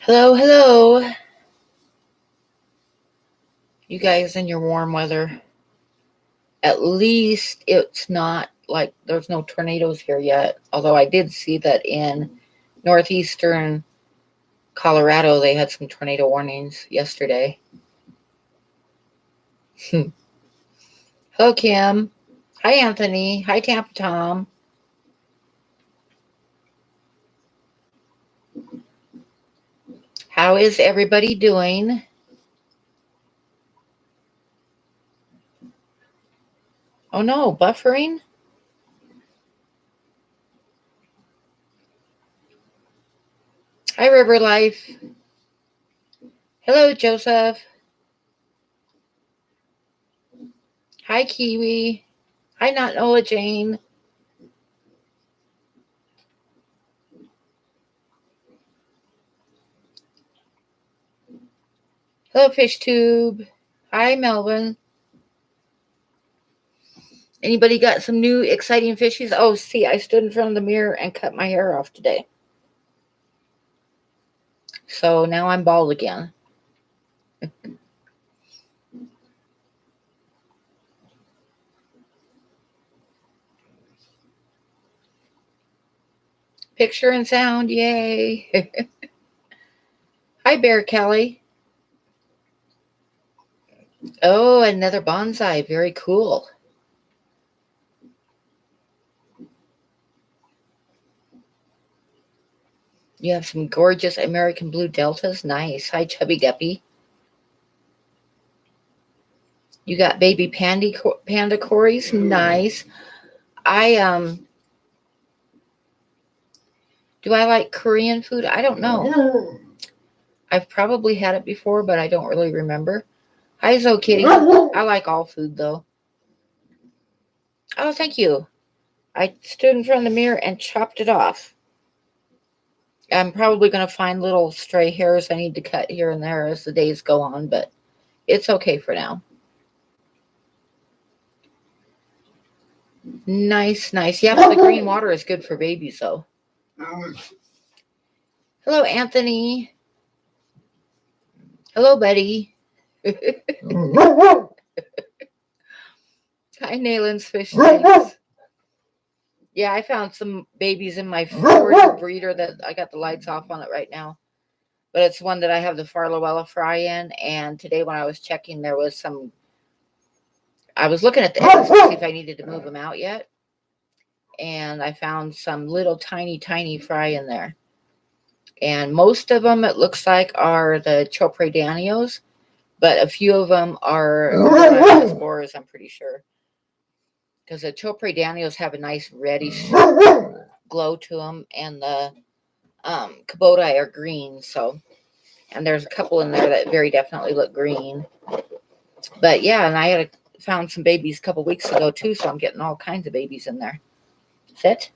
Hello, hello. You guys in your warm weather. At least it's not like there's no tornadoes here yet. Although I did see that in northeastern Colorado they had some tornado warnings yesterday. Hello, Kim. Hi, Anthony. Hi, Tampa Tom. How is everybody doing? Oh no, buffering? Hi, River Life. Hello, Joseph. Hi, Kiwi. Hi, Not Nola Jane. Hello, Fish Tube. Hi, Melvin. Anybody got some new exciting fishies? Oh, see, I stood in front of the mirror and cut my hair off today. So now I'm bald again. Picture and sound, yay. Hi, Bear Kelly. Oh, another bonsai. Very cool. You have some gorgeous American blue deltas. Nice. Hi, Chubby Guppy. You got baby panda cories. Nice. I do I like Korean food? I don't know. I've probably had it before, but I don't really remember. Hi, Zo Kitty. I like all food though. Oh, thank you. I stood in front of the mirror and chopped it off. I'm probably going to find little stray hairs I need to cut here and there as the days go on, but it's okay for now. Nice, nice. Yeah, the green water is good for babies, though. Hello, Anthony. Hello, Betty. Hi, Nalen's fish tanks. Yeah, I found some babies in my Ford breeder that I got the lights off on it right now. But it's one that I have the Farlowella fry in. And today when I was checking, there was some. I was looking at the eggs to see if I needed to move them out yet. And I found some little tiny fry in there. And most of them, it looks like, are the Chopredanios. But a few of them are spores, I'm pretty sure. Because the Chopredanios have a nice reddish glow to them. And the Kubota are green. So, and there's a couple in there that very definitely look green. But yeah, and I found some babies a couple weeks ago too, so I'm getting all kinds of babies in there. Sit.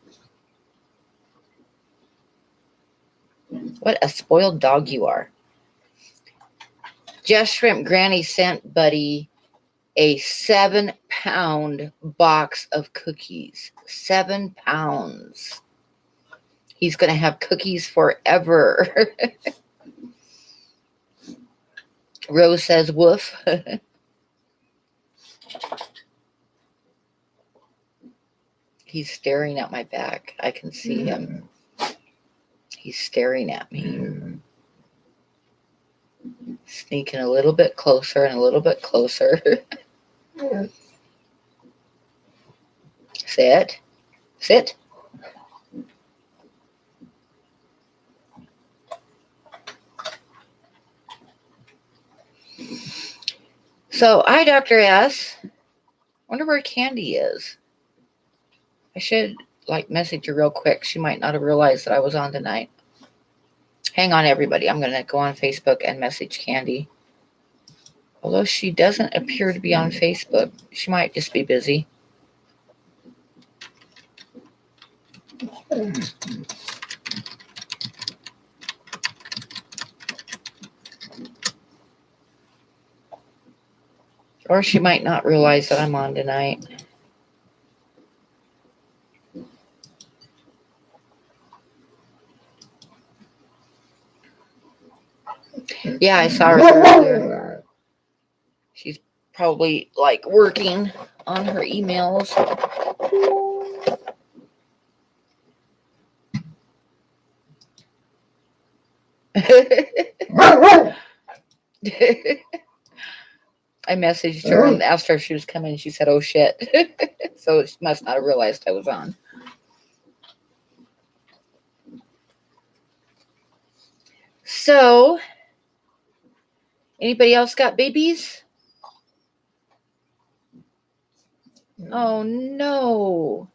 What a spoiled dog you are. Just Shrimp Granny sent Buddy a 7-pound box of cookies. 7 pounds. He's going to have cookies forever. Rose says woof. He's staring at my back. I can see him. He's staring at me. Sneaking a little bit closer and a little bit closer. Sit. Sit. So, hi, Dr. S. Wonder where Candy is. I should, message her real quick. She might not have realized that I was on tonight. Hang on, everybody. I'm going to go on Facebook and message Candy. Although she doesn't appear to be on Facebook. She might just be busy. Or she might not realize that I'm on tonight. Yeah, I saw her earlier. She's probably like working on her emails. I messaged her and asked her if she was coming. She said, "Oh shit." So she must not have realized I was on. So, anybody else got babies? Oh no.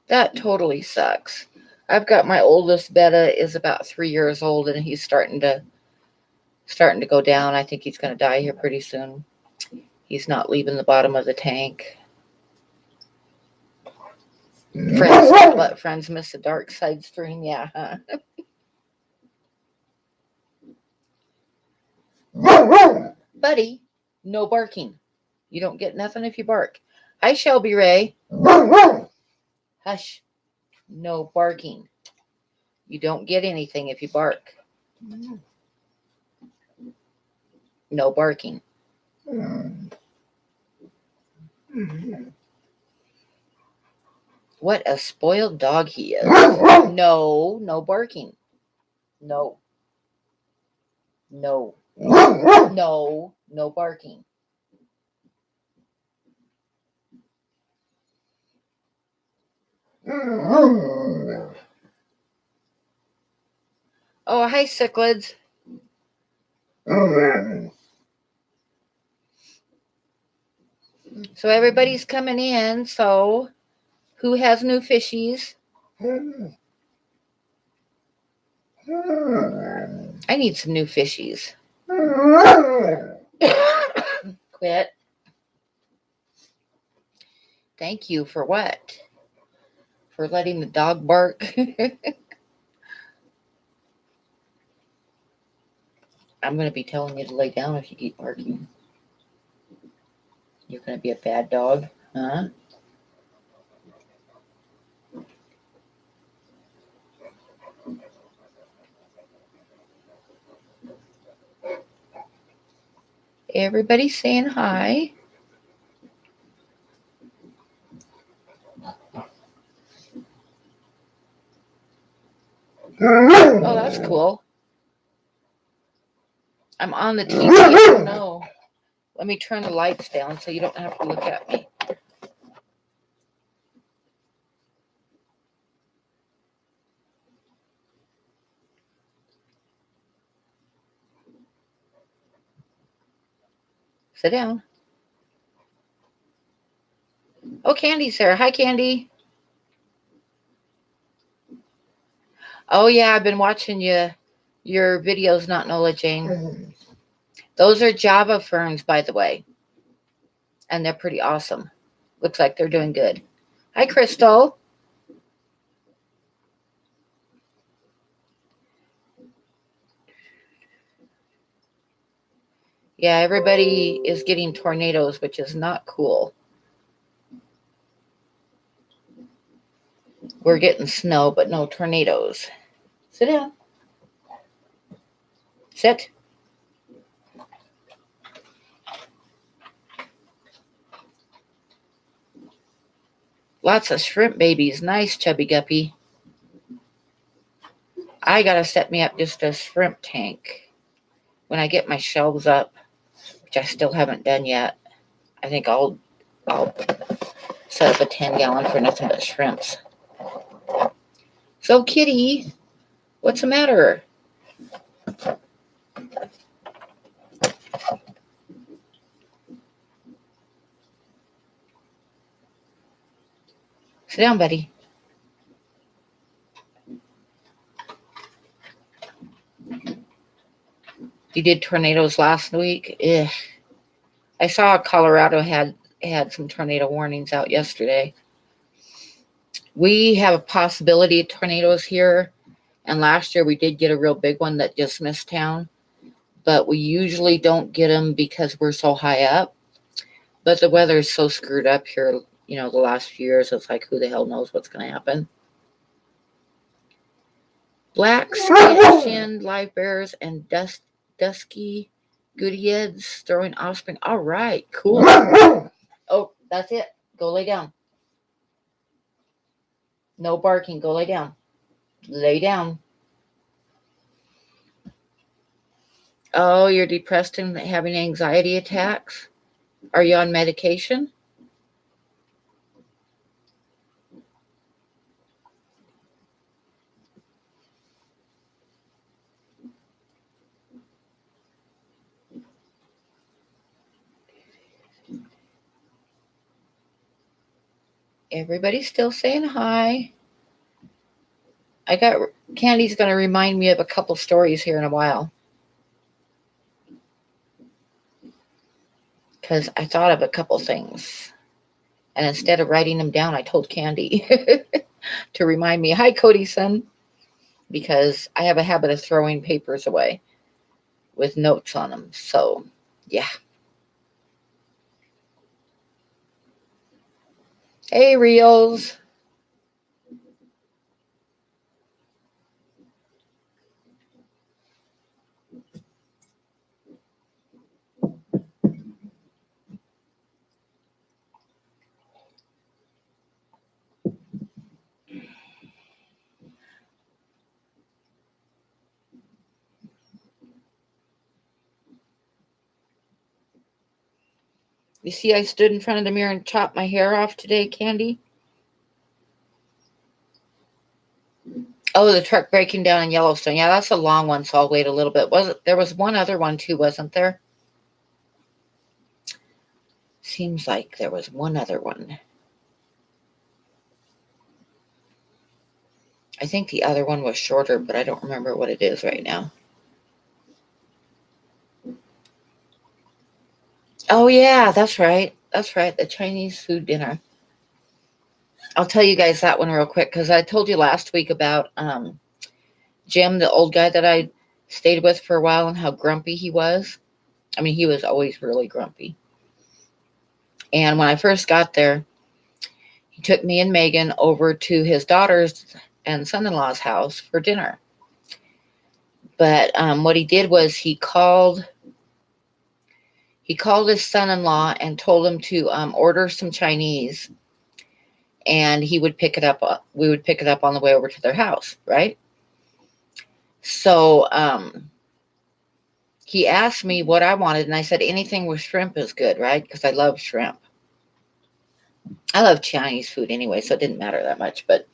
That totally sucks. I've got my oldest Betta is about 3 years old and he's starting to go down. I think he's going to die here pretty soon. He's not leaving the bottom of the tank. Friends miss the dark side stream. Yeah, huh? Buddy, no barking. You don't get nothing if you bark. Hi, Shelby Ray. Hush. No barking. You don't get anything if you bark. No barking. What a spoiled dog he is. No barking. No. No barking. Oh, hi, cichlids. So everybody's coming in. So who has new fishies? I need some new fishies. Quit. Thank you for what? For letting the dog bark. I'm going to be telling you to lay down if you keep barking. You're going to be a bad dog, huh? Everybody's saying hi. Oh, that's cool. I'm on the TV. I don't know. Let me turn the lights down so you don't have to look at me. Sit down. Oh, Candy's there. Hi, Candy. Oh, yeah, I've been watching your videos, not Nola Jane. Those are Java ferns, by the way. And they're pretty awesome. Looks like they're doing good. Hi, Crystal. Yeah, everybody is getting tornadoes, which is not cool. We're getting snow, but no tornadoes. Sit down. Sit. Lots of shrimp babies. Nice, chubby guppy. I gotta set me up just a shrimp tank when I get my shelves up, which I still haven't done yet. I think I'll set up a 10-gallon for nothing but shrimps. So, Kitty, what's the matter? Sit down, buddy. You did tornadoes last week? Ugh. I saw Colorado had some tornado warnings out yesterday. We have a possibility of tornadoes here, and last year we did get a real big one that just missed town, but we usually don't get them because we're so high up. But the weather is so screwed up here, the last few years, it's like, who the hell knows what's going to happen. Black skin-shinned live bears and dusky goody heads throwing offspring. All right, cool. Oh, that's it. Go lay down. No barking. Go lay down. Lay down. Oh, you're depressed and having anxiety attacks? Are you on medication? Everybody's still saying hi. I got Candy's going to remind me of a couple stories here in a while. Because I thought of a couple things. And instead of writing them down, I told Candy to remind me. Hi, Cody, son. Because I have a habit of throwing papers away with notes on them. So, yeah. Hey, Reels. You see, I stood in front of the mirror and chopped my hair off today, Candy. Oh, the truck breaking down in Yellowstone. Yeah, that's a long one, so I'll wait a little bit. There was one other one too, wasn't there? Seems like there was one other one. I think the other one was shorter, but I don't remember what it is right now. Oh, yeah, that's right. That's right. The Chinese food dinner. I'll tell you guys that one real quick because I told you last week about Jim, the old guy that I stayed with for a while, and how grumpy he was. I mean, he was always really grumpy. And when I first got there, he took me and Megan over to his daughter's and son-in-law's house for dinner. But what he did was he called his son-in-law and told him to order some Chinese, and he would pick it up. We would pick it up on the way over to their house, right? So he asked me what I wanted, and I said anything with shrimp is good, right? Because I love shrimp. I love Chinese food anyway, so it didn't matter that much. But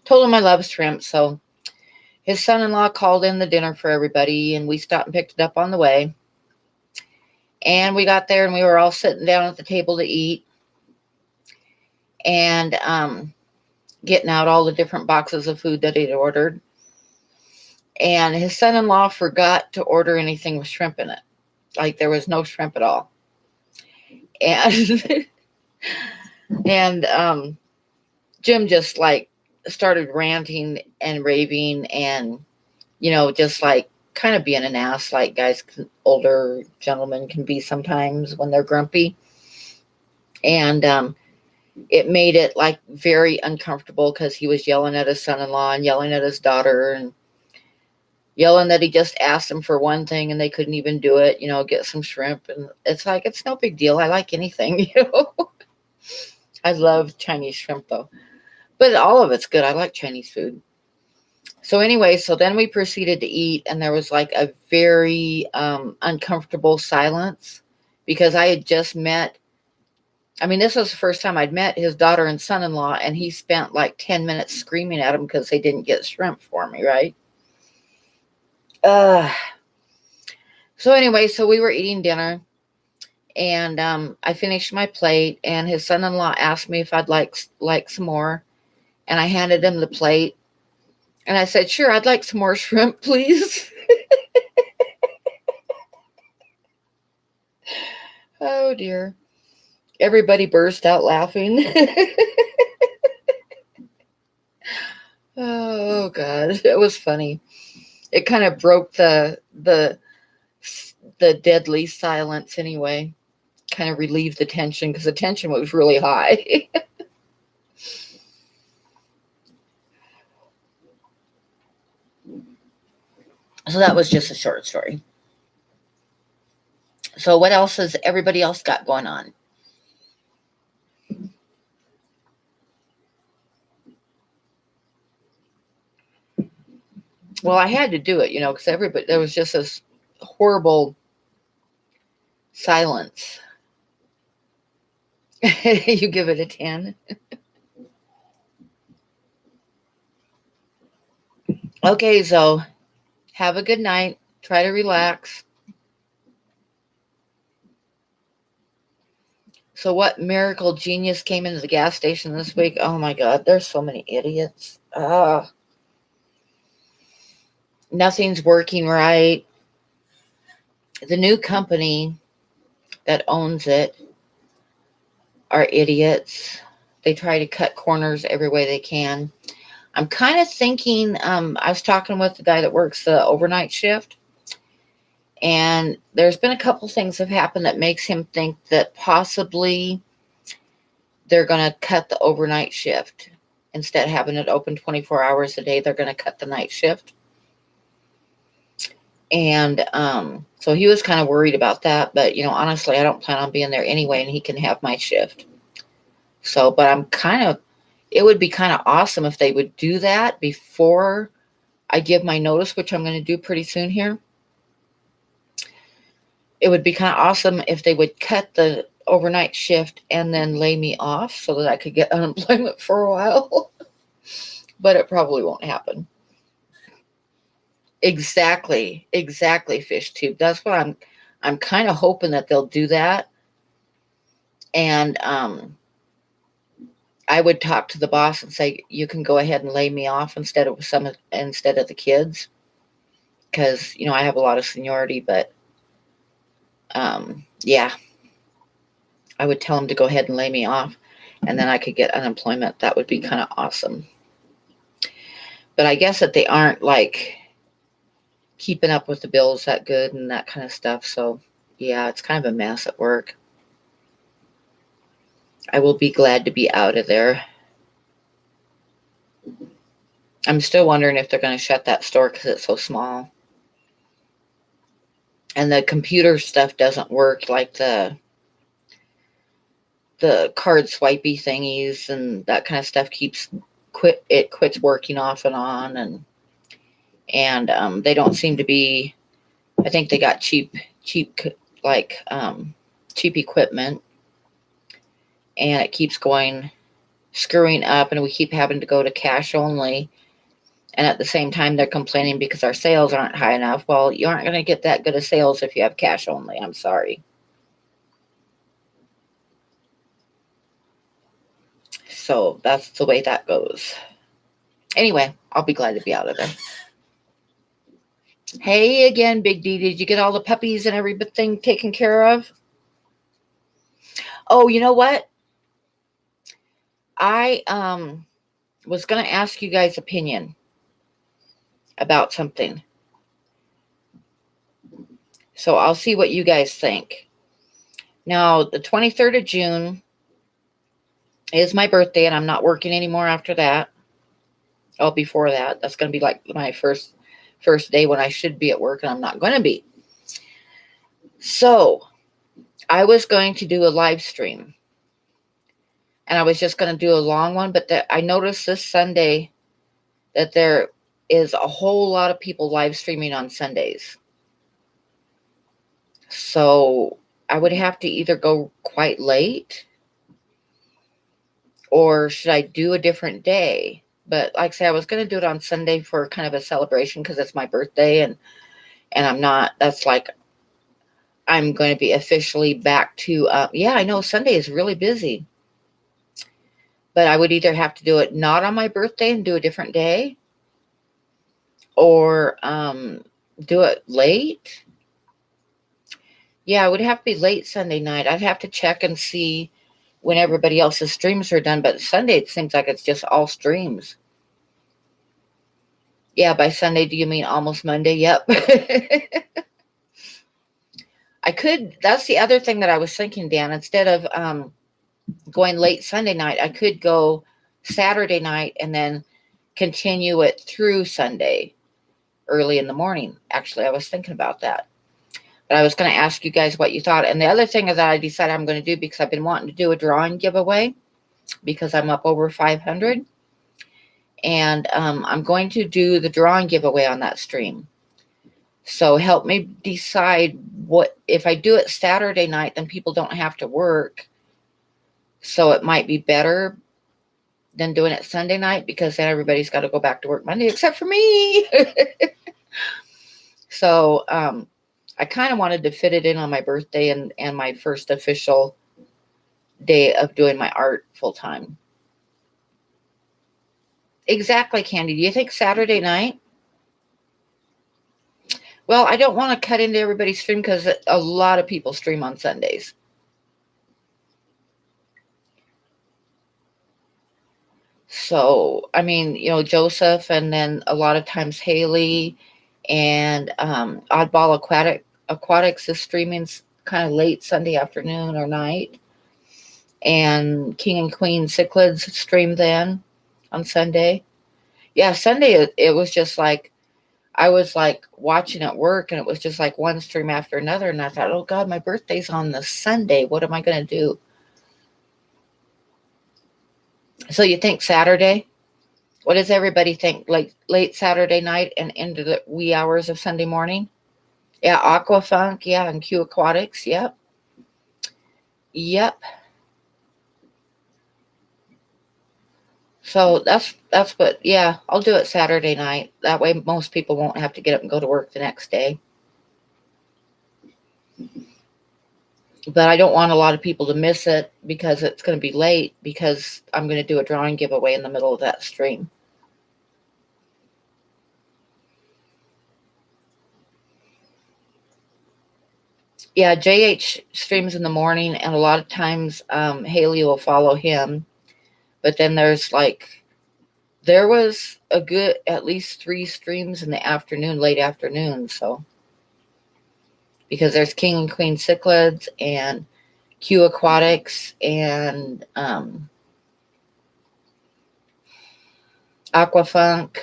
told him I love shrimp, so his son-in-law called in the dinner for everybody, and we stopped and picked it up on the way. And we got there, and we were all sitting down at the table to eat, and getting out all the different boxes of food that he'd ordered. And his son-in-law forgot to order anything with shrimp in it. Like there was no shrimp at all. And and Jim just like started ranting and raving, and just like kind of being an ass, like guys, older gentlemen can be sometimes when they're grumpy. And it made it like very uncomfortable because he was yelling at his son-in-law and yelling at his daughter and yelling that he just asked them for one thing and they couldn't even do it, get some shrimp. And it's like, it's no big deal. I like anything, I love Chinese shrimp though, but all of it's good. I like Chinese food. So anyway, so then we proceeded to eat, and there was like a very uncomfortable silence because I had just met, this was the first time I'd met his daughter and son-in-law, and he spent like 10 minutes screaming at them because they didn't get shrimp for me, right? So anyway, so we were eating dinner, and I finished my plate, and his son-in-law asked me if I'd like some more, and I handed him the plate, and I said, sure, I'd like some more shrimp, please. Oh, dear. Everybody burst out laughing. Oh, God. It was funny. It kind of broke the deadly silence anyway. Kind of relieved the tension because the tension was really high. So that was just a short story. So what else has everybody else got going on? Well, I had to do it, because everybody, there was just this horrible silence. You give it a 10. Okay, so have a good night. Try to relax. So, what miracle genius came into the gas station this week? Oh my God, there's so many idiots. Nothing's working right. The new company that owns it are idiots. They try to cut corners every way they can. I'm kind of thinking, I was talking with the guy that works the overnight shift, and there's been a couple things have happened that makes him think that possibly they're going to cut the overnight shift. Instead of having it open 24 hours a day, they're going to cut the night shift. And so he was kind of worried about that. But, honestly, I don't plan on being there anyway, and he can have my shift. So, but it would be kind of awesome if they would do that before I give my notice, which I'm going to do pretty soon here. It would be kind of awesome if they would cut the overnight shift and then lay me off so that I could get unemployment for a while. But it probably won't happen. Exactly, fish tube. That's what I'm kind of hoping that they'll do that. And I would talk to the boss and say, you can go ahead and lay me off instead of the kids, because I have a lot of seniority. But yeah, I would tell them to go ahead and lay me off, and then I could get unemployment. That would be kind of awesome. But I guess that they aren't like keeping up with the bills that good and that kind of stuff. So yeah, it's kind of a mess at work. I will be glad to be out of there. I'm still wondering if they're going to shut that store because it's so small. And the computer stuff doesn't work, like the card swipey thingies and that kind of stuff quits working off and on, and they don't seem to be. I think they got cheap equipment, and it keeps screwing up, and we keep having to go to cash only. And at the same time, they're complaining because our sales aren't high enough. Well, you aren't going to get that good of sales if you have cash only. I'm sorry. So that's the way that goes. Anyway, I'll be glad to be out of there. Hey again, Big D. Did you get all the puppies and everything taken care of? Oh, you know what? I was going to ask you guys' opinion about something. So I'll see what you guys think. Now, the 23rd of June is my birthday, and I'm not working anymore after that. Oh, before that. That's going to be like my first day when I should be at work, and I'm not going to be. So I was going to do a live stream, and I was just going to do a long one, but I noticed this Sunday that there is a whole lot of people live streaming on Sundays. So I would have to either go quite late, or should I do a different day? But like I say, I was going to do it on Sunday for kind of a celebration because it's my birthday, and I'm not. That's like I'm going to be officially back to. Yeah, I know Sunday is really busy, but I would either have to do it not on my birthday and do a different day, or do it late. Yeah, it would have to be late Sunday night. I'd have to check and see when everybody else's streams are done. But Sunday, it seems like it's just all streams. Yeah, by Sunday, do you mean almost Monday? Yep. I could, that's the other thing that I was thinking, Dan. Instead of going late Sunday night, I could go Saturday night and then continue it through Sunday early in the morning. Actually, I was thinking about that. But I was going to ask you guys what you thought. And the other thing that I decided I'm going to do, because I've been wanting to do a drawing giveaway because I'm up over 500. And I'm going to do the drawing giveaway on that stream. So help me decide what, if I do it Saturday night, then people don't have to work. So it might be better than doing it Sunday night, because then everybody's got to go back to work Monday except for me. So I kind of wanted to fit it in on my birthday and my first official day of doing my art full time. Exactly, Candy. Do you think Saturday night? Well, I don't want to cut into everybody's stream because a lot of people stream on Sundays. So, I mean, Joseph, and then a lot of times Haley, and Oddball Aquatics is streaming kind of late Sunday afternoon or night. And King and Queen Cichlids stream then on Sunday. Yeah, Sunday it was just like, I was like watching at work, and it was just like one stream after another. And I thought, oh God, my birthday's on the Sunday. What am I going to do? So you think Saturday? What does everybody think? Like late Saturday night and into the wee hours of Sunday morning? Yeah, Aquafunk. Yeah, and Q Aquatics. Yep. Yep. So that's what, yeah, I'll do it Saturday night. That way most people won't have to get up and go to work the next day. But I don't want a lot of people to miss it because it's going to be late, because I'm going to do a drawing giveaway in the middle of that stream. Yeah, JH streams in the morning, and a lot of times Haley will follow him. But then there was a good at least 3 streams in the afternoon, late afternoon. So because there's King and Queen Cichlids and Q Aquatics and Aquafunk.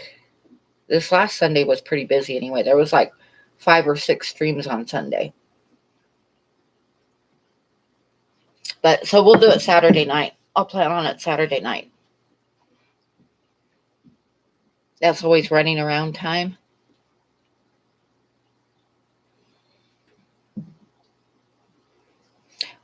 This last Sunday was pretty busy anyway. There was like 5 or 6 streams on Sunday. But so we'll do it Saturday night. I'll plan on it Saturday night. That's always running around time.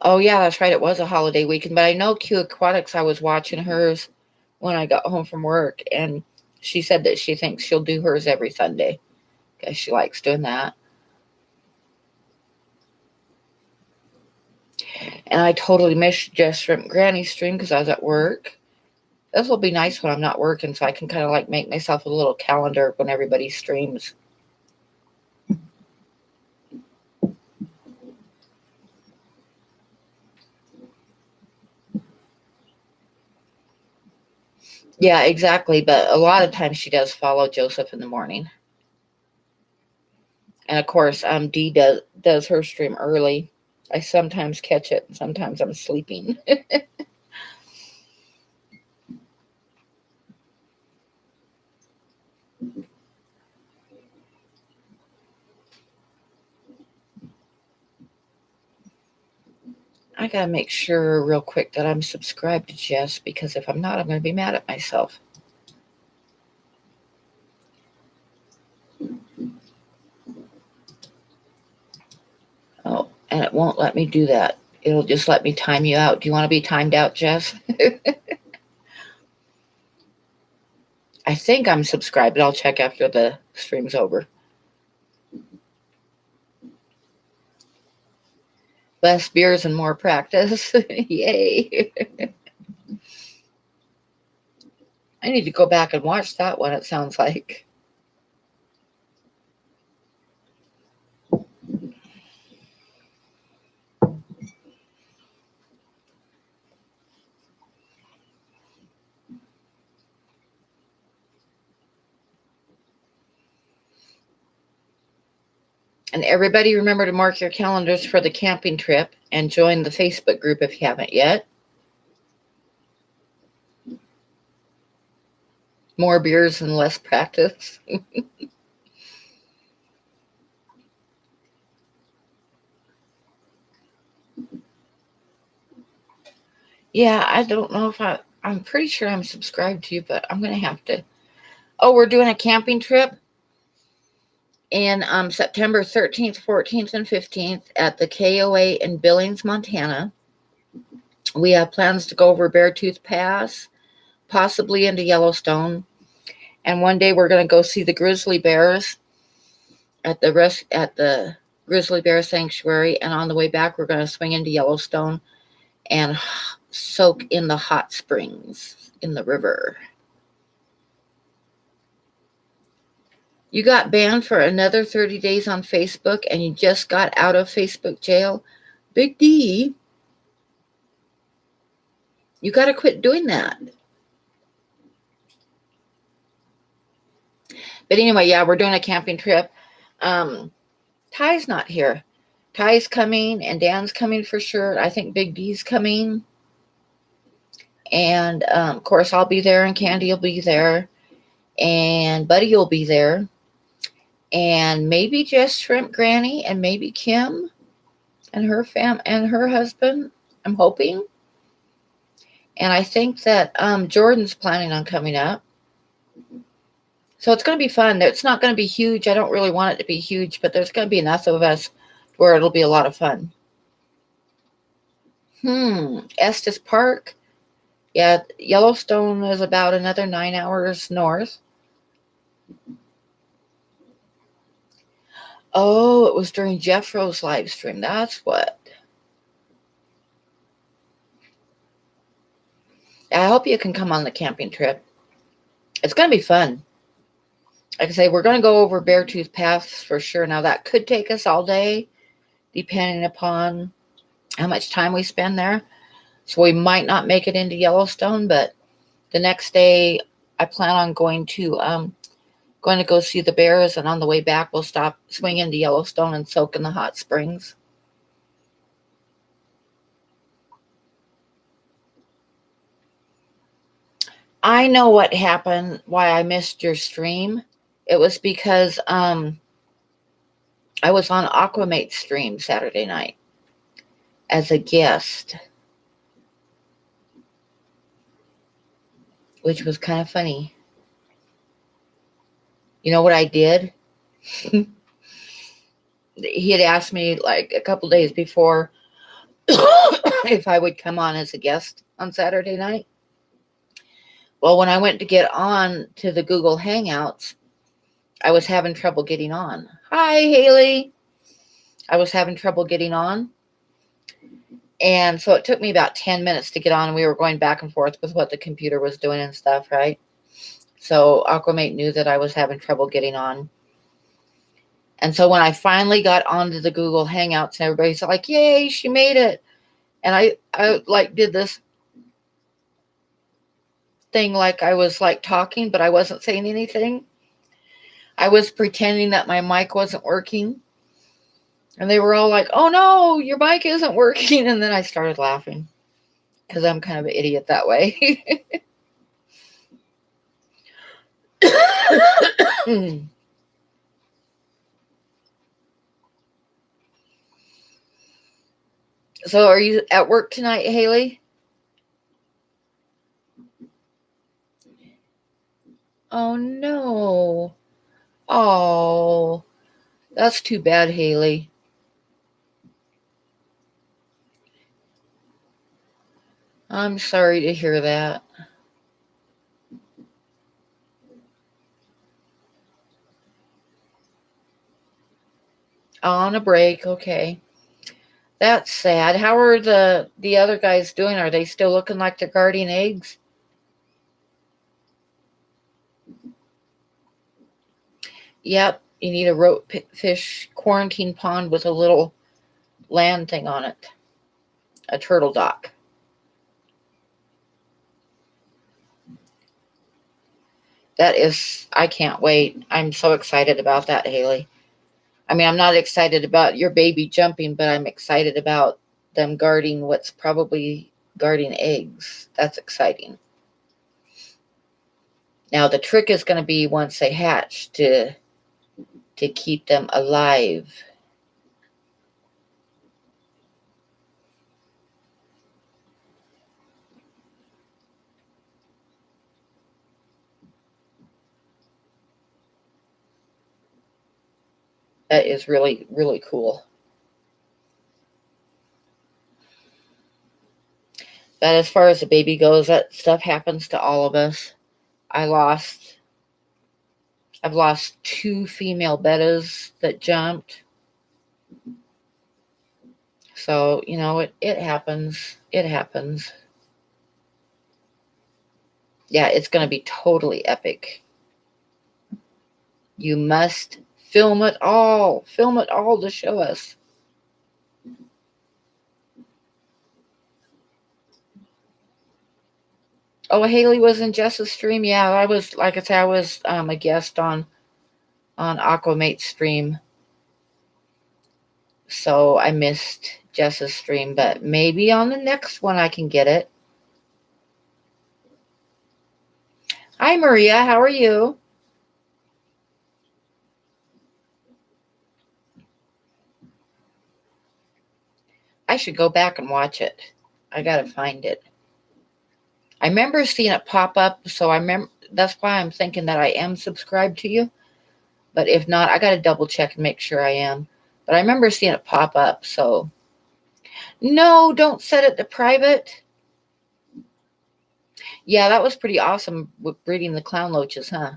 Oh yeah, that's right. It was a holiday weekend. But I know Q Aquatics, I was watching hers when I got home from work, and she said that she thinks she'll do hers every Sunday because she likes doing that. And I totally missed Jess from Granny's stream because I was at work. This will be nice when I'm not working, so I can kind of like make myself a little calendar when everybody streams. Yeah, exactly. But a lot of times she does follow Joseph in the morning. And of course, Dee does her stream early. I sometimes catch it, and sometimes I'm sleeping. I gotta make sure real quick that I'm subscribed to Jess, because if I'm not, I'm gonna be mad at myself. Oh, and it won't let me do that. It'll just let me time you out. Do you want to be timed out, Jess? I think I'm subscribed, but I'll check after the stream's over. Less beers and more practice. Yay. I need to go back and watch that one, it sounds like. And everybody remember to mark your calendars for the camping trip and join the Facebook group if you haven't yet. More beers and less practice. Yeah, I don't know if I'm pretty sure I'm subscribed to you, but I'm going to have to. Oh, we're doing a camping trip in September 13th, 14th, and 15th at the KOA in Billings, Montana. We have plans to go over Beartooth Pass, possibly into Yellowstone, and one day we're going to go see the grizzly bears at the grizzly bear sanctuary, and on the way back we're going to swing into Yellowstone and soak in the hot springs in the river. You got banned for another 30 days on Facebook and you just got out of Facebook jail. Big D, you got to quit doing that. But anyway, yeah, we're doing a camping trip. Ty's not here. Ty's coming and Dan's coming for sure. I think Big D's coming. And of course, I'll be there and Candy will be there. And Buddy will be there. And maybe just Shrimp Granny and maybe Kim and her and her husband. I'm hoping. And I think that Jordan's planning on coming up. So it's going to be fun. It's not going to be huge. I don't really want it to be huge, but there's going to be enough of us where it'll be a lot of fun. Estes Park. Yeah, Yellowstone is about another 9 hours north. Oh, it was during Jeffro's live stream. That's what. I hope you can come on the camping trip. It's going to be fun. Like I say, we're going to go over Beartooth Pass for sure. Now, that could take us all day, depending upon how much time we spend there. So we might not make it into Yellowstone, but the next day I plan on going to go see the bears, and on the way back we'll swing into Yellowstone and soak in the hot springs. I know what happened, why I missed your stream. It was because I was on Aquamate's stream Saturday night as a guest, which was kind of funny. You know what I did? He had asked me like a couple days before if I would come on as a guest on Saturday night. Well, when I went to get on to the Google Hangouts, I was having trouble getting on. Hi, Haley. I was having trouble getting on. And so it took me about 10 minutes to get on. We were going back and forth with what the computer was doing and stuff, right? So Aquamate knew that I was having trouble getting on. And so when I finally got onto the Google Hangouts and everybody's like, yay, she made it. And I like did this thing like I was like talking, but I wasn't saying anything. I was pretending that my mic wasn't working. And they were all like, oh no, your mic isn't working. And then I started laughing because I'm kind of an idiot that way. So are you at work tonight, Haley? Oh no. Oh, that's too bad, Haley. I'm sorry to hear that. On a break, okay. That's sad. How are the other guys doing? Are they still looking like they're guarding eggs? Yep, you need a rope fish quarantine pond with a little land thing on it. A turtle dock. That is, I can't wait. I'm so excited about that, Haley. I mean, I'm not excited about your baby jumping, but I'm excited about them guarding what's probably guarding eggs. That's exciting. Now, the trick is going to be once they hatch to keep them alive. That is really, really cool. But as far as the baby goes, that stuff happens to all of us. I lost I've lost 2 female bettas that jumped. So, it happens. It happens. Yeah, it's going to be totally epic. You must film it all. Film it all to show us. Oh, Haley was in Jess's stream. Yeah, I was, like I said, I was a guest on Aquamate's stream. So I missed Jess's stream, but maybe on the next one I can get it. Hi, Maria. How are you? I should go back and watch it. I got to find it. I remember seeing it pop up, so that's why I'm thinking that I am subscribed to you. But if not, I got to double check and make sure I am. But I remember seeing it pop up, so. No, don't set it to private. Yeah, that was pretty awesome with breeding the clown loaches, huh?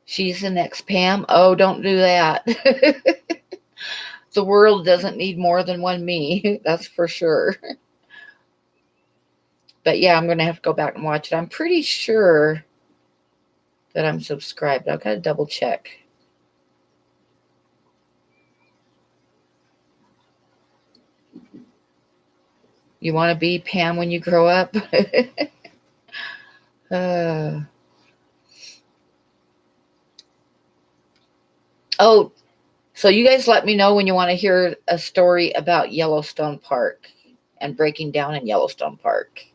She's the next Pam. Oh, don't do that. The world doesn't need more than one me. That's for sure. But yeah, I'm going to have to go back and watch it. I'm pretty sure that I'm subscribed. I've got to double check. You want to be Pam when you grow up? Oh, so you guys let me know when you want to hear a story about Yellowstone Park and breaking down in Yellowstone Park.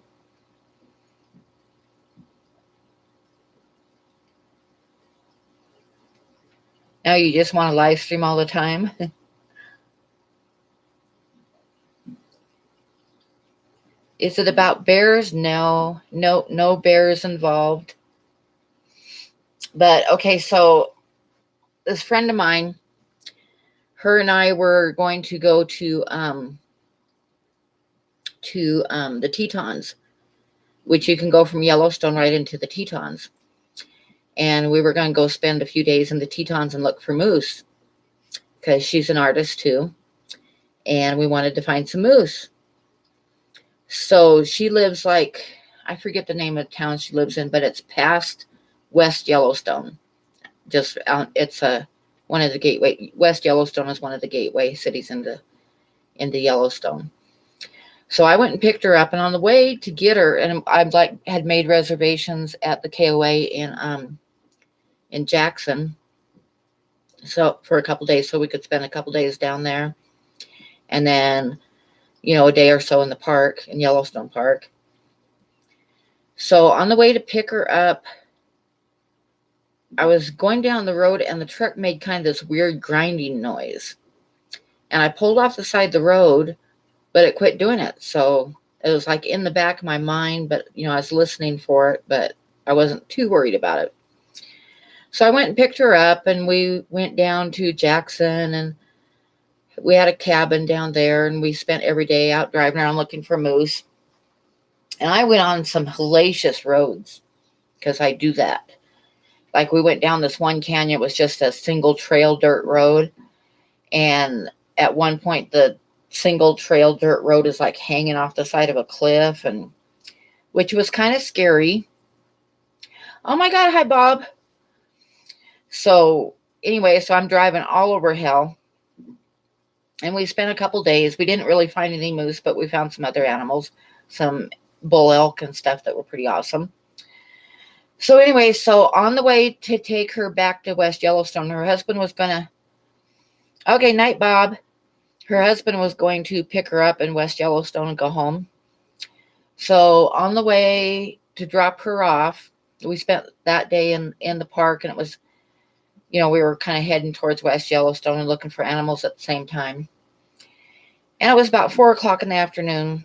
Now you just want to live stream all the time? Is it about bears? No bears involved. But okay, so this friend of mine, her and I were going to go to the Tetons, which you can go from Yellowstone right into the Tetons. And we were going to go spend a few days in the Tetons and look for moose because she's an artist too. And we wanted to find some moose. So she lives I forget the name of the town she lives in, but it's past West Yellowstone. It's one of the gateway. West Yellowstone is one of the gateway cities into Yellowstone. So I went and picked her up, and on the way to get her, and I had made reservations at the KOA in Jackson, so for a couple days, so we could spend a couple days down there, and then a day or so in the park, in Yellowstone Park. So on the way to pick her up, I was going down the road, and the truck made kind of this weird grinding noise, and I pulled off the side of the road, but it quit doing it. So it was in the back of my mind, but I was listening for it, but I wasn't too worried about it. So I went and picked her up, and we went down to Jackson, and we had a cabin down there, and we spent every day out driving around looking for moose. And I went on some hellacious roads because I do that. We went down this one canyon. It was just a single trail dirt road. And at one point, the single trail dirt road is hanging off the side of a cliff, and which was kind of scary. Oh my God. Hi, Bob. So anyway, so I'm driving all over hell, and we spent a couple days. We didn't really find any moose, but we found some other animals, some bull elk and stuff that were pretty awesome. So anyway, so on the way to take her back to West Yellowstone, her husband was gonna, okay, night, Bob. Her husband was going to pick her up in West Yellowstone and go home. So on the way to drop her off, we spent that day in the park, and it was, we were kind of heading towards West Yellowstone and looking for animals at the same time. And it was about 4:00 in the afternoon,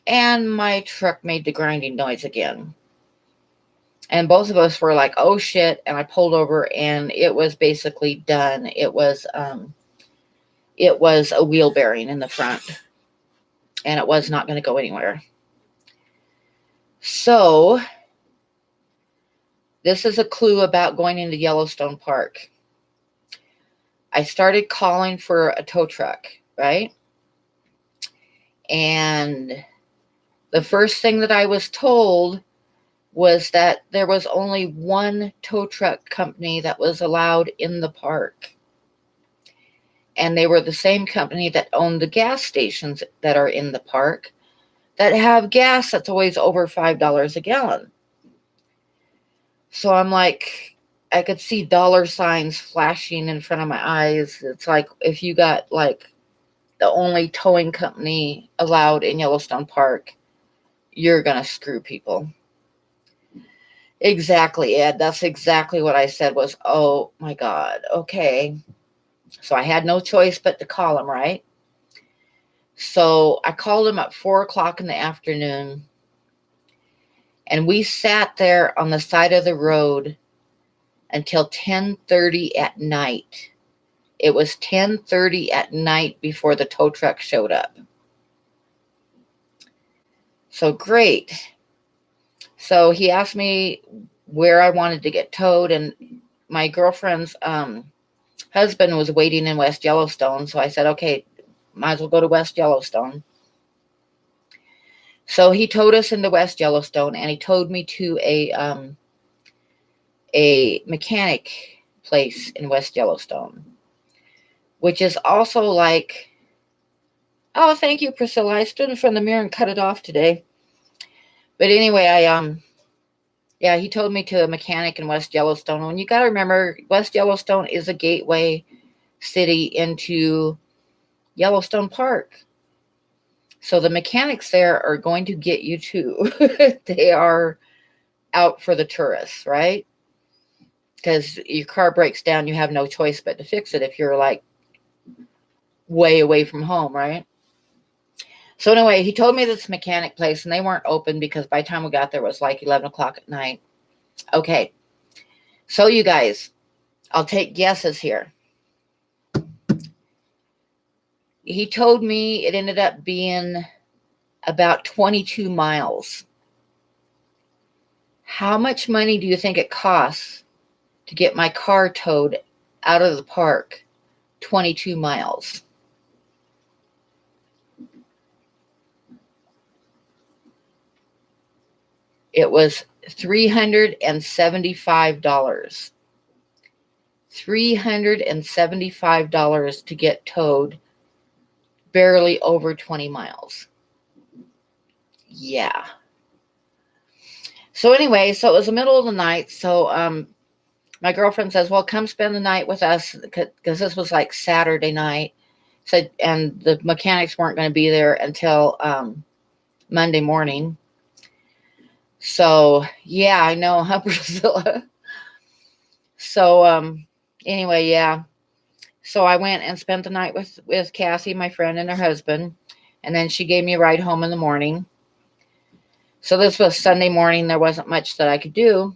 and my truck made the grinding noise again. And both of us were like, oh shit. And I pulled over and it was basically done. It was a wheel bearing in the front and it was not going to go anywhere. So this is a clue about going into Yellowstone Park. I started calling for a tow truck, right? And the first thing that I was told was that there was only one tow truck company that was allowed in the park. And they were the same company that owned the gas stations that are in the park that have gas that's always over $5 a gallon. So I'm like, I could see dollar signs flashing in front of my eyes. It's like if you got like the only towing company allowed in Yellowstone Park, you're going to screw people. Exactly, Ed. That's exactly what I said was, oh my God, okay. So I had no choice but to call him, right? So I called him at 4:00 in the afternoon and we sat there on the side of the road until 10:30 at night. It was 10:30 at night before the tow truck showed up. So great. So he asked me where I wanted to get towed, and my girlfriend's husband was waiting in West Yellowstone. So I said, okay, might as well go to West Yellowstone. So he towed us into West Yellowstone, and he towed me to a mechanic place in West Yellowstone, which is also like, oh, thank you, Priscilla. I stood in front of the mirror and cut it off today. But anyway, yeah, he told me to a mechanic in West Yellowstone. And you got to remember, West Yellowstone is a gateway city into Yellowstone Park. So the mechanics there are going to get you too. They are out for the tourists, right? Because your car breaks down, you have no choice but to fix it if you're like way away from home, right? So anyway, he told me this mechanic place and they weren't open because by the time we got there it was like 11 o'clock at night. Okay. So you guys, I'll take guesses here. He told me it ended up being about 22 miles. How much money do you think it costs to get my car towed out of the park 22 miles? It was $375. $375 to get towed barely over 20 miles. Yeah. So anyway, so it was the middle of the night. So my girlfriend says, well, come spend the night with us, because this was like Saturday night. Said, and the mechanics weren't going to be there until Monday morning. So yeah, I know, huh, Priscilla? So anyway, yeah. So I went and spent the night with Cassie, my friend, and her husband. And then she gave me a ride home in the morning. So this was Sunday morning. There wasn't much that I could do.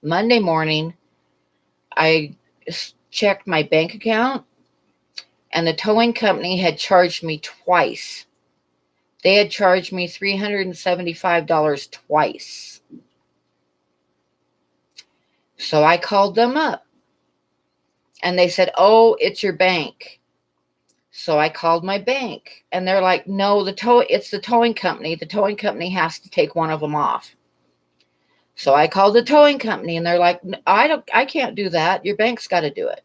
Monday morning, I checked my bank account, and the towing company had charged me twice. They had charged me $375 twice. So I called them up, and they said, oh, it's your bank. So I called my bank, and they're like, no, it's the towing company. The towing company has to take one of them off. So I called the towing company, and they're like, I can't do that. Your bank's got to do it.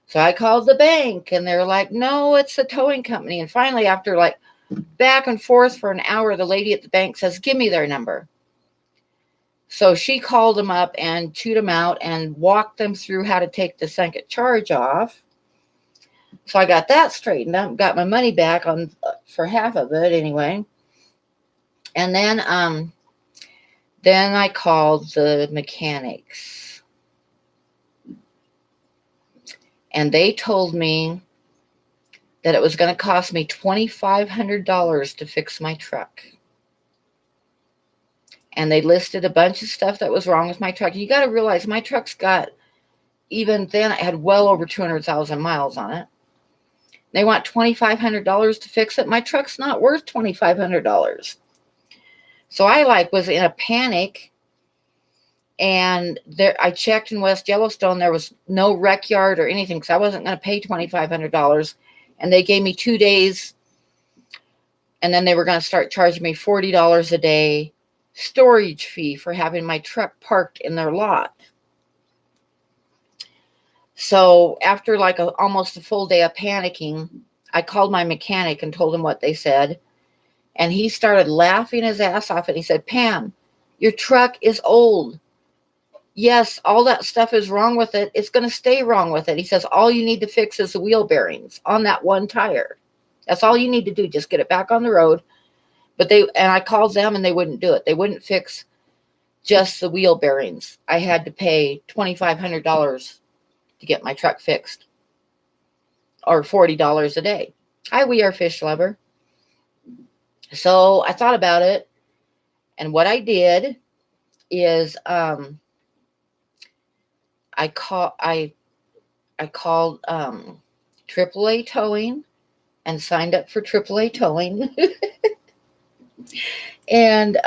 So I called the bank, and they're like, no, it's the towing company. And finally, after like back and forth for an hour, the lady at the bank says, give me their number. So she called them up and chewed them out and walked them through how to take the second charge off. So I got that straightened up, got my money back on for half of it anyway. And then I called the mechanics. And they told me that it was going to cost me $2,500 to fix my truck. And they listed a bunch of stuff that was wrong with my truck. You got to realize my truck's got, even then, it had well over 200,000 miles on it. They want $2,500 to fix it. My truck's not worth $2,500. So I was in a panic, and I checked in West Yellowstone. There was no wreck yard or anything, because I wasn't going to pay $2,500. And they gave me 2 days, and then they were going to start charging me $40 a day storage fee for having my truck parked in their lot. So after almost a full day of panicking, I called my mechanic and told him what they said. And he started laughing his ass off. And he said, Pam, your truck is old. Yes, all that stuff is wrong with it. It's going to stay wrong with it. He says, all you need to fix is the wheel bearings on that one tire. That's all you need to do. Just get it back on the road. But I called them and they wouldn't do it. They wouldn't fix just the wheel bearings. I had to pay $2,500 to get my truck fixed, or $40 a day. We are fish lover. So I thought about it, and what I did is I called AAA towing and signed up for AAA towing. And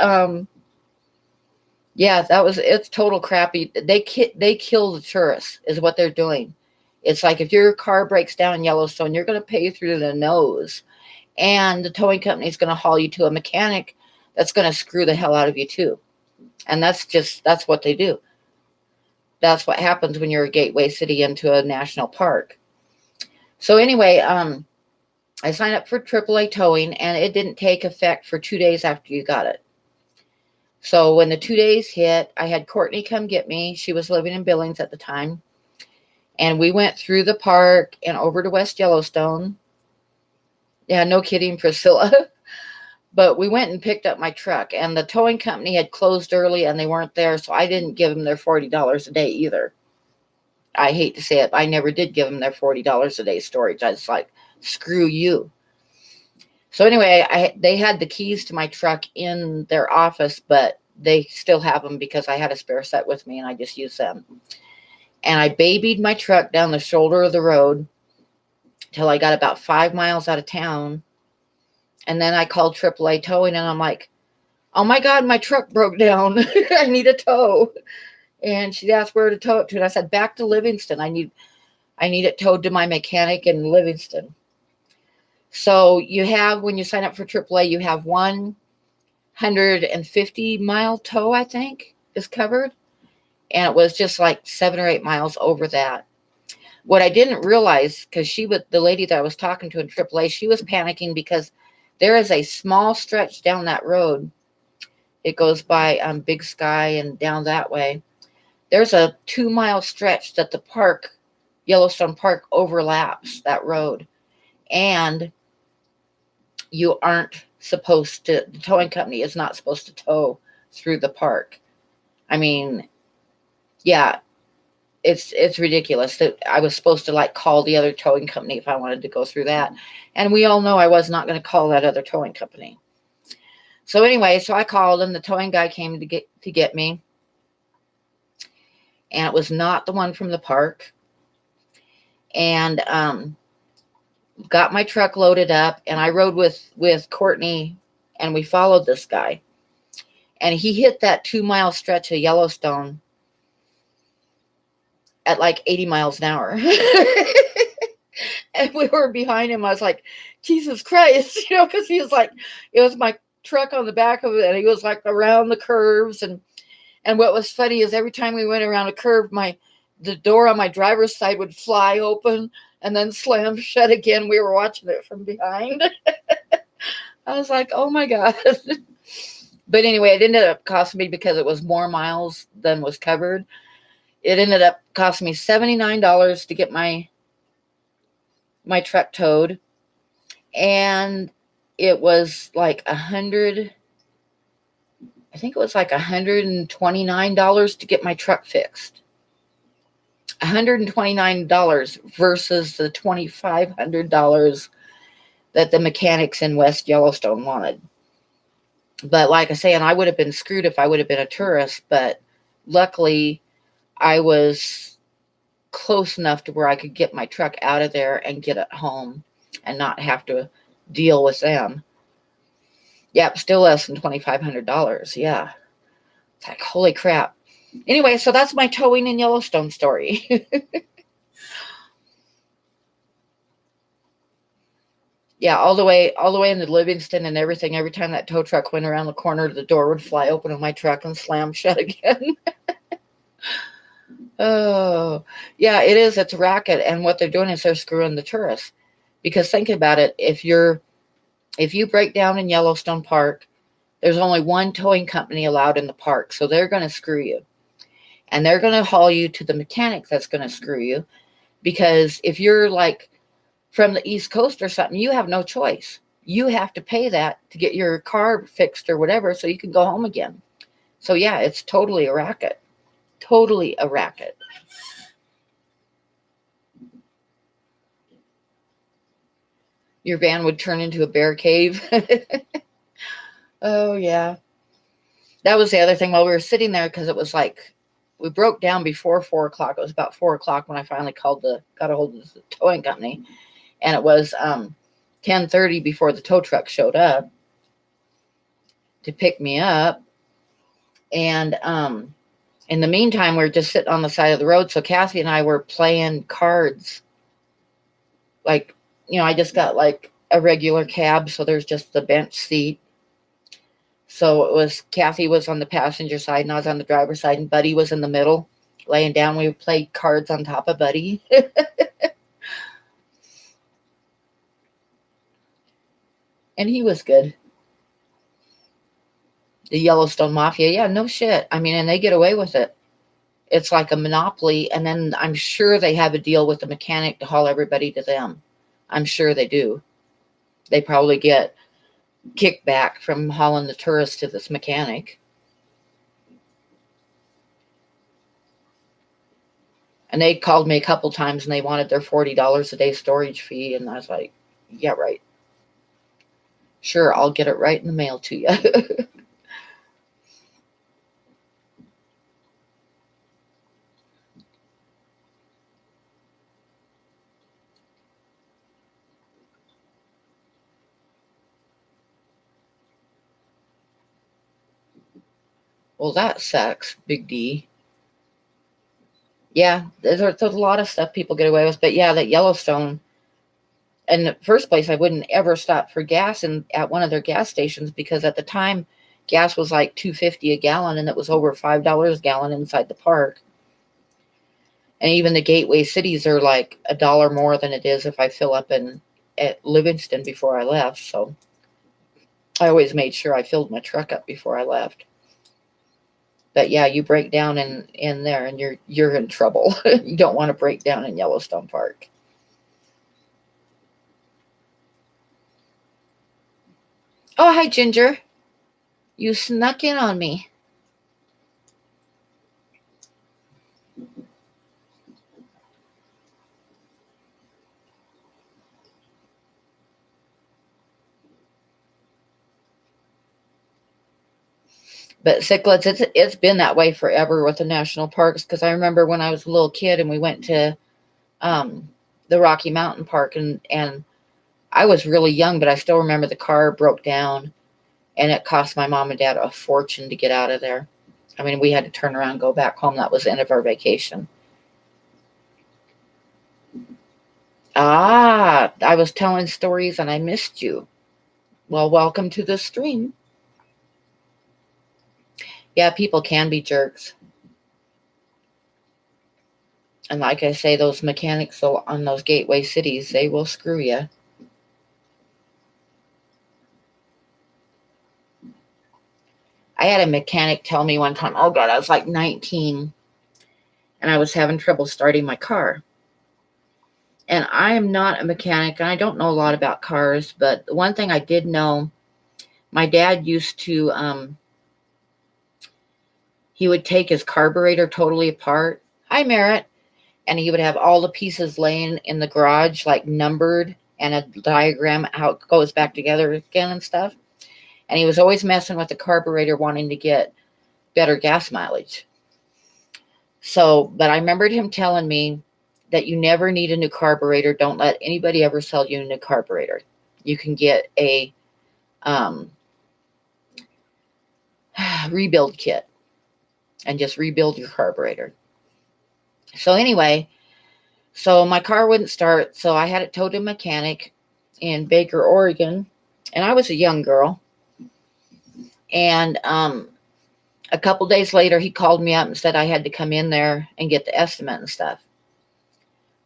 yeah, it's total crappy. They kill the tourists is what they're doing. It's like if your car breaks down in Yellowstone, you're going to pay through the nose. And the towing company is going to haul you to a mechanic that's going to screw the hell out of you too. And that's what they do. That's what happens when you're a gateway city into a national park. So anyway, I signed up for AAA towing, and it didn't take effect for 2 days after you got it. So when the 2 days hit, I had Courtney come get me. She was living in Billings at the time. And we went through the park and over to West Yellowstone. Yeah, no kidding, Priscilla. But we went and picked up my truck. And the towing company had closed early and they weren't there. So I didn't give them their $40 a day either. I hate to say it, but I never did give them their $40 a day storage. I was like, screw you. So anyway, they had the keys to my truck in their office, but they still have them because I had a spare set with me and I just used them. And I babied my truck down the shoulder of the road till I got about 5 miles out of town. And then I called AAA towing, and I'm like, oh my God, my truck broke down. I need a tow. And she asked where to tow it to. And I said, back to Livingston. I need it towed to my mechanic in Livingston. So when you sign up for AAA, you have 150-mile tow, I think, is covered. And it was just like 7 or 8 miles over that. What I didn't realize, because the lady that I was talking to in AAA, she was panicking because there is a small stretch down that road. It goes by Big Sky and down that way. There's a 2-mile stretch that the park, Yellowstone Park, overlaps that road. And you aren't supposed to, the towing company is not supposed to tow through the park. I mean, yeah, it's ridiculous that I was supposed to call the other towing company if I wanted to go through that. And we all know I was not going to call that other towing company. So anyway, so I called, and the towing guy came to get me. And it was not the one from the park. And got my truck loaded up, and I rode with Courtney, and we followed this guy. And he hit that 2-mile stretch of Yellowstone at 80 miles an hour. And we were behind him. I was like, Jesus Christ, because he was it was my truck on the back of it, and he was around the curves. And what was funny is every time we went around a curve, the door on my driver's side would fly open and then slam shut again. We were watching it from behind. I was like, oh my God. But anyway, it ended up costing me, because it was more miles than was covered, it ended up costing me $79 to get my truck towed. And it was $129 to get my truck fixed. $129 versus the $2,500 that the mechanics in West Yellowstone wanted. But like I say, and I would have been screwed if I would have been a tourist, but luckily I was close enough to where I could get my truck out of there and get it home and not have to deal with them. Yep, still less than $2,500. Yeah. It's like, holy crap. Anyway, so that's my towing in Yellowstone story. Yeah, all the way into Livingston and everything. Every time that tow truck went around the corner, the door would fly open of my truck and slam shut again. Oh, yeah, it is. It's a racket, and what they're doing is they're screwing the tourists. Because think about it, if you break down in Yellowstone Park, there's only one towing company allowed in the park, so they're going to screw you. And they're going to haul you to the mechanic that's going to screw you. Because if you're like from the East Coast or something, you have no choice. You have to pay that to get your car fixed or whatever so you can go home again. So yeah, it's totally a racket. Totally a racket. Your van would turn into a bear cave. Oh yeah. That was the other thing while we were sitting there, because it was like we broke down before 4 o'clock. It was about 4 o'clock when I finally got a hold of the towing company. And it was 10:30 before the tow truck showed up to pick me up. And in the meantime, we were just sitting on the side of the road. So Kathy and I were playing cards. Like, I just got like a regular cab, so there's just the bench seat. So it was, Kathy was on the passenger side and I was on the driver's side, and Buddy was in the middle, laying down. We played cards on top of Buddy. And he was good. The Yellowstone Mafia, yeah, no shit. I mean, and they get away with it. It's like a monopoly, and then I'm sure they have a deal with the mechanic to haul everybody to them. I'm sure they do. They probably get kickback from hauling the tourists to this mechanic. And they called me a couple times and they wanted their $40 a day storage fee, and I was like, yeah, right. Sure, I'll get it right in the mail to you. Well, that sucks, Big D. Yeah, there's a lot of stuff people get away with, but yeah, that Yellowstone. In the first place, I wouldn't ever stop for gas at one of their gas stations, because at the time, gas was like $2.50 a gallon, and it was over $5 a gallon inside the park. And even the gateway cities are like $1 more than it is if I fill up at Livingston before I left. So I always made sure I filled my truck up before I left. But yeah, you break down in there and you're in trouble. You don't want to break down in Yellowstone Park. Oh, hi, Ginger. You snuck in on me. But cichlids, it's been that way forever with the national parks, because I remember when I was a little kid and we went to the Rocky Mountain Park, and I was really young, but I still remember the car broke down and it cost my mom and dad a fortune to get out of there. I mean, we had to turn around and go back home. That was the end of our vacation. Ah, I was telling stories and I missed you. Well, welcome to the stream. Yeah, people can be jerks. And like I say, those mechanics on those gateway cities, they will screw you. I had a mechanic tell me one time, oh God, I was like 19, and I was having trouble starting my car. And I am not a mechanic, and I don't know a lot about cars, but the one thing I did know, my dad used to, he would take his carburetor totally apart. Hi, Merritt. And he would have all the pieces laying in the garage, like numbered, and a diagram how it goes back together again and stuff. And he was always messing with the carburetor, wanting to get better gas mileage. So, but I remembered him telling me that you never need a new carburetor. Don't let anybody ever sell you a new carburetor. You can get a rebuild kit and just rebuild your carburetor. So anyway, so my car wouldn't start, so I had it towed to a mechanic in Baker, Oregon, and I was a young girl. And a couple days later, he called me up and said I had to come in there and get the estimate and stuff.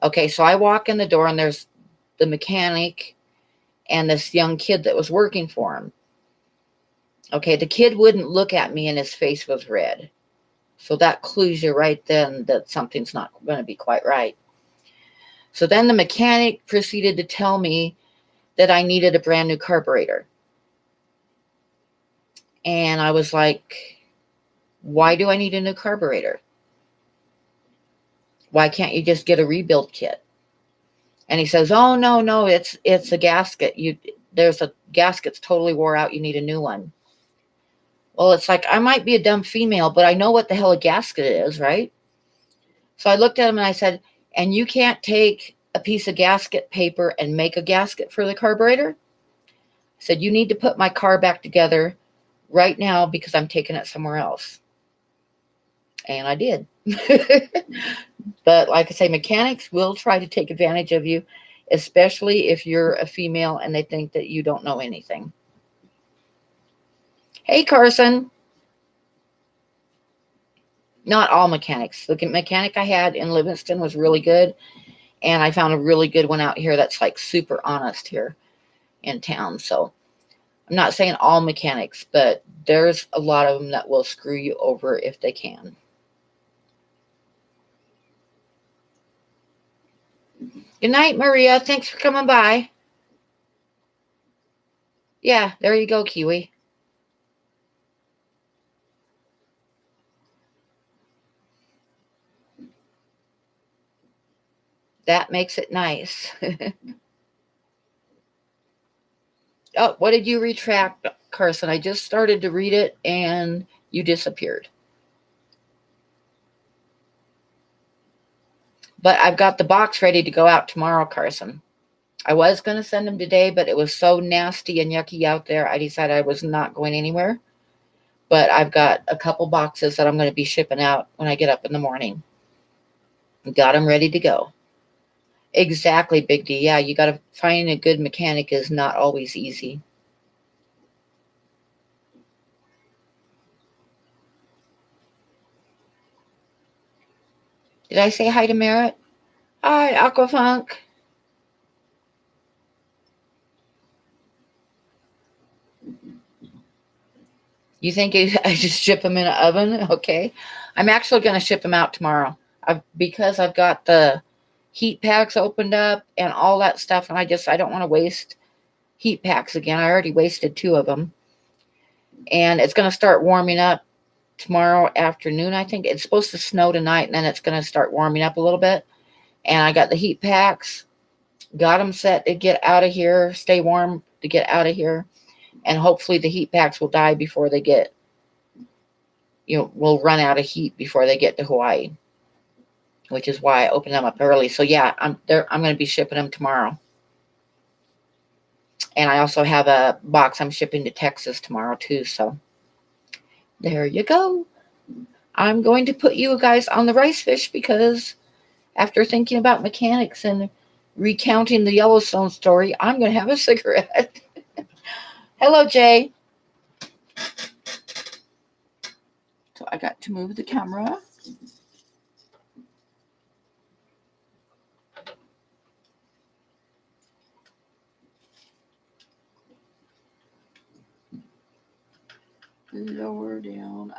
Okay, so I walk in the door, and there's the mechanic and this young kid that was working for him. Okay, the kid wouldn't look at me, and his face was red. So that clues you right then that something's not going to be quite right. So then the mechanic proceeded to tell me that I needed a brand new carburetor. And I was like, why do I need a new carburetor? Why can't you just get a rebuild kit? And he says, oh, no, it's a gasket. There's a gasket's totally wore out. You need a new one. Well, it's like, I might be a dumb female, but I know what the hell a gasket is, right? So I looked at him and I said, and you can't take a piece of gasket paper and make a gasket for the carburetor? I said, you need to put my car back together right now because I'm taking it somewhere else. And I did. But like I say, mechanics will try to take advantage of you, especially if you're a female and they think that you don't know anything. Hey, Carson. Not all mechanics. The mechanic I had in Livingston was really good. And I found a really good one out here that's like super honest here in town. So I'm not saying all mechanics, but there's a lot of them that will screw you over if they can. Good night, Maria. Thanks for coming by. Yeah, there you go, Kiwi. That makes it nice. Oh, what did you retract, Carson? I just started to read it and you disappeared. But I've got the box ready to go out tomorrow, Carson. I was going to send them today, but it was so nasty and yucky out there, I decided I was not going anywhere. But I've got a couple boxes that I'm going to be shipping out when I get up in the morning. Got them ready to go. Exactly, Big D. Yeah, you got to find a good mechanic is not always easy. Did I say hi to Merritt? Hi, Aquafunk. You think I just ship them in an oven? Okay. I'm actually going to ship them out tomorrow. Because I've got the heat packs opened up and all that stuff, and I don't want to waste heat packs again. I already wasted 2 of them. And it's going to start warming up tomorrow afternoon, I think. It's supposed to snow tonight, and then it's going to start warming up a little bit. And I got the heat packs, got them set to get out of here, stay warm to get out of here. And hopefully the heat packs will die before they get, will run out of heat before they get to Hawaii, which is why I opened them up early. So yeah, I'm going to be shipping them tomorrow. And I also have a box I'm shipping to Texas tomorrow too. So there you go. I'm going to put you guys on the rice fish because after thinking about mechanics and recounting the Yellowstone story, I'm going to have a cigarette. Hello, Jay. So I got to move the camera. Lower down.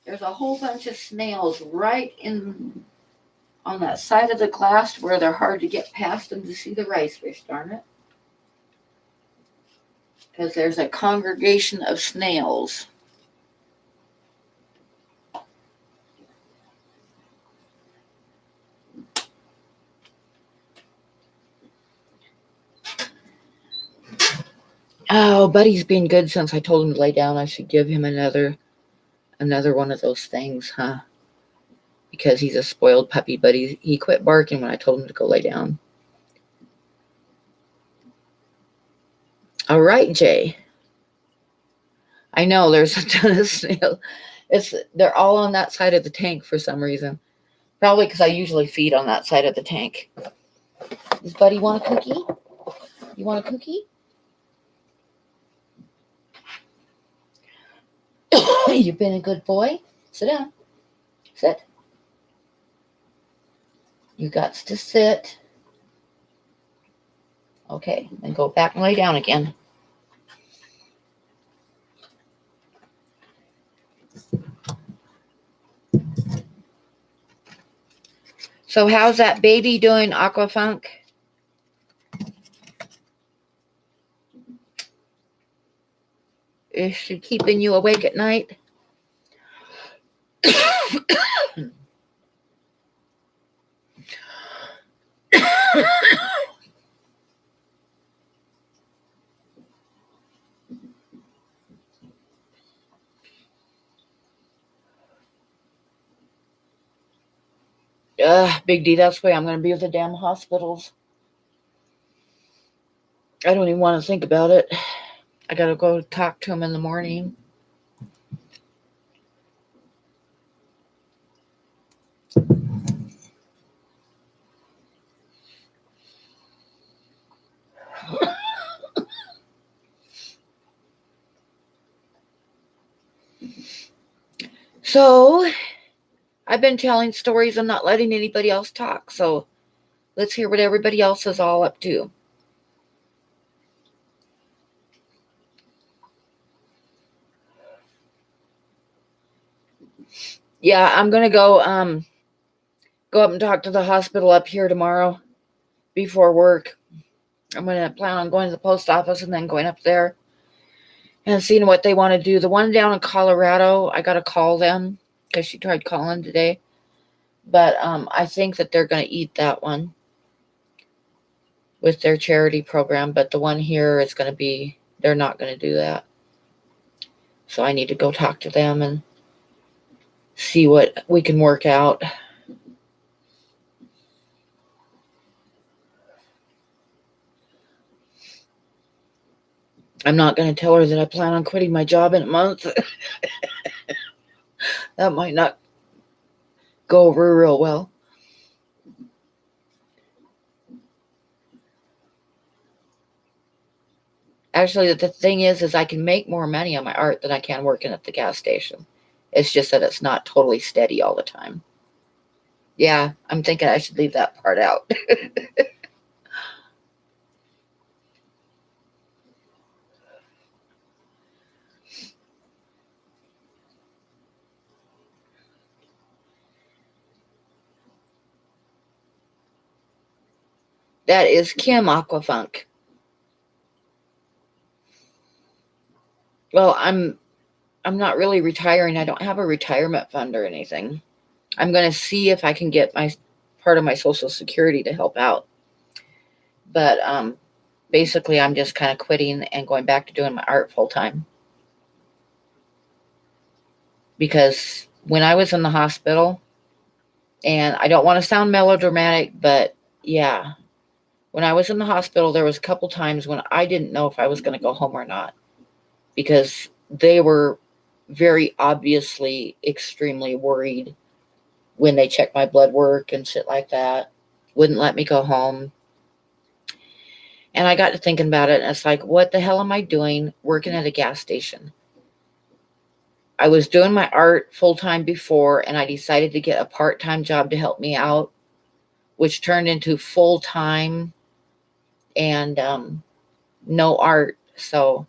There's a whole bunch of snails right on that side of the glass where they're hard to get past them to see the rice fish, darn it. Because there's a congregation of snails. Oh, Buddy's been good since I told him to lay down. I should give him another one of those things, huh? Because he's a spoiled puppy, but he quit barking when I told him to go lay down. All right, Jay. I know there's a ton of snails. They're all on that side of the tank for some reason. Probably because I usually feed on that side of the tank. Does Buddy want a cookie? You want a cookie? You've been a good boy. Sit down. Sit. You got to sit. Okay, then go back and lay down again. So how's that baby doing, Aquafunk? Is she keeping you awake at night? Big D, that's why I'm going to be with the damn hospitals. I don't even want to think about it. I got to go talk to him in the morning. So, I've been telling stories. I'm not letting anybody else talk. So, let's hear what everybody else is all up to. Yeah, I'm going to go up and talk to the hospital up here tomorrow before work. I'm going to plan on going to the post office and then going up there and seeing what they want to do. The one down in Colorado, I got to call them because she tried calling today. But I think that they're going to eat that one with their charity program. But the one here is going to be, they're not going to do that. So I need to go talk to them and see what we can work out. I'm not going to tell her that I plan on quitting my job in a month. That might not go over real well. Actually, the thing is I can make more money on my art than I can working at the gas station. It's just that it's not totally steady all the time. Yeah, I'm thinking I should leave that part out. That is Kim Aquafunk. Well, I'm not really retiring. I don't have a retirement fund or anything. I'm going to see if I can get my part of my Social Security to help out. But basically, I'm just kind of quitting and going back to doing my art full time. Because when I was in the hospital, and I don't want to sound melodramatic, but yeah, when I was in the hospital, there was a couple times when I didn't know if I was going to go home or not, because they were very obviously extremely worried when they checked my blood work and shit like that. Wouldn't let me go home. And I got to thinking about it, and it's like, what the hell am I doing working at a gas station? I was doing my art full-time before, and I decided to get a part-time job to help me out, which turned into full-time and no art. So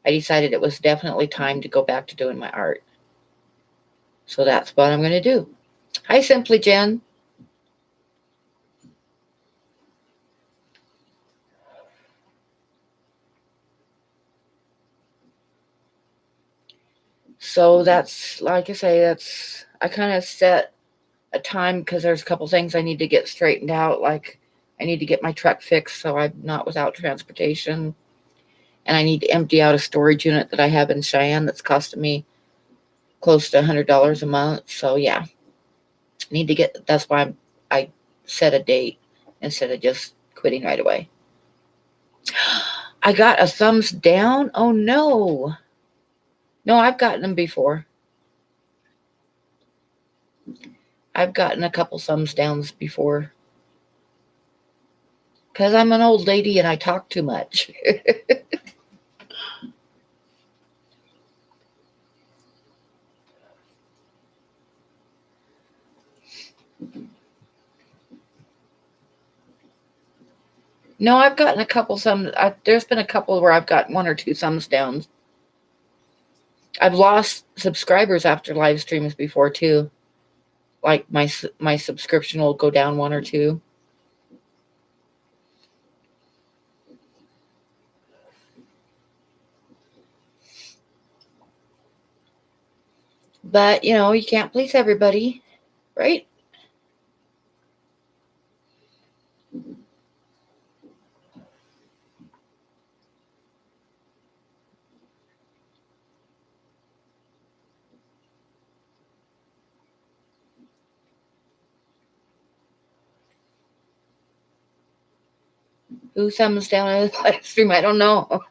I decided it was definitely time to go back to doing my art. So that's what I'm going to do. Hi, Simply Jen. So that's, like I say, I kind of set a time because there's a couple things I need to get straightened out. Like I need to get my truck fixed so I'm not without transportation. and I need to empty out a storage unit that I have in Cheyenne that's costing me close to $100 a month. So yeah, need to get. That's why I set a date instead of just quitting right away. I got a thumbs down. Oh no, no, I've gotten them before. I've gotten a couple thumbs downs before. Because I'm an old lady and I talk too much. No, I've gotten a couple there's been a couple where I've got one or two thumbs downs. I've lost subscribers after live streams before too. Like my subscription will go down one or two. But, you can't please everybody, right? Who thumbs down a live stream? I don't know.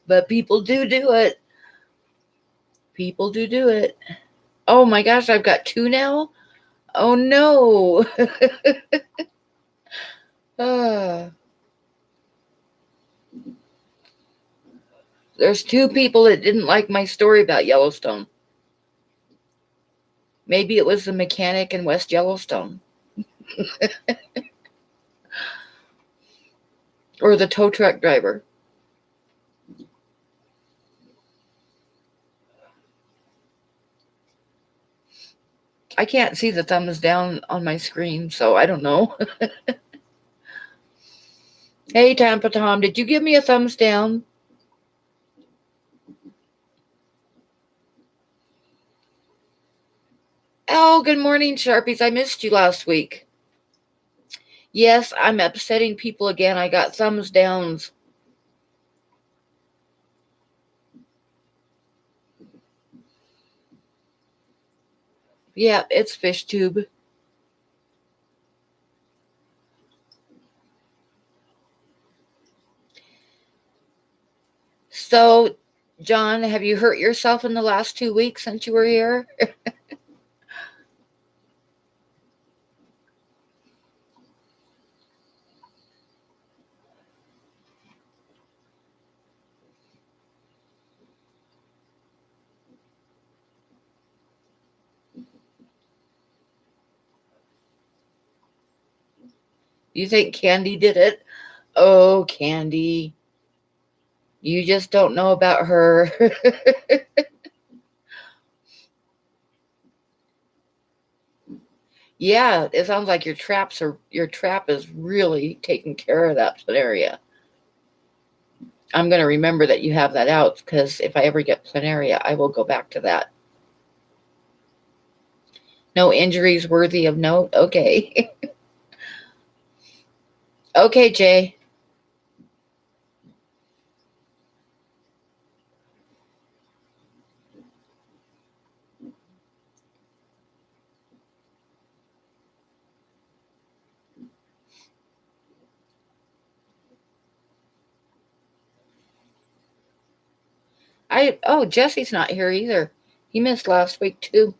But people do it. People do it. Oh my gosh, I've got two now? Oh no. There's two people that didn't like my story about Yellowstone. Maybe it was the mechanic in West Yellowstone. Or the tow truck driver. I can't see the thumbs down on my screen, so I don't know. Hey, Tampa Tom, did you give me a thumbs down? Oh, good morning, Sharpies. I missed you last week. Yes, I'm upsetting people again. I got thumbs downs. Yeah, it's fish tube. So, John, have you hurt yourself in the last 2 weeks since you were here? You think Candy did it? Oh, Candy. You just don't know about her. Yeah, it sounds like your trap is really taking care of that area. I'm going to remember that you have that out, because if I ever get planaria, I will go back to that. No injuries worthy of note? Okay. Okay, Jay. Jesse's not here either. He missed last week too.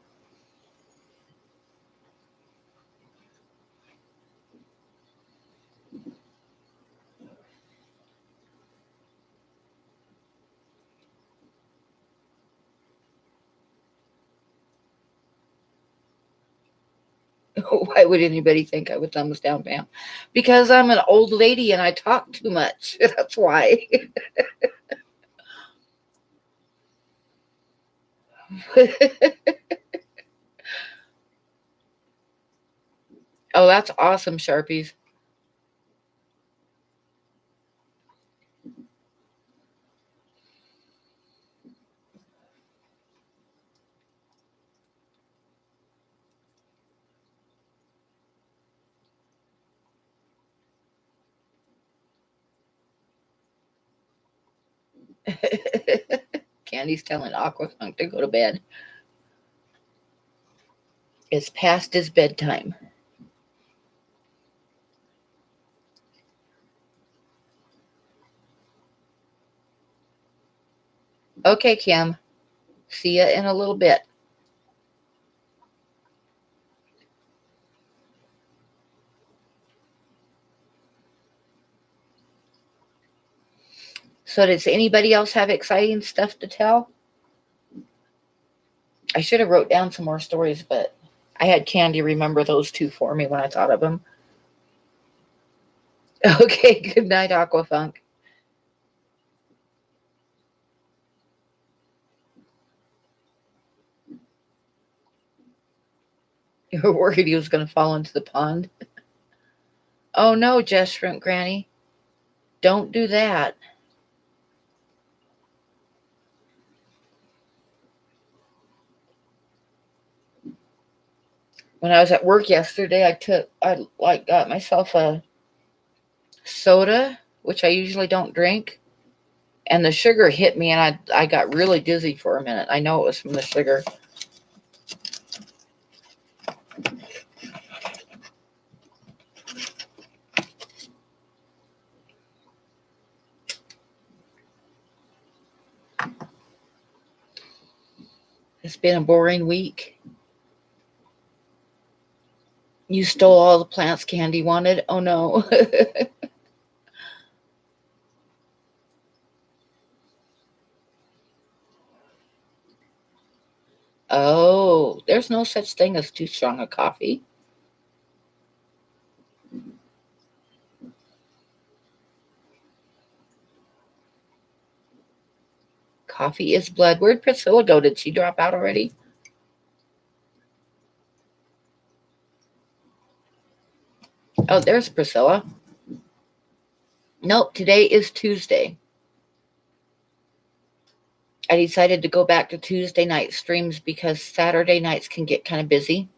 Why would anybody think I would thumbs down, Pam? Because I'm an old lady and I talk too much. That's why. Oh, that's awesome, Sharpies. Candy's telling Aquafunk to go to bed. It's past his bedtime. Okay, Kim. See ya in a little bit. So, does anybody else have exciting stuff to tell? I should have wrote down some more stories, but I had Candy remember those two for me when I thought of them. Okay, good night, Aquafunk. You were worried he was going to fall into the pond. Oh no, Jess Shrimp Granny. Don't do that. When I was at work yesterday, I got myself a soda, which I usually don't drink, and the sugar hit me, and I got really dizzy for a minute. I know it was from the sugar. It's been a boring week. You stole all the plants Candy wanted. Oh no. Oh, there's no such thing as too strong a coffee. Coffee is blood. Where'd Priscilla go? Did she drop out already? Oh, there's Priscilla. Nope, today is Tuesday. I decided to go back to Tuesday night streams because Saturday nights can get kind of busy.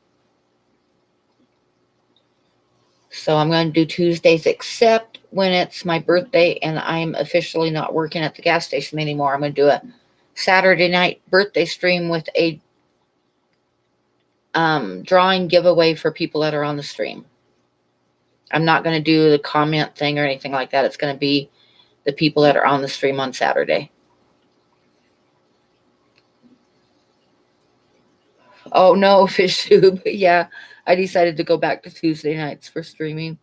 So I'm going to do Tuesdays except when it's my birthday and I'm officially not working at the gas station anymore. I'm going to do a Saturday night birthday stream with a drawing giveaway for people that are on the stream. I'm not going to do the comment thing or anything like that. It's going to be the people that are on the stream on Saturday. Oh no, fish soup. Yeah, I decided to go back to Tuesday nights for streaming.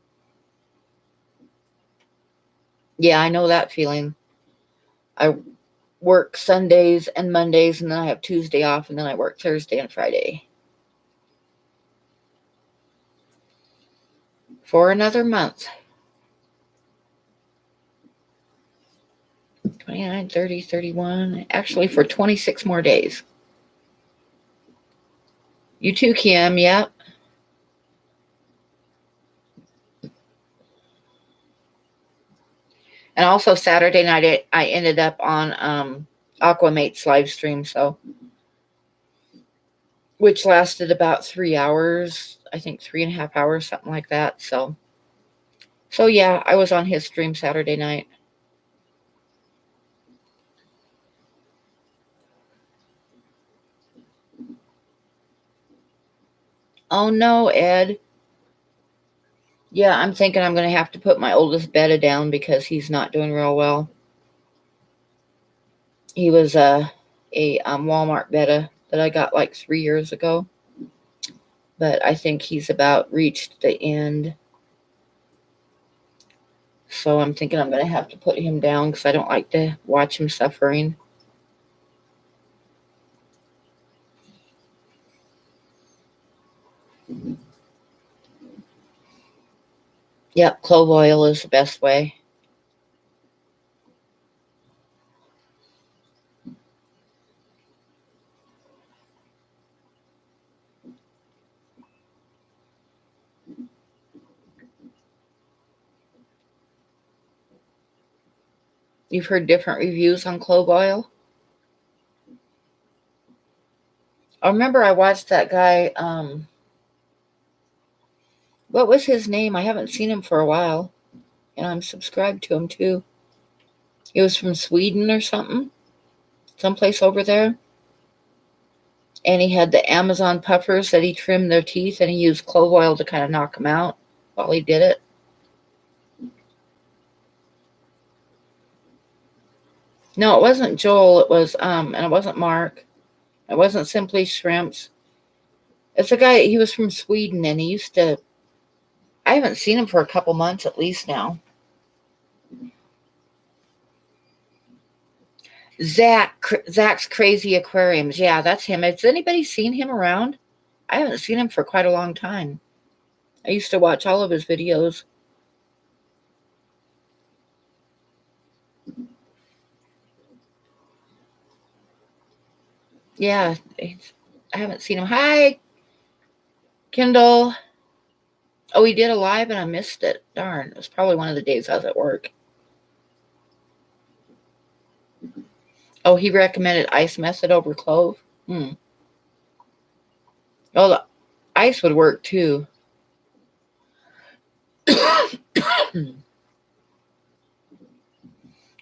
Yeah, I know that feeling. I work Sundays and Mondays, and then I have Tuesday off, and then I work Thursday and Friday. For another month. 29, 30, 31. Actually, for 26 more days. You too, Kim. Yep. And also Saturday night, I ended up on Aquamate's live stream, which lasted about 3 hours. I think 3.5 hours, something like that. So yeah, I was on his stream Saturday night. Oh no, Ed. Yeah, I'm thinking I'm going to have to put my oldest Betta down because he's not doing real well. He was a Walmart Betta that I got like 3 years ago. But I think he's about reached the end. So I'm thinking I'm going to have to put him down because I don't like to watch him suffering. Yep, clove oil is the best way. You've heard different reviews on clove oil? I remember I watched that guy, what was his name? I haven't seen him for a while. And I'm subscribed to him too. He was from Sweden or something, someplace over there. And he had the Amazon puffers that he trimmed their teeth, and he used clove oil to kind of knock them out while he did it. No, it wasn't Joel. It was and it wasn't Mark. It wasn't Simply Shrimps. It's a guy. He was from Sweden, and he used to. I haven't seen him for a couple months at least now. Zach's Crazy Aquariums. Yeah, that's him. Has anybody seen him around? I haven't seen him for quite a long time. I used to watch all of his videos. Yeah, I haven't seen him. Hi, Kendall. Oh, he did a live and I missed it. Darn, it was probably one of the days I was at work. Oh, he recommended ice method over clove. Oh, the ice would work too. But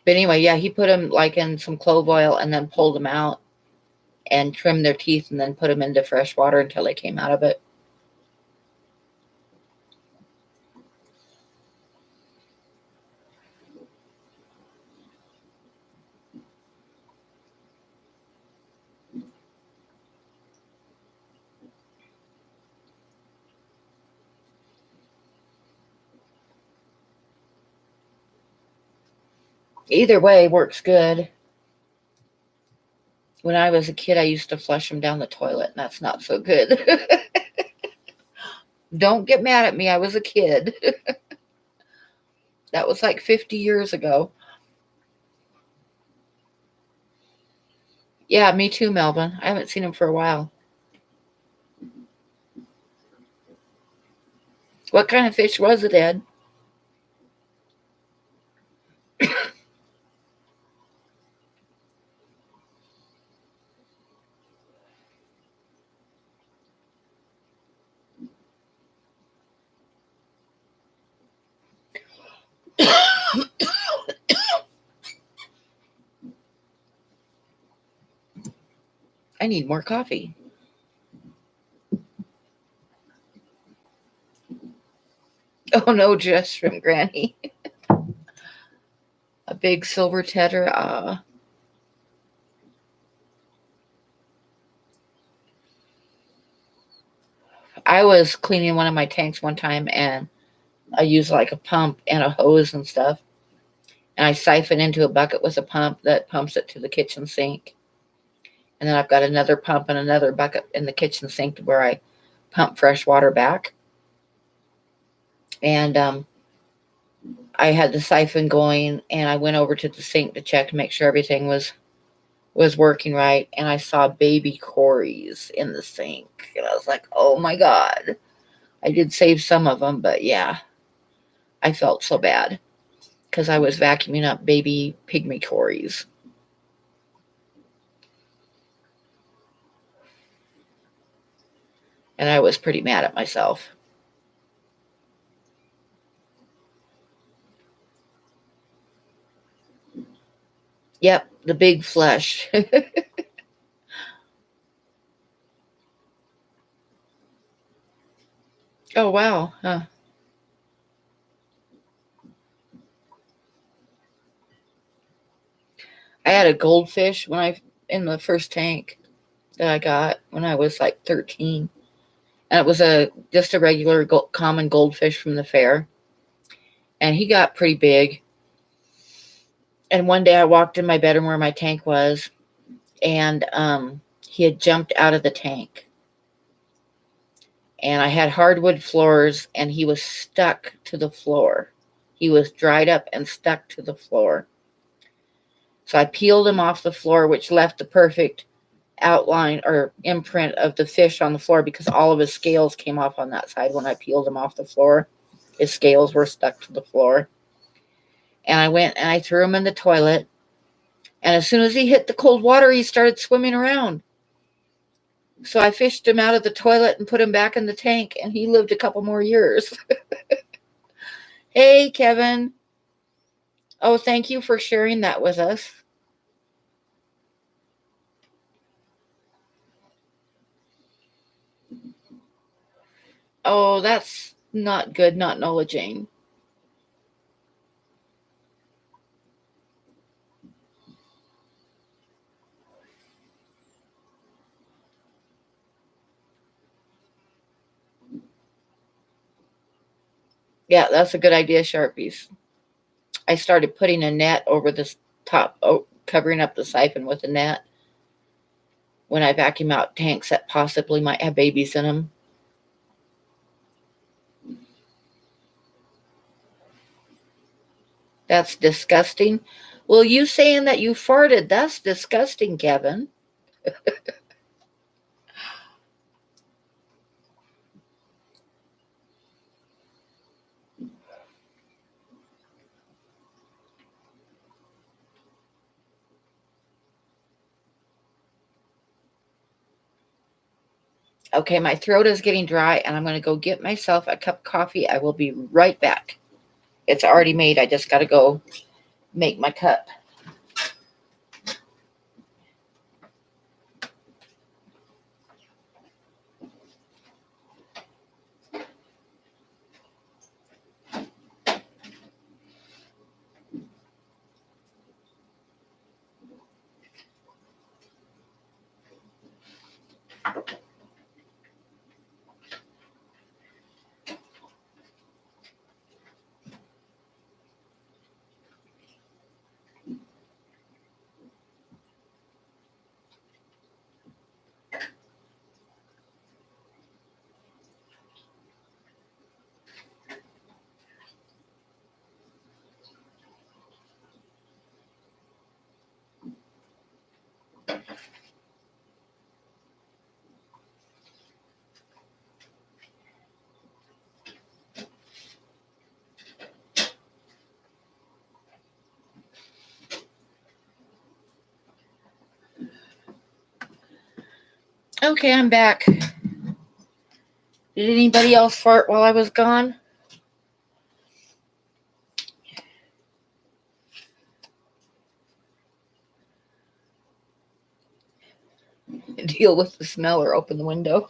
anyway, yeah, he put them like in some clove oil and then pulled them out and trimmed their teeth and then put them into fresh water until they came out of it. Either way works good. When I was a kid, I used to flush them down the toilet, and that's not so good. Don't get mad at me. I was a kid. That was like 50 years ago. Yeah, me too, Melvin. I haven't seen him for a while. What kind of fish was it, Ed? I need more coffee. Oh no, just from Granny. A big silver tetra. I was cleaning one of my tanks one time and I used like a pump and a hose and stuff. And I siphon into a bucket with a pump that pumps it to the kitchen sink. And then I've got another pump and another bucket in the kitchen sink where I pump fresh water back. And I had the siphon going, and I went over to the sink to check to make sure everything was working right. And I saw baby Corys in the sink, and I was like, "Oh my god!" I did save some of them, but yeah, I felt so bad because I was vacuuming up baby pygmy Corys. And I was pretty mad at myself. Yep, the big flush. Oh, wow. Huh. I had a goldfish in the first tank that I got when I was like 13. And it was just a regular common goldfish from the fair. And he got pretty big. And one day I walked in my bedroom where my tank was, and he had jumped out of the tank. And I had hardwood floors, and he was stuck to the floor. He was dried up and stuck to the floor. So I peeled him off the floor, which left the perfect outline or imprint of the fish on the floor because all of his scales came off on that side when I peeled him off the floor. His scales were stuck to the floor. And I went and I threw him in the toilet. And as soon as he hit the cold water, he started swimming around. So I fished him out of the toilet and put him back in the tank, and he lived a couple more years. Hey, Kevin. Oh, thank you for sharing that with us. Oh, that's not good, not Nola Jane. Yeah, that's a good idea, Sharpies. I started putting a net over the top, covering up the siphon with a net when I vacuum out tanks that possibly might have babies in them. That's disgusting. Well, you saying that you farted, that's disgusting, Kevin. Okay, my throat is getting dry and I'm going to go get myself a cup of coffee. I will be right back. It's already made. I just got to go make my cup. Okay, I'm back. Did anybody else fart while I was gone? Deal with the smell or open the window?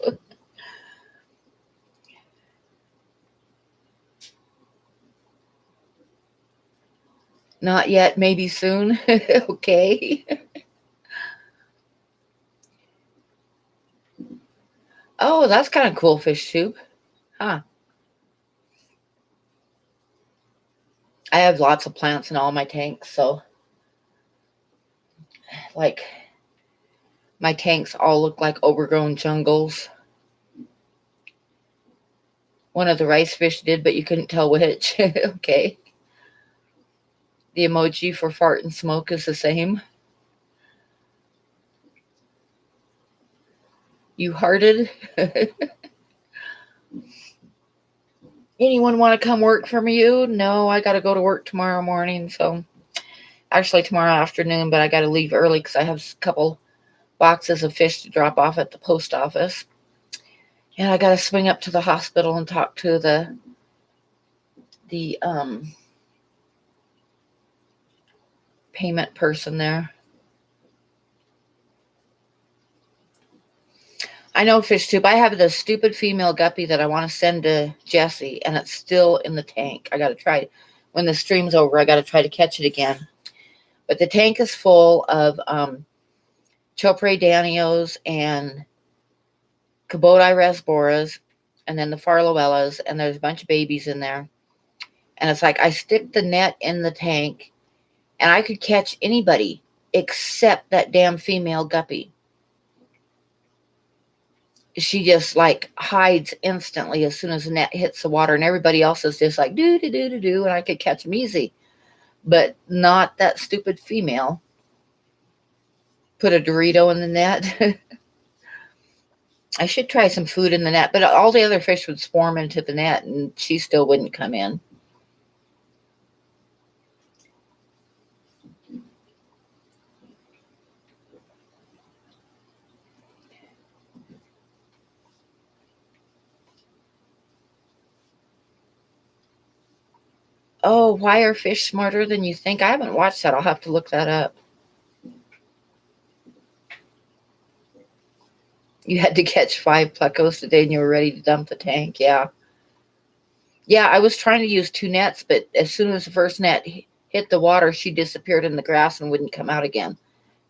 Not yet, maybe soon. Okay. Oh, that's kind of cool, fish soup. Huh. I have lots of plants in all my tanks, so like my tanks all look like overgrown jungles. One of the rice fish did, but you couldn't tell which. Okay. The emoji for fart and smoke is the same. You hearted? Anyone want to come work for you? No, I got to go to work tomorrow morning. So actually tomorrow afternoon, but I got to leave early because I have a couple boxes of fish to drop off at the post office. And I got to swing up to the hospital and talk to the payment person there. I know, fish tube. I have this stupid female guppy that I want to send to Jesse, and it's still in the tank. I got to try when the stream's over. I got to try to catch it again. But the tank is full of Chopre Danios and Kubota Rasboras, and then the Farloellas, and there's a bunch of babies in there. And it's like I stick the net in the tank, and I could catch anybody except that damn female guppy. She just like hides instantly as soon as the net hits the water, and everybody else is just like do do do do do, and I could catch them easy, but not that stupid female. Put a Dorito in the net. I should try some food in the net, but all the other fish would swarm into the net, and she still wouldn't come in. Oh, why are fish smarter than you think? I haven't watched that. I'll have to look that up. You had to catch 5 plecos today and you were ready to dump the tank. Yeah. Yeah, I was trying to use 2 nets, but as soon as the first net hit the water, she disappeared in the grass and wouldn't come out again.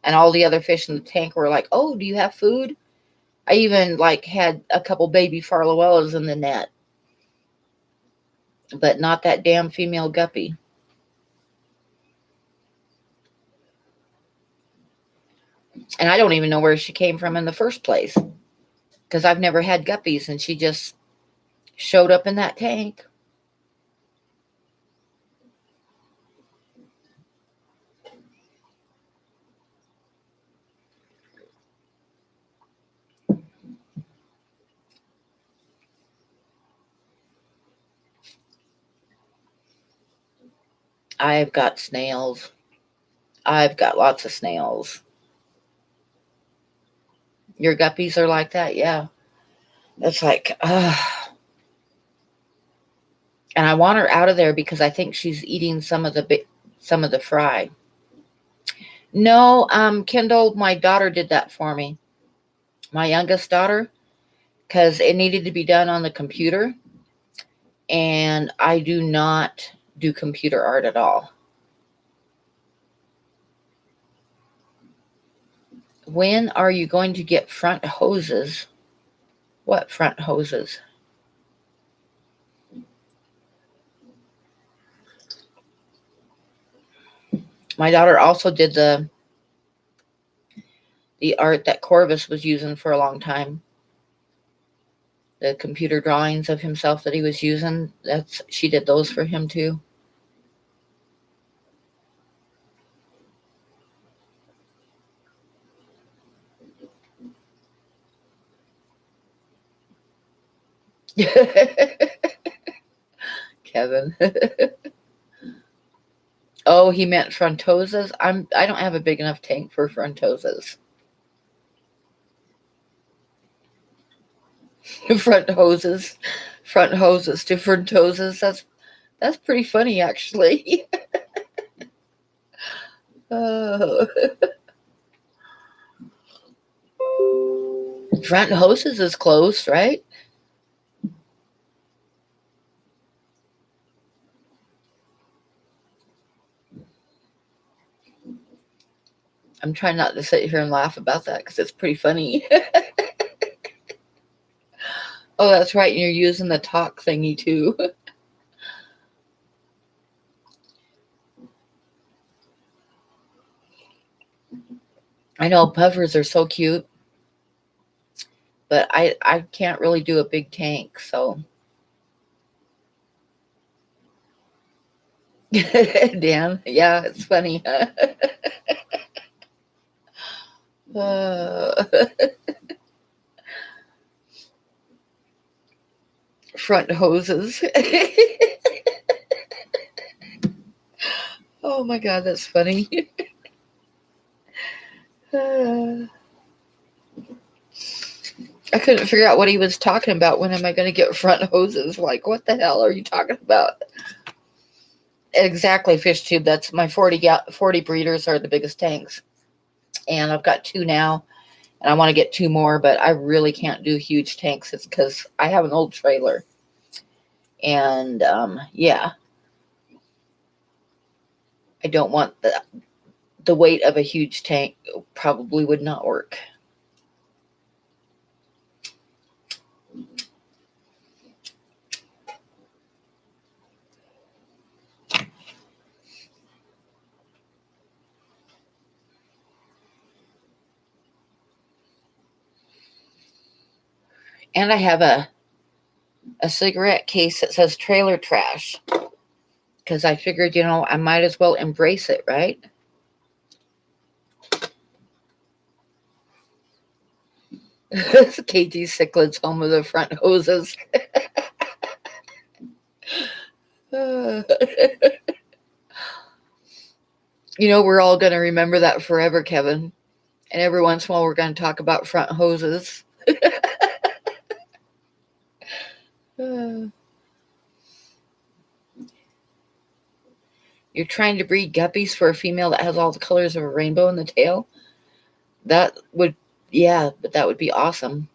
And all the other fish in the tank were like, "Oh, do you have food?" I even like had a couple baby farlowellas in the net, but not that damn female guppy. And I don't even know where she came from in the first place because I've never had guppies, and she just showed up in that tank. I've got snails. I've got lots of snails. Your guppies are like that, yeah. It's like, and I want her out of there because I think she's eating some of the fry. No, Kendall, my daughter did that for me. My youngest daughter, because it needed to be done on the computer, and I do not do computer art at all. When are you going to get front hoses? What front hoses? My daughter also did the art that Corvus was using for a long time. The computer drawings of himself that he was using, that's she did those for him too. Kevin. Oh, he meant frontosas. I don't have a big enough tank for frontosas. Front hoses. Front hoses to frontosas. That's pretty funny actually. Oh. Front hoses is close, right? I'm trying not to sit here and laugh about that because it's pretty funny. Oh, that's right. And you're using the talk thingy too. I know puffers are so cute, but I can't really do a big tank, so Dan, yeah, it's funny. uh, front hoses. Oh my god, that's funny. Uh, I couldn't figure out what he was talking about. When am I going to get front hoses? Like, what the hell are you talking about? Exactly, fish tube. That's my 40 breeders are the biggest tanks. And I've got 2 now, and I want to get 2 more, but I really can't do huge tanks. It's because I have an old trailer. And yeah, I don't want the weight of a huge tank. Probably would not work. And I have a cigarette case that says trailer trash because I figured, I might as well embrace it, right? KG Cichlids, home of the front hoses. Uh, we're all going to remember that forever, Kevin. And every once in a while, we're going to talk about front hoses. Uh, You're trying to breed guppies for a female that has all the colors of a rainbow in the tail? That would, yeah, but that would be awesome.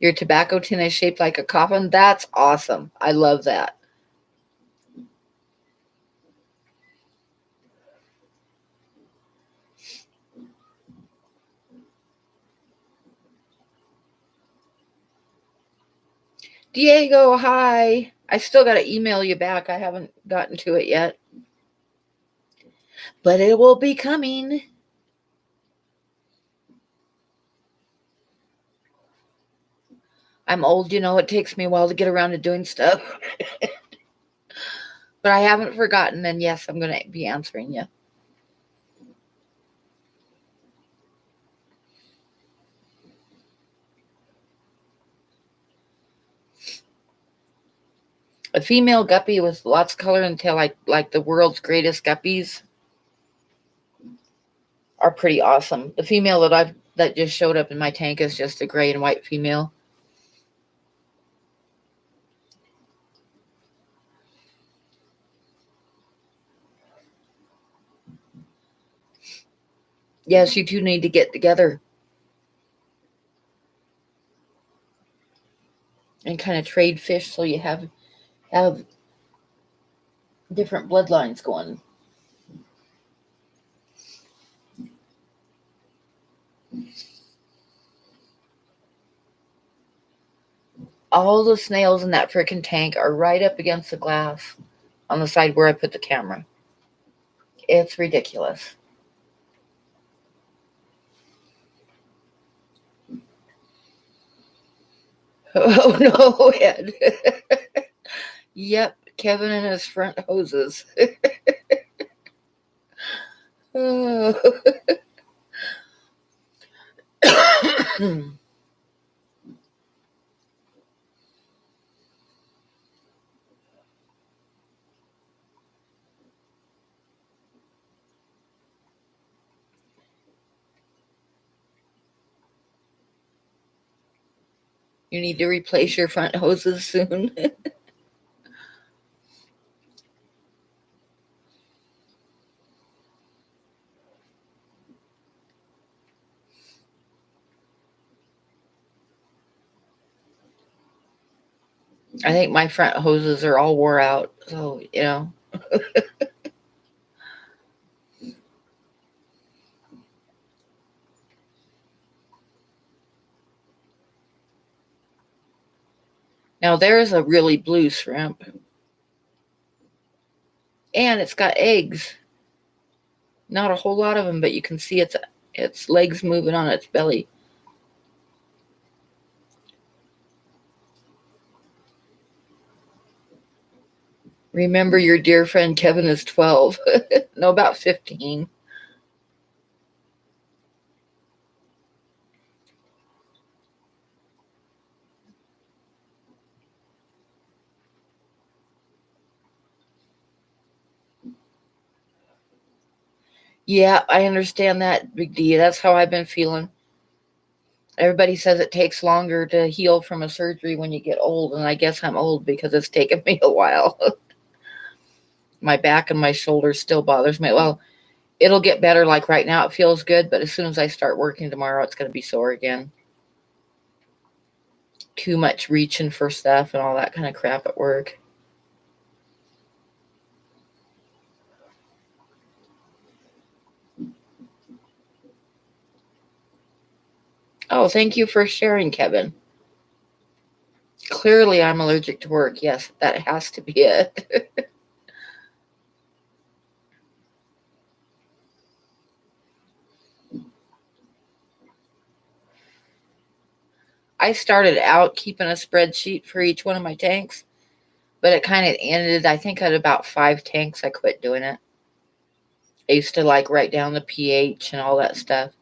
Your tobacco tin is shaped like a coffin? That's awesome. I love that. Diego, hi. I still got to email you back. I haven't gotten to it yet. But it will be coming. I'm old, it takes me a while to get around to doing stuff. But I haven't forgotten, and yes, I'm going to be answering you. A female guppy with lots of color in the tail, like the world's greatest guppies, are pretty awesome. The female that just showed up in my tank is just a gray and white female. Yes, you two need to get together and kind of trade fish so you have different bloodlines going. All the snails in that frickin' tank are right up against the glass on the side where I put the camera. It's ridiculous. Oh no, Ed. Yep, Kevin and his front hoses. Oh. You need to replace your front hoses soon. I think my front hoses are all wore out. So, Now there's a really blue shrimp. And it's got eggs. Not a whole lot of them, but you can see its legs moving on its belly. Remember, your dear friend Kevin is 12. No, about 15. Yeah, I understand that, Big D. That's how I've been feeling. Everybody says it takes longer to heal from a surgery when you get old, and I guess I'm old because it's taken me a while. My back and my shoulders still bothers me. Well, it'll get better. Like right now, it feels good, but as soon as I start working tomorrow, it's going to be sore again. Too much reaching for stuff and all that kind of crap at work. Oh, thank you for sharing, Kevin. Clearly, I'm allergic to work. Yes, that has to be it. I started out keeping a spreadsheet for each one of my tanks, but it kind of ended. I think at about 5 tanks, I quit doing it. I used to write down the pH and all that stuff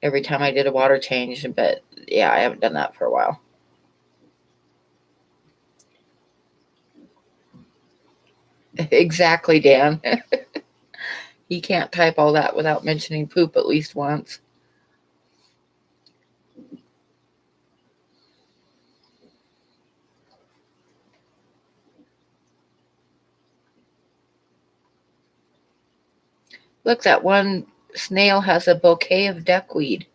every time I did a water change, but yeah, I haven't done that for a while. Exactly, Dan. He can't type all that without mentioning poop at least once. Look, that one snail has a bouquet of duckweed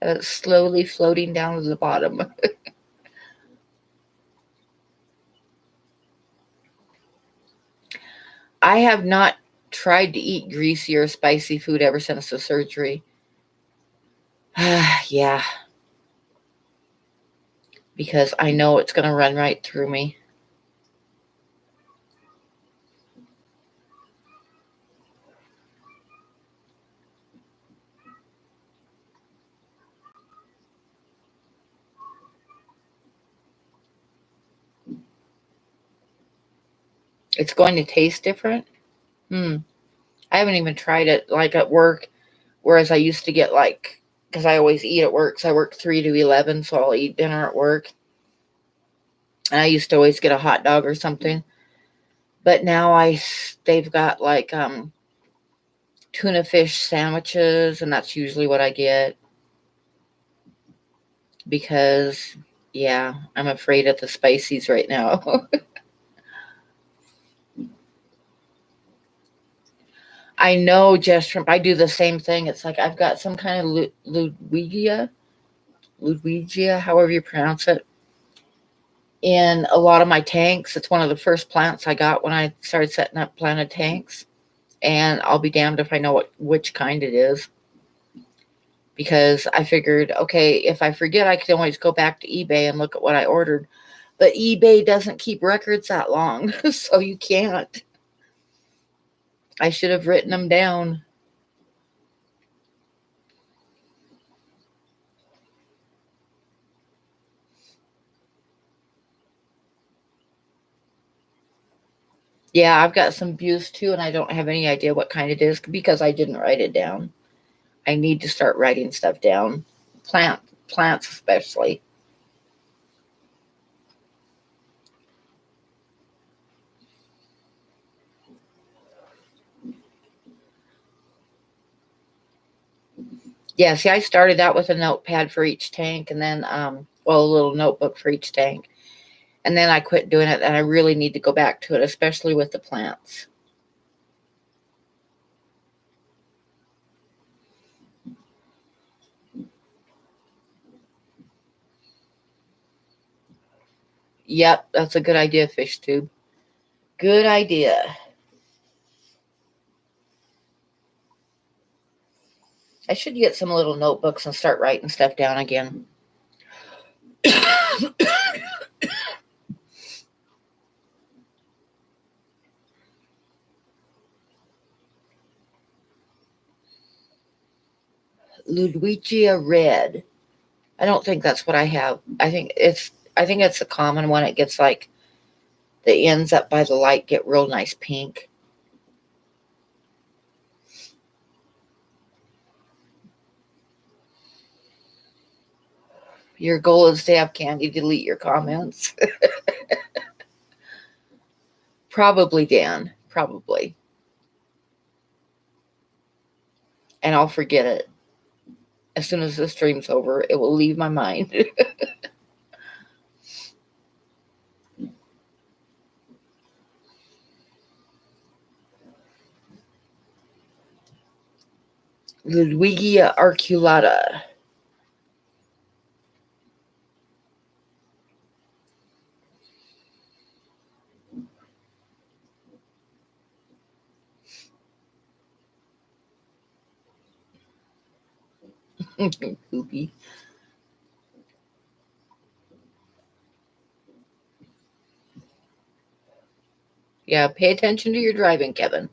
that's slowly floating down to the bottom. I have not tried to eat greasy or spicy food ever since the surgery. Yeah, because I know it's going to run right through me. It's going to taste different. Hmm. I haven't even tried it like at work, whereas I used to get like, because I always eat at work. So I work 3 to 11, so I'll eat dinner at work. And I used to always get a hot dog or something. But now they've got like tuna fish sandwiches, and that's usually what I get because, yeah, I'm afraid of the spices right now. I know just from I do the same thing. It's like I've got some kind of Ludwigia, however you pronounce it, in a lot of my tanks. It's one of the first plants I got when I started setting up planted tanks, and I'll be damned if I know which kind it is because I figured, okay, if I forget, I can always go back to eBay and look at what I ordered. But eBay doesn't keep records that long, so you can't. I should have written them down. Yeah, I've got some views too, and I don't have any idea what kind it is because I didn't write it down. I need to start writing stuff down. Plants especially. Yeah, see, I started that with a notepad for each tank, and then well, a little notebook for each tank, and then I quit doing it. And I really need to go back to it, especially with the plants. Yep, that's a good idea, fish tube. Good idea. I should get some little notebooks and start writing stuff down again. Ludwigia red. I don't think that's what I have. I think it's a common one. It gets like the ends up by the light get real nice pink. Your goal is to have Candy delete your comments. Probably, Dan. Probably. And I'll forget it. As soon as the stream's over, it will leave my mind. Ludwigia arculata. Poopy. Yeah, pay attention to your driving, Kevin.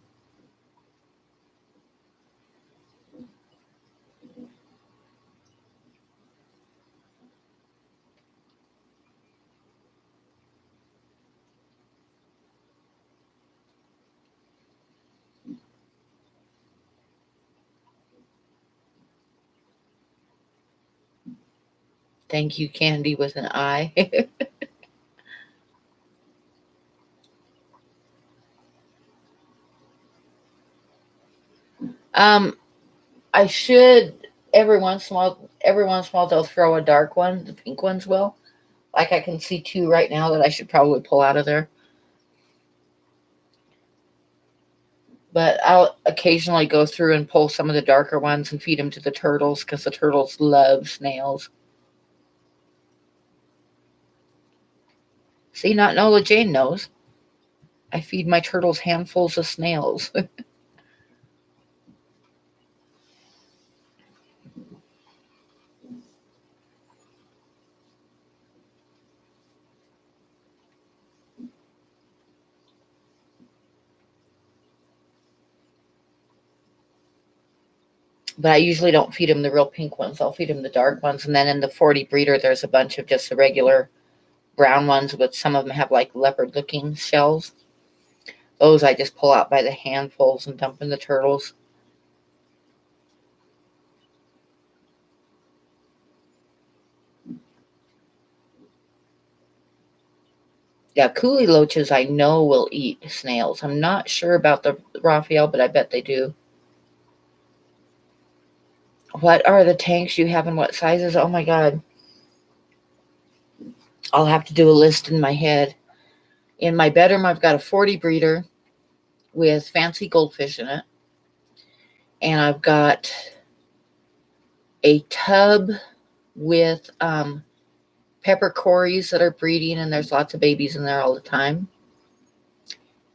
Thank you, Candy, with an I. um, I should every once in a while they'll throw a dark one. The pink ones will. Like I can see two right now that I should probably pull out of there. But I'll occasionally go through and pull some of the darker ones and feed them to the turtles because the turtles love snails. See, not Nola Jane knows. I feed my turtles handfuls of snails. But I usually don't feed them the real pink ones. I'll feed them the dark ones. And then in the 40 breeder, there's a bunch of just the regular brown ones, but some of them have like leopard looking shells. Those I just pull out by the handfuls and dump in the turtles. Yeah, coolie loaches I know will eat snails. I'm not sure about the Raphael, but I bet they do. What are the tanks you have and what sizes? Oh my God. I'll have to do a list in my head. In my bedroom, I've got a 40 breeder with fancy goldfish in it. And I've got a tub with peppercorns that are breeding, and there's lots of babies in there all the time.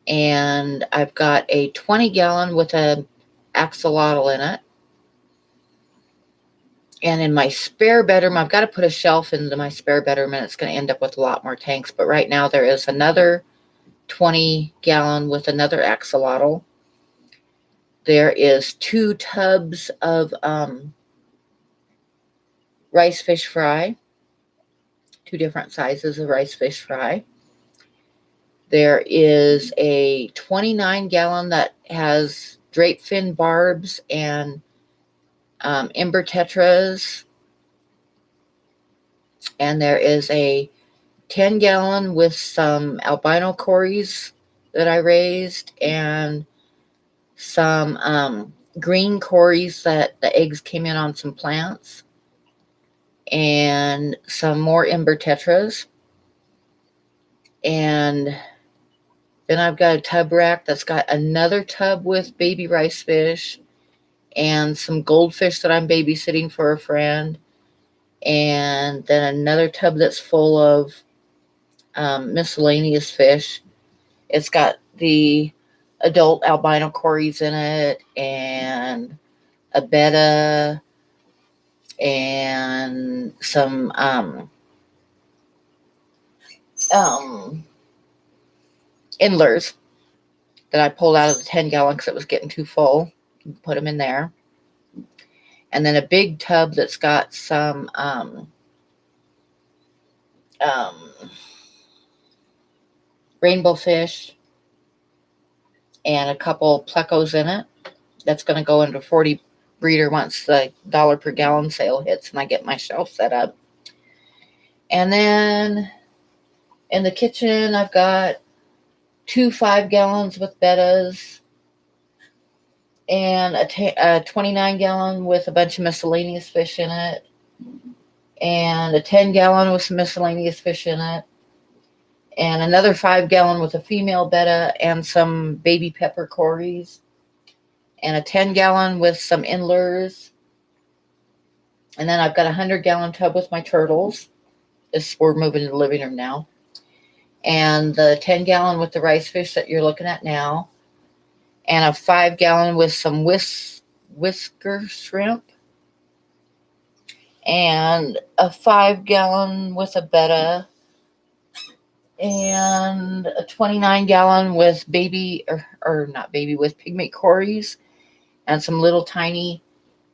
And I've got a 20-gallon with an axolotl in it. And in my spare bedroom, I've got to put a shelf into my spare bedroom, and it's going to end up with a lot more tanks. But right now, there is another 20-gallon with another axolotl. There is 2 tubs of rice fish fry, 2 different sizes of rice fish fry. There is a 29-gallon that has drape fin barbs and ember tetras. And there is a 10-gallon with some albino cories that I raised and some green cories that the eggs came in on some plants and some more ember tetras. And then I've got a tub rack that's got another tub with baby rice fish and some goldfish that I'm babysitting for a friend. And then another tub that's full of miscellaneous fish. It's got the adult albino cories in it and a betta and some endlers that I pulled out of the 10-gallon because it was getting too full. Put them in there. And then a big tub that's got some rainbow fish and a couple plecos in it. That's going to go into 40 breeder once the $1 per gallon sale hits and I get my shelf set up. And then in the kitchen, I've got 2 5-gallons with bettas and a 29-gallon with a bunch of miscellaneous fish in it and a 10-gallon with some miscellaneous fish in it and another 5-gallon with a female betta and some baby pepper cories and a 10-gallon with some endlers. And then I've got a 100-gallon tub with my turtles. We're moving to the living room now. And the 10-gallon with the rice fish that you're looking at now. And a 5-gallon with some whisker shrimp. And a 5-gallon with a betta. And a 29-gallon with baby, or not baby, with pygmy cories. And some little tiny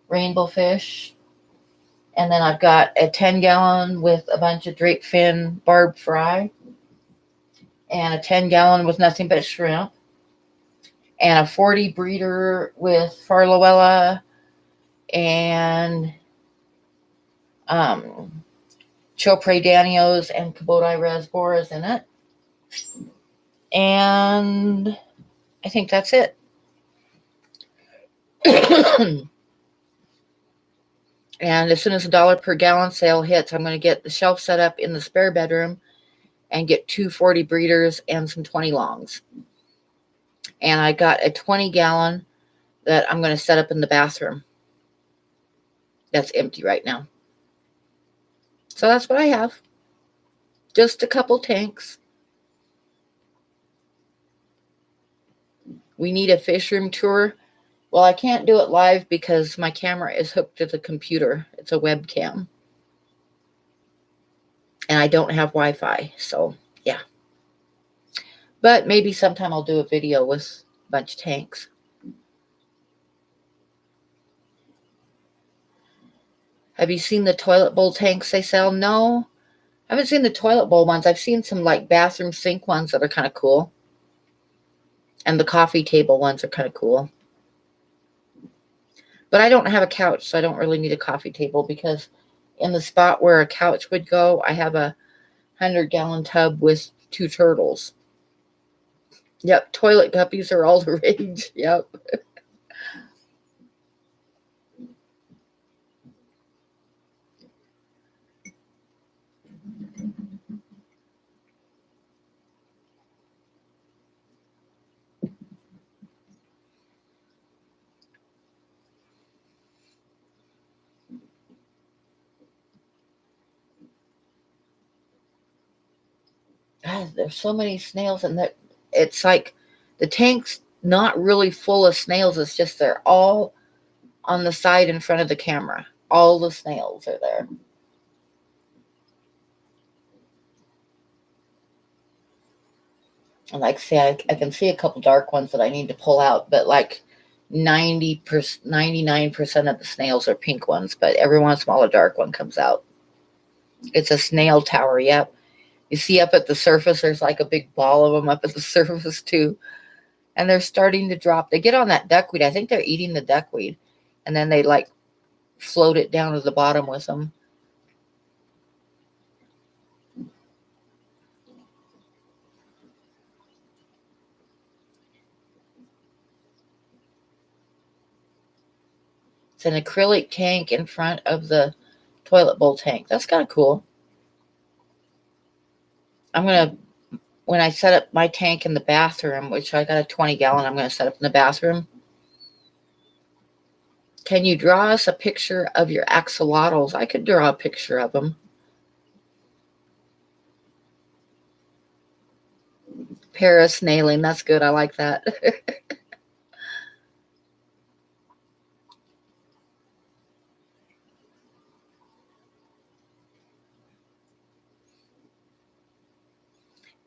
rainbow fish. And then I've got a 10-gallon with a bunch of drape fin barb fry. And a 10-gallon with nothing but shrimp. And a 40 breeder with farlowella and Chopre Danios and Kubota Rasboras in it. And I think that's it. And as soon as the $1 per gallon sale hits, I'm going to get the shelf set up in the spare bedroom and get 2 40 breeders and some 20 longs. And I got a 20-gallon that I'm going to set up in the bathroom. That's empty right now. So that's what I have. Just a couple tanks. We need a fish room tour. Well, I can't do it live because my camera is hooked to the computer. It's a webcam. And I don't have Wi-Fi. So, yeah. But maybe sometime I'll do a video with a bunch of tanks. Have you seen the toilet bowl tanks they sell? No. I haven't seen the toilet bowl ones. I've seen some like bathroom sink ones that are kind of cool. And the coffee table ones are kind of cool. But I don't have a couch, so I don't really need a coffee table because in the spot where a couch would go, I have a 100-gallon tub with 2 turtles. Yep, toilet guppies are all the rage. Yep. God, there's so many snails in that. It's like the tank's not really full of snails. It's just they're all on the side in front of the camera. All the snails are there. And like say, I can see a couple dark ones that I need to pull out, but like 99% of the snails are pink ones, but every once in a while a dark one comes out. It's a snail tower, yep. You see up at the surface, there's like a big ball of them up at the surface too. And they're starting to drop. They get on that duckweed. I think they're eating the duckweed. And then they like float it down to the bottom with them. It's an acrylic tank in front of the toilet bowl tank. That's kind of cool. I'm going to, when I set up my tank in the bathroom, which I got a 20-gallon, I'm going to set up in the bathroom. Can you draw us a picture of your axolotls? I could draw a picture of them. Parasnailing. That's good. I like that.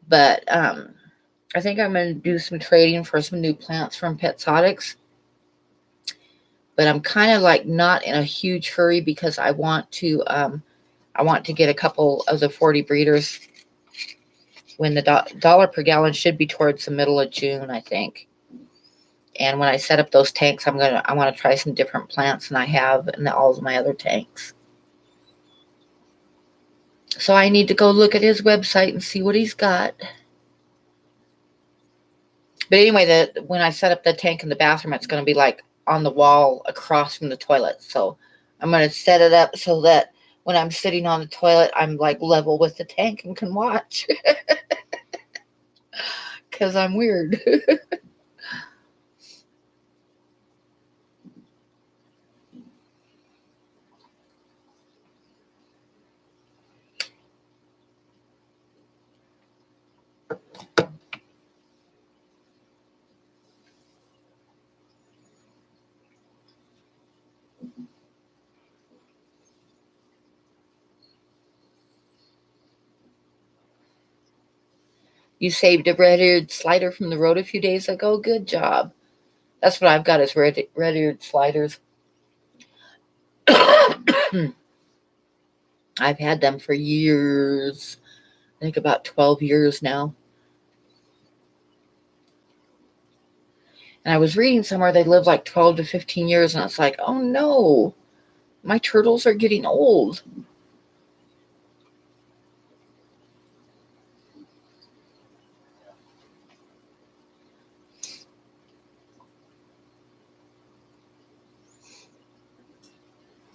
But I think I'm going to do some trading for some new plants from Petsotics. But I'm kind of like not in a huge hurry because I want to get a couple of the 40 breeders when the dollar per gallon should be towards the middle of June, I think. And when I set up those tanks, I want to try some different plants than I have in all of my other tanks. So I need to go look at his website and see what he's got. But anyway, when I set up the tank in the bathroom, it's going to be like on the wall across from the toilet. So I'm going to set it up so that when I'm sitting on the toilet, I'm like level with the tank and can watch. Because I'm weird. You saved a red-eared slider from the road a few days ago. Good job. That's what I've got is red-eared sliders. I've had them for years. I think about 12 years now. And I was reading somewhere they live like 12 to 15 years. And it's like, oh no, my turtles are getting old.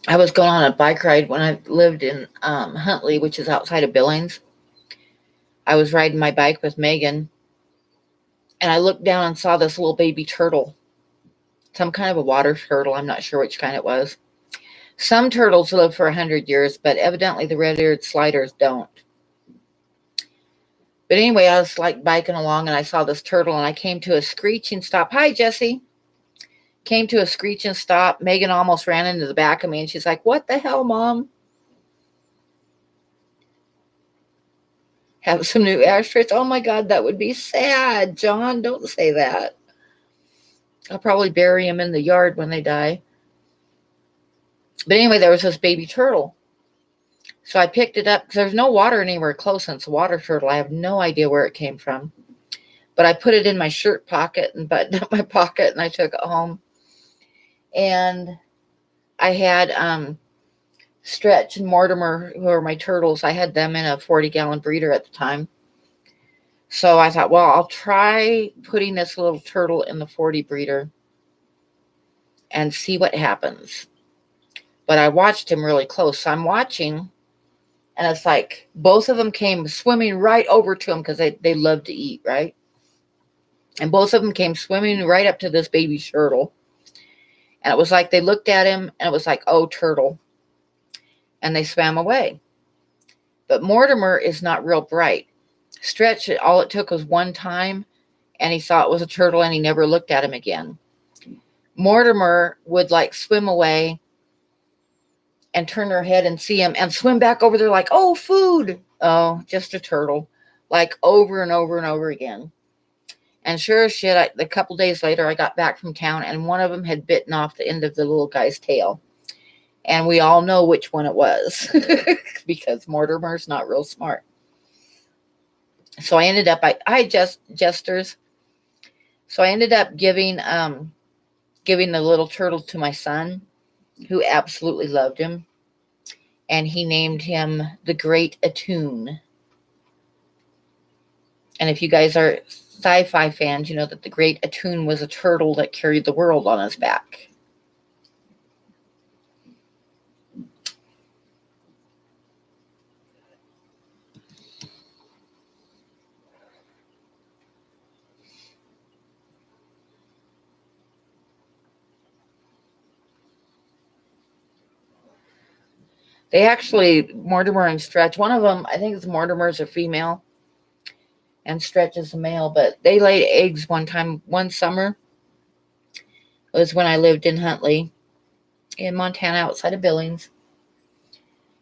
I was going on a bike ride when I lived in Huntley, which is outside of Billings. I was riding my bike with Megan, And I looked down and saw this little baby turtle, some kind of a water turtle. I'm not sure which kind it was. Some turtles live for 100 years, but evidently the red-eared sliders don't. But anyway, I was like biking along and I saw this turtle and I came to a screeching stop. Hi, Jesse. Came to a screeching stop. Megan almost ran into the back of me and she's like, what the hell, Mom? Have some new ashtrays? Oh my God, that would be sad. John, don't say that. I'll probably bury them in the yard when they die. But anyway, there was this baby turtle. So I picked it up because there's no water anywhere close and it's a water turtle. I have no idea where it came from. But I put it in my shirt pocket and buttoned up my pocket and I took it home. And I had Stretch and Mortimer, who are my turtles. I had them in a 40-gallon breeder at the time. So I thought, well, I'll try putting this little turtle in the 40 breeder and see what happens. But I watched him really close. So I'm watching, and it's like both of them came swimming right over to him because they love to eat, right? And both of them came swimming right up to this baby turtle. And it was like they looked at him, and it was like, oh, turtle. And they swam away. But Mortimer is not real bright. Stretch, all it took was one time, and he saw it was a turtle, and he never looked at him again. Mortimer would like swim away and turn her head and see him and swim back over there like, oh, food. Oh, just a turtle. Like over and over and over again. And sure as shit, a couple days later, I got back from town and one of them had bitten off the end of the little guy's tail. And we all know which one it was because Mortimer's not real smart. So I ended up, I just jesters. So I ended up giving the little turtle to my son, who absolutely loved him. And he named him the Great Attoon. And if you guys are sci-fi fans, you know that the Great Attoon was a turtle that carried the world on his back. They actually, Mortimer and Stretch, one of them, I think it's Mortimer's a female and Stretch is a male, but they laid eggs one time, one summer. It was when I lived in Huntley in Montana outside of Billings.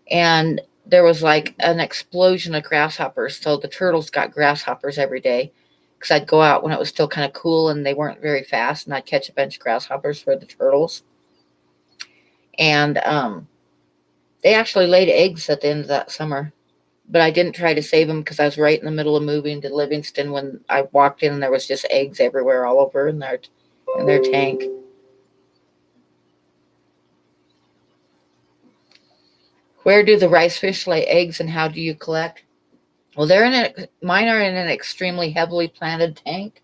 And there was like an explosion of grasshoppers. So the turtles got grasshoppers every day because I'd go out when it was still kind of cool and they weren't very fast. And I'd catch a bunch of grasshoppers for the turtles. And they actually laid eggs at the end of that summer. But I didn't try to save them because I was right in the middle of moving to Livingston when I walked in and there was just eggs everywhere all over in their tank. Where do the rice fish lay eggs and how do you collect? Well, mine are in an extremely heavily planted tank.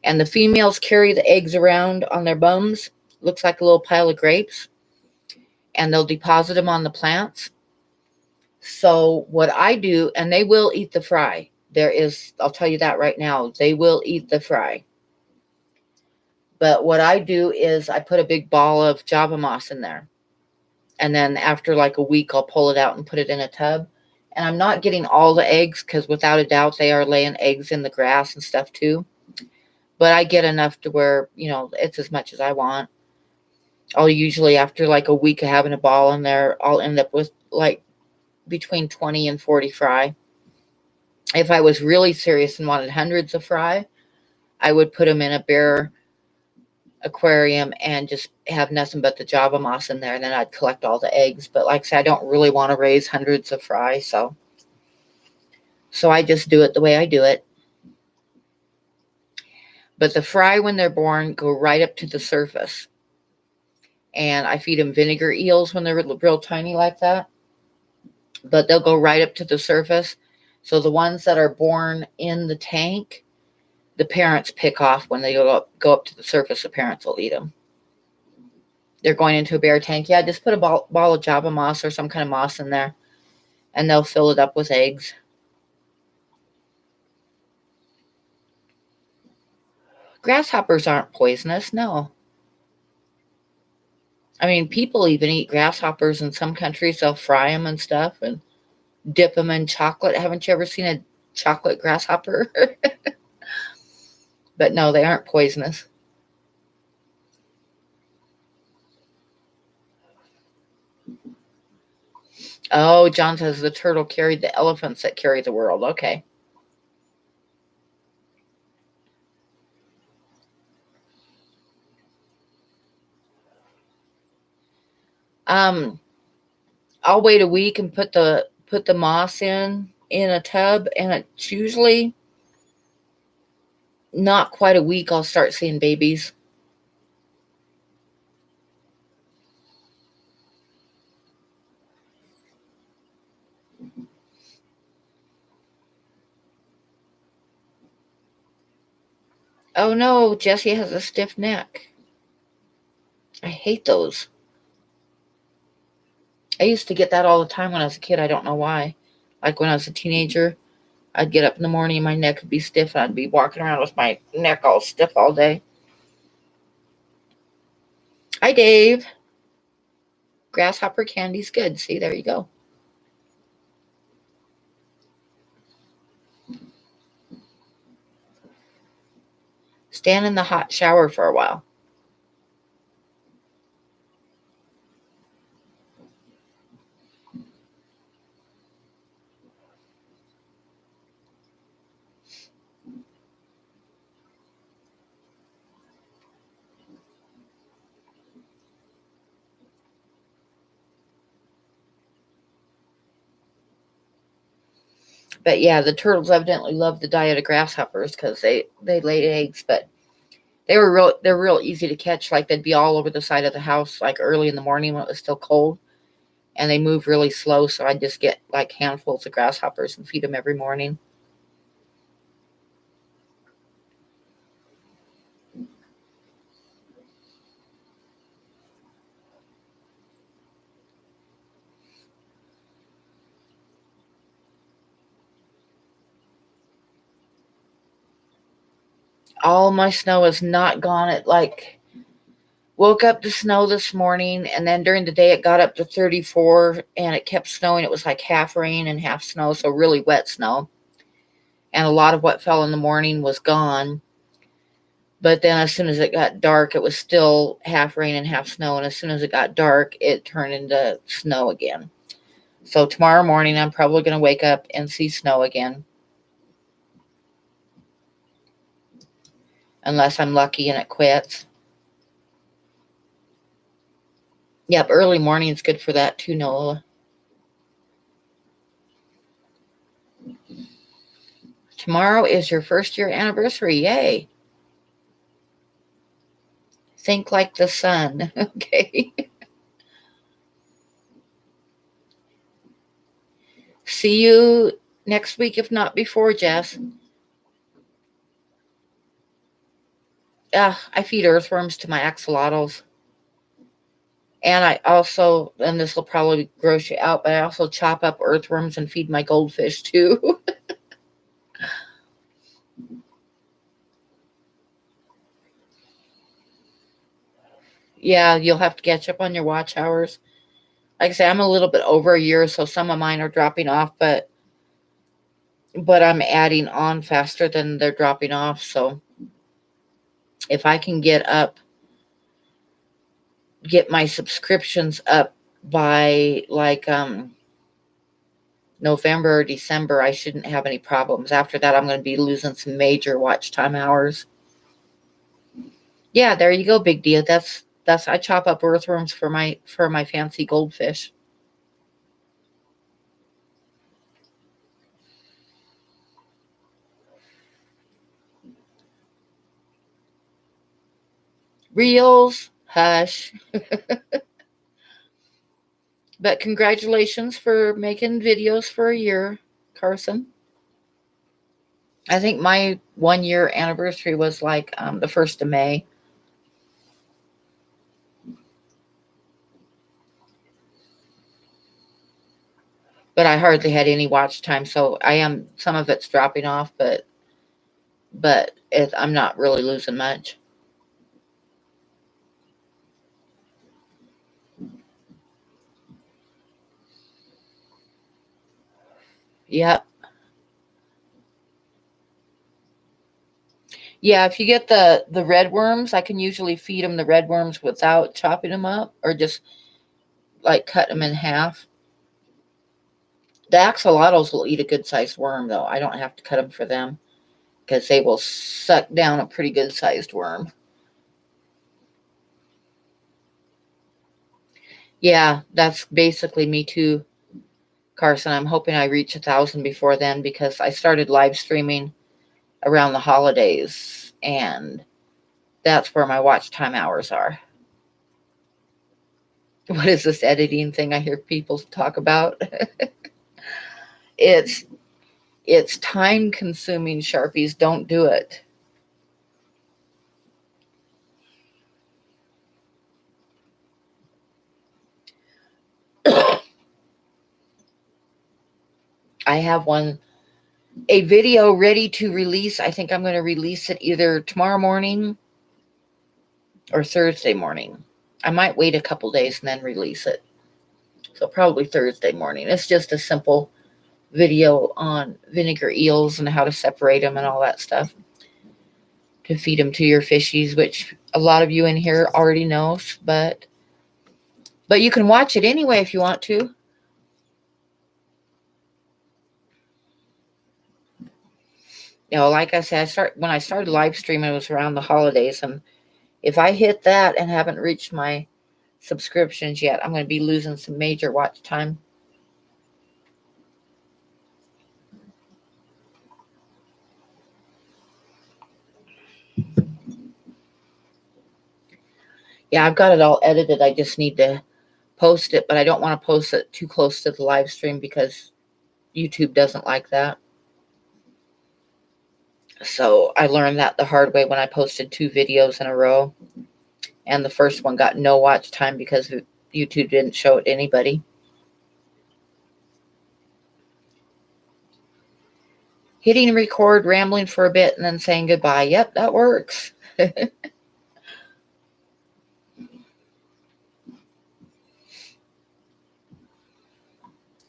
And the females carry the eggs around on their bums. Looks like a little pile of grapes. And they'll deposit them on the plants. So what I do, and they will eat the fry. I'll tell you that right now, they will eat the fry. But what I do is I put a big ball of Java moss in there. And then after like a week, I'll pull it out and put it in a tub. And I'm not getting all the eggs because without a doubt, they are laying eggs in the grass and stuff too. But I get enough to where, it's as much as I want. I'll usually, after like a week of having a ball in there, I'll end up with like between 20 and 40 fry. If I was really serious and wanted hundreds of fry, I would put them in a bare aquarium and just have nothing but the Java moss in there, and then I'd collect all the eggs. But like I said, I don't really want to raise hundreds of fry, so I just do it the way I do it. But the fry, when they're born, go right up to the surface. And I feed them vinegar eels when they're real tiny like that. But they'll go right up to the surface. So the ones that are born in the tank, the parents pick off when they go up to the surface. The parents will eat them. They're going into a bare tank. Yeah, just put a ball of Java moss or some kind of moss in there. And they'll fill it up with eggs. Grasshoppers aren't poisonous, no. I mean, people even eat grasshoppers in some countries. They'll fry them and stuff and dip them in chocolate. Haven't you ever seen a chocolate grasshopper? But no, they aren't poisonous. Oh, John says the turtle carried the elephants that carry the world. Okay. Um, I'll wait a week and put the moss in a tub, and it's usually not quite a week. I'll start seeing babies. Oh no, Jessie has a stiff neck. I hate those. I used to get that all the time when I was a kid. I don't know why. Like when I was a teenager, I'd get up in the morning and my neck would be stiff and I'd be walking around with my neck all stiff all day. Hi, Dave. Grasshopper candy's good. See, there you go. Stand in the hot shower for a while. But yeah, the turtles evidently love the diet of grasshoppers because they laid eggs. But they're real easy to catch. Like they'd be all over the side of the house like early in the morning when it was still cold, and they move really slow. So I just get like handfuls of grasshoppers and feed them every morning. All my snow is not gone. It like woke up to snow this morning, and then during the day it got up to 34, and it kept snowing. It was like half rain and half snow, so really wet snow. And a lot of what fell in the morning was gone. But then as soon as it got dark, it was still half rain and half snow. And as soon as it got dark, it turned into snow again. So tomorrow morning, I'm probably going to wake up and see snow again. Unless I'm lucky and it quits. Yep, early morning is good for that too, Nola. Tomorrow is your first year anniversary. Yay. Think like the sun. Okay. See you next week, if not before, Jess. I feed earthworms to my axolotls. And I also, and this will probably gross you out, but I also chop up earthworms and feed my goldfish too. Yeah, you'll have to catch up on your watch hours. Like I say, I'm a little bit over a year, so some of mine are dropping off, but I'm adding on faster than they're dropping off. So if I can get my subscriptions up by like November or December, I shouldn't have any problems. After that, I'm going to be losing some major watch time hours. Yeah, there you go, big deal. That's I chop up earthworms for my fancy goldfish. Reels, hush. But congratulations for making videos for a year, Carson. I think my 1 year anniversary was like the 1st of May. But I hardly had any watch time, so some of it's dropping off, but but I'm not really losing much. Yep. Yeah, if you get the red worms, I can usually feed them the red worms without chopping them up or just like cut them in half. The axolotls will eat a good sized worm though. I don't have to cut them for them because they will suck down a pretty good sized worm. Yeah, that's basically me too, Carson. I'm hoping I reach 1,000 before then because I started live streaming around the holidays, and that's where my watch time hours are. What is this editing thing I hear people talk about? it's it's time consuming, Sharpies. Don't do it. I have a video ready to release. I think I'm going to release it either tomorrow morning or Thursday morning. I might wait a couple days and then release it. So probably Thursday morning. It's just a simple video on vinegar eels and how to separate them and all that stuff to feed them to your fishies, which a lot of you in here already knows, but you can watch it anyway if you want to. Like I said, when I started live streaming, it was around the holidays, and if I hit that and haven't reached my subscriptions yet, I'm going to be losing some major watch time. Yeah, I've got it all edited. I just need to post it, but I don't want to post it too close to the live stream because YouTube doesn't like that. So I learned that the hard way when I posted 2 videos in a row, and the first one got no watch time because YouTube didn't show it to anybody. Hitting record, rambling for a bit, and then saying goodbye. Yep, that works.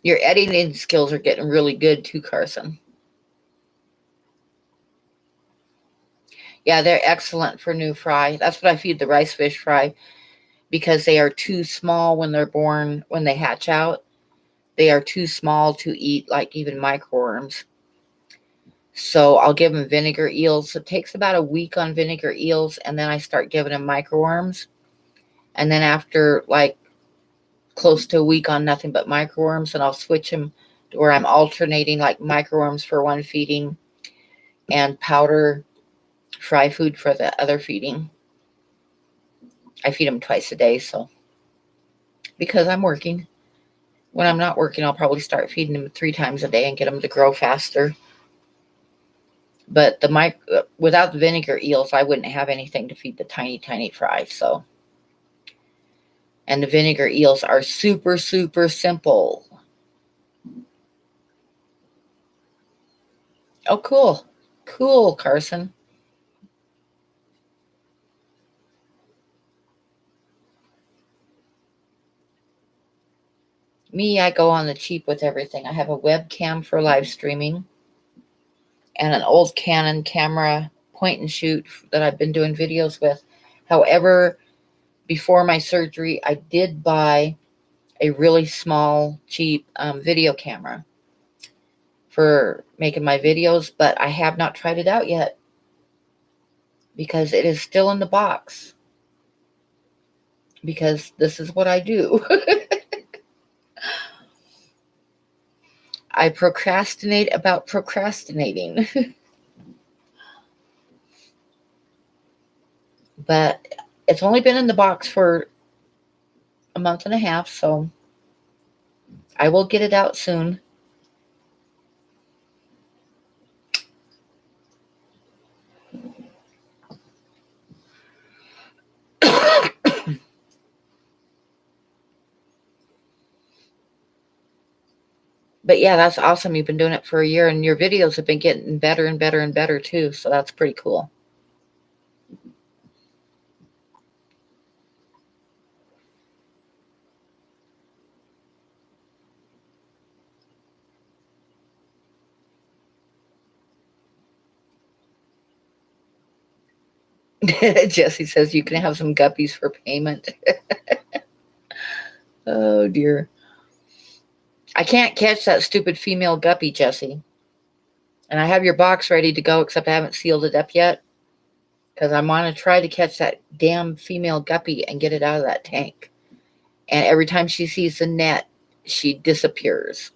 Your editing skills are getting really good too, Carson. Yeah, they're excellent for new fry. That's what I feed the rice fish fry because they are too small when they're born, when they hatch out. They are too small to eat like even microworms. So I'll give them vinegar eels. It takes about a week on vinegar eels, and then I start giving them microworms. And then after like close to a week on nothing but microworms, and I'll switch them to where I'm alternating like microworms for one feeding and powder fry food for the other feeding. I feed them twice a day, so because I'm working. When I'm not working, I'll probably start feeding them 3 times a day and get them to grow faster. But without the vinegar eels, I wouldn't have anything to feed the tiny, tiny fry. So, and the vinegar eels are super, super simple. Oh, cool, cool, Carson. Me, I go on the cheap with everything. I have a webcam for live streaming and an old Canon camera point and shoot that I've been doing videos with. However, before my surgery, I did buy a really small, cheap video camera for making my videos, but I have not tried it out yet because it is still in the box because this is what I do. I procrastinate about procrastinating. But it's only been in the box for a month and a half, so I will get it out soon. But yeah, that's awesome. You've been doing it for a year, and your videos have been getting better and better and better too. So that's pretty cool. Jesse says you can have some guppies for payment. Oh dear. I can't catch that stupid female guppy, Jesse. And I have your box ready to go, except I haven't sealed it up yet. Because I want to try to catch that damn female guppy and get it out of that tank. And every time she sees the net, she disappears.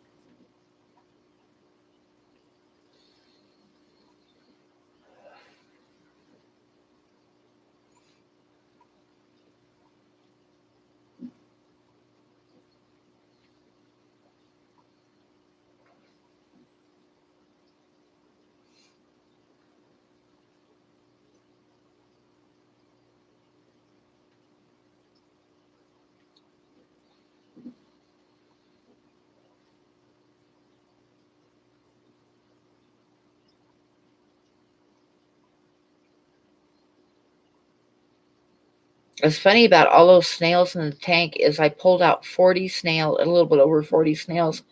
What's funny about all those snails in the tank is I pulled out 40 snails, a little bit over 40 snails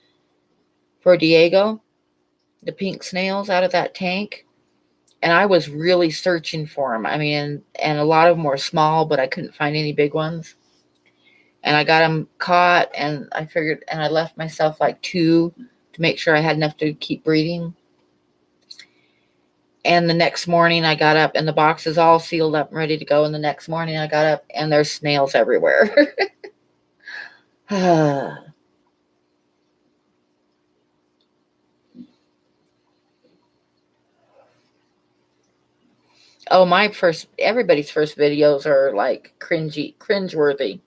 for Diego, the pink snails out of that tank. And I was really searching for them. I mean, and a lot of them were small, but I couldn't find any big ones. And I got them caught, and I figured, and I left myself like 2 to make sure I had enough to keep breeding. And the next morning I got up, and the box is all sealed up and ready to go. And the next morning I got up, and there's snails everywhere. Oh, everybody's first videos are like cringeworthy.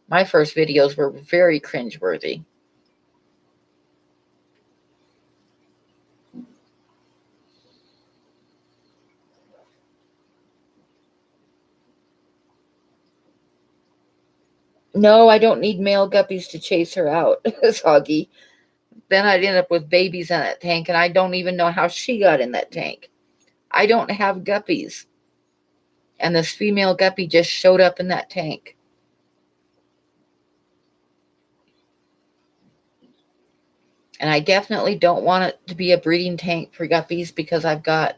My first videos were very cringeworthy. No, I don't need male guppies to chase her out, Soggy. Then I'd end up with babies in that tank, and I don't even know how she got in that tank. I don't have guppies. And this female guppy just showed up in that tank. And I definitely don't want it to be a breeding tank for guppies because I've got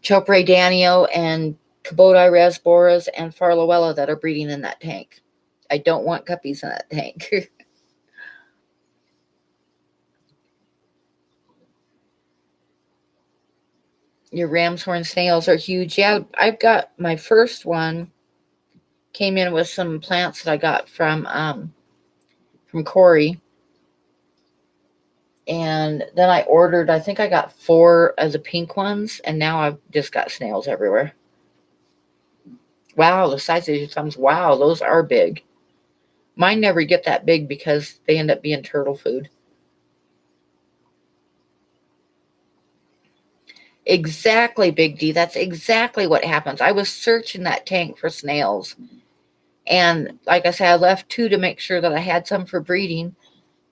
Chopre Danio and Kubota Resboras and Farlowella that are breeding in that tank. I don't want guppies in that tank. Your ram's horn snails are huge. Yeah, I've got my first one came in with some plants that I got from Corey. And then I ordered, I think I got 4 of the pink ones, and now I've just got snails everywhere. Wow, the size of your thumbs. Wow, those are big. Mine never get that big because they end up being turtle food. Exactly, Big D. That's exactly what happens. I was searching that tank for snails. And like I said, I left 2 to make sure that I had some for breeding.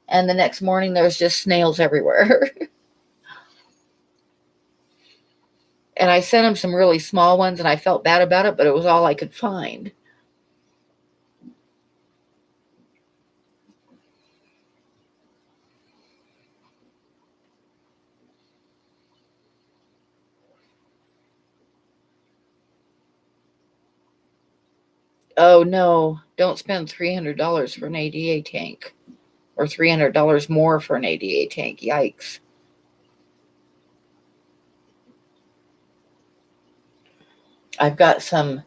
And the next morning, there's just snails everywhere. And I sent them some really small ones, and I felt bad about it, but it was all I could find. Oh no, don't spend $300 for an ADA tank or $300 more for an ADA tank. Yikes. I've got some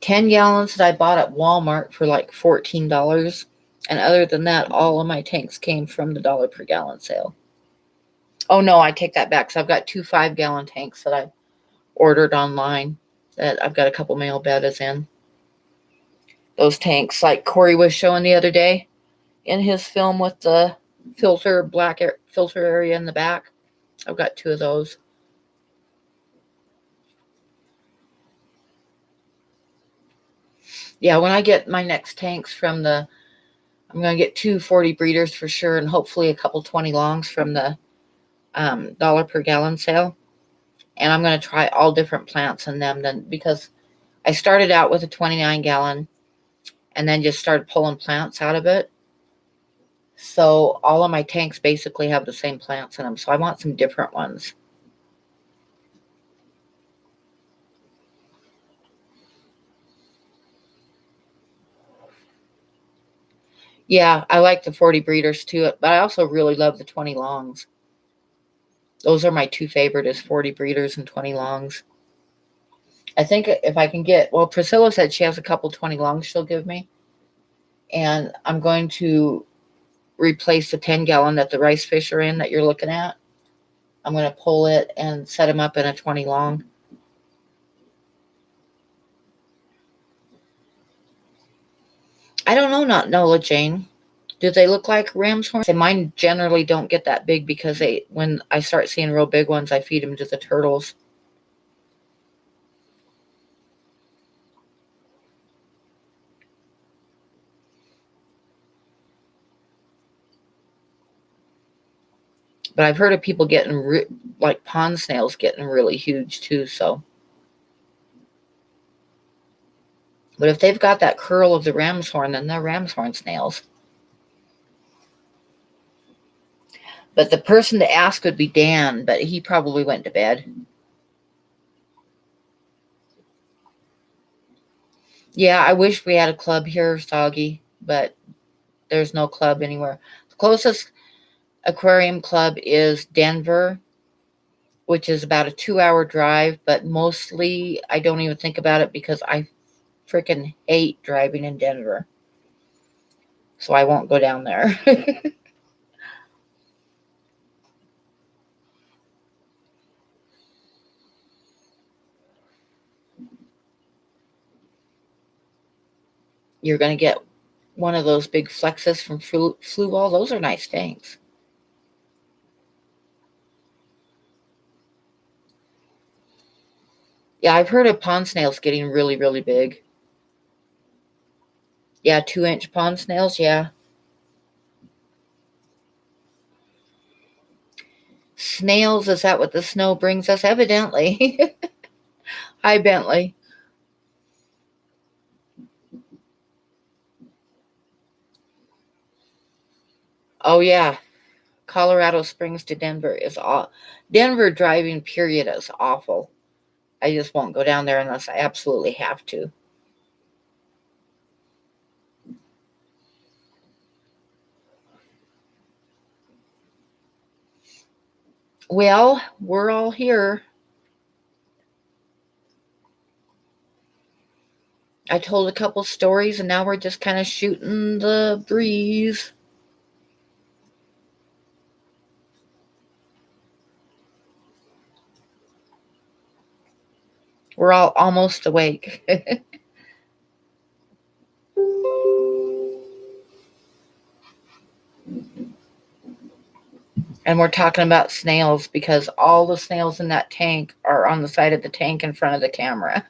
10 gallons that I bought at Walmart for like $14. And other than that, all of my tanks came from the dollar per gallon sale. Oh no, I take that back. So I've got 2 5-gallon tanks that I ordered online that I've got a couple mail betas in. Those tanks, like Corey was showing the other day in his film with the filter area in the back. I've got 2 of those. Yeah, when I get my next tanks from the I'm going to get 2 40 breeders for sure, and hopefully a couple 20 longs from the dollar per gallon sale. And I'm going to try all different plants in them then, because I started out with a 29 gallon and then just started pulling plants out of it. So all of my tanks basically have the same plants in them. So I want some different ones. Yeah, I like the 40 breeders too, but I also really love the 20 longs. Those are my two favorite, is 40 breeders and 20 longs. I think if I can get, well, Priscilla said she has a couple 20 longs she'll give me. And I'm going to replace the 10 gallon that the rice fish are in that you're looking at. I'm going to pull it and set them up in a 20 long. I don't know, not Nola Jane. Do they look like ram's horns? Mine generally don't get that big because when I start seeing real big ones, I feed them to the turtles. But I've heard of people getting like pond snails getting really huge too. So, but if they've got that curl of the ram's horn, then they're ram's horn snails. But the person to ask would be Dan, but he probably went to bed. Yeah, I wish we had a club here, Soggy, but there's no club anywhere. The closest aquarium club is Denver, which is about a 2-hour drive, but mostly I don't even think about it because I freaking hate driving in Denver. So I won't go down there. You're going to get one of those big flexes from Flu Ball. Those are nice tanks. Yeah, I've heard of pond snails getting really, really big. Yeah, 2-inch pond snails, yeah. Snails, is that what the snow brings us? Evidently. Hi, Bentley. Oh, yeah. Colorado Springs to Denver is Denver driving period is awful. I just won't go down there unless I absolutely have to. Well, we're all here. I told a couple stories and now we're just kind of shooting the breeze. We're all almost awake. And we're talking about snails because all the snails in that tank are on the side of the tank in front of the camera.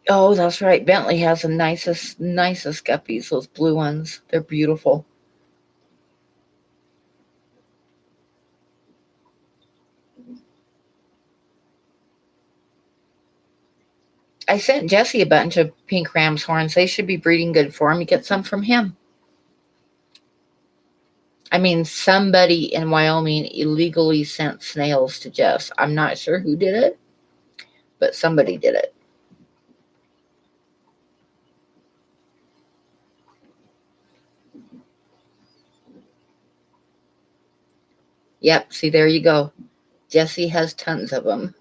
Oh, that's right. Bentley has the nicest guppies, those blue ones. They're beautiful. I sent Jesse a bunch of pink ram's horns. They should be breeding good for him. You get some from him. I mean, somebody in Wyoming illegally sent snails to Jess. I'm not sure who did it, but somebody did it. Yep, see, there you go. Jesse has tons of them.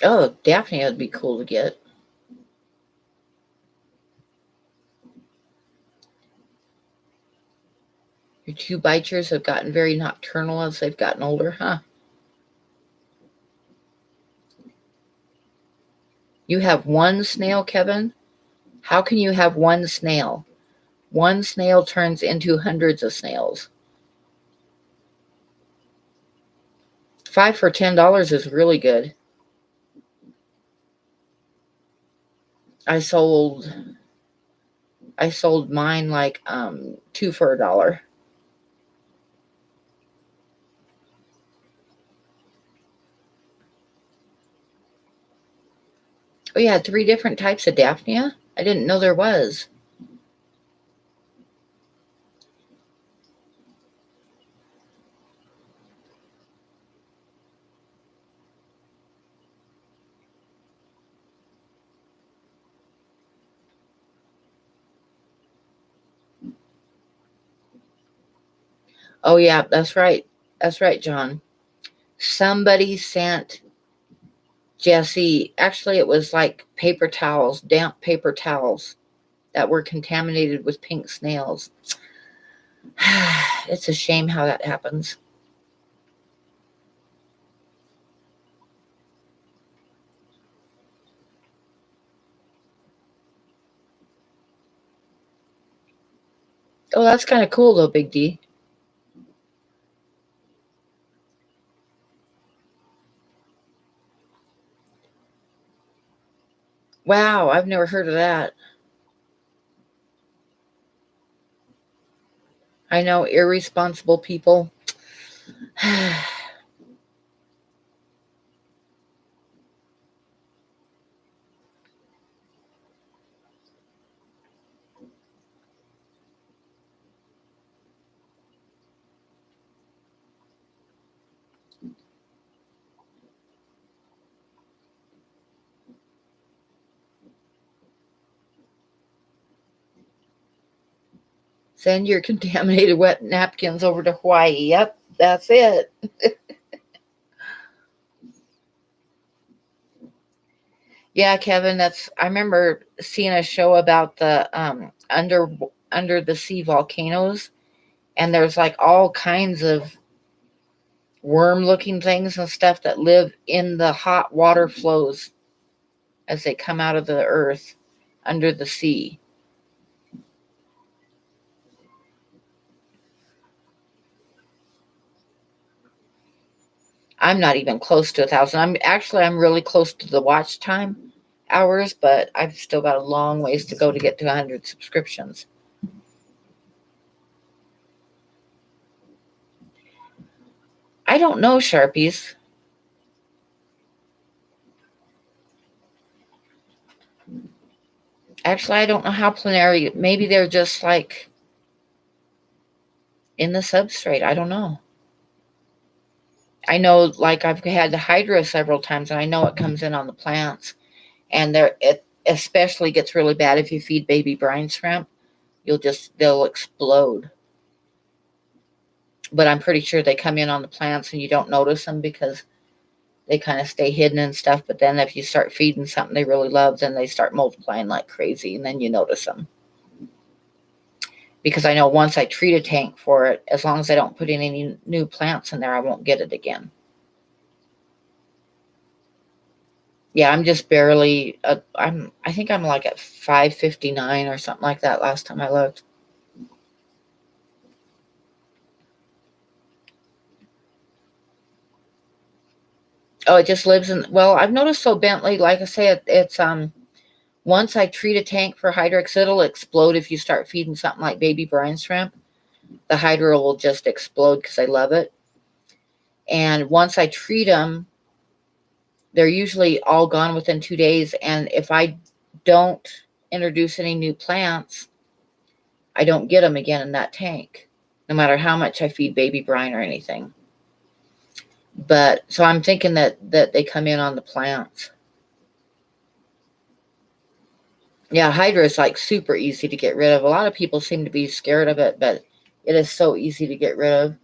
Oh, Daphne would be cool to get. Your two biters have gotten very nocturnal as they've gotten older, huh? You have one snail, Kevin? How can you have one snail? One snail turns into hundreds of snails. 5 for $10 is really good. I sold I sold mine like 2 for $1. Oh, you had 3 different types of Daphnia? I didn't know there was. Oh yeah, that's right. That's right, John. Somebody sent Jesse, actually it was like paper towels, damp paper towels that were contaminated with pink snails. It's a shame how that happens. Oh, that's kind of cool though, Big D. Wow, I've never heard of that. I know irresponsible people. Send your contaminated wet napkins over to Hawaii. Yep, that's it. Yeah, Kevin, that's I remember seeing a show about the under the sea volcanoes, and there's like all kinds of worm looking things and stuff that live in the hot water flows as they come out of the earth under the sea. I'm not even close to 1,000. I'm really close to the watch time hours, but I've still got a long ways to go to get to 100 subscriptions. I don't know, Sharpies. Actually, I don't know how planary. Maybe they're just like in the substrate. I don't know. I know, like I've had the hydra several times, and I know it comes in on the plants, and it especially gets really bad if you feed baby brine shrimp. They'll explode. But I'm pretty sure they come in on the plants and you don't notice them because they kind of stay hidden and stuff. But then if you start feeding something they really love, then they start multiplying like crazy, and then you notice them. Because I know once I treat a tank for it, as long as I don't put any new plants in there, I won't get it again. Yeah, I'm just barely. I think I'm like at 559 or something like that. Last time I looked. Oh, it just lives in. Well, I've noticed so Bentley. Like I say, it's once I treat a tank for hydrix, it'll explode if you start feeding something like baby brine shrimp. The hydro will just explode because I love it. And once I treat them, they're usually all gone within 2 days. And if I don't introduce any new plants, I don't get them again in that tank, no matter how much I feed baby brine or anything. But so I'm thinking that they come in on the plants. Yeah, hydra is like super easy to get rid of. A lot of people seem to be scared of it, but it is so easy to get rid of.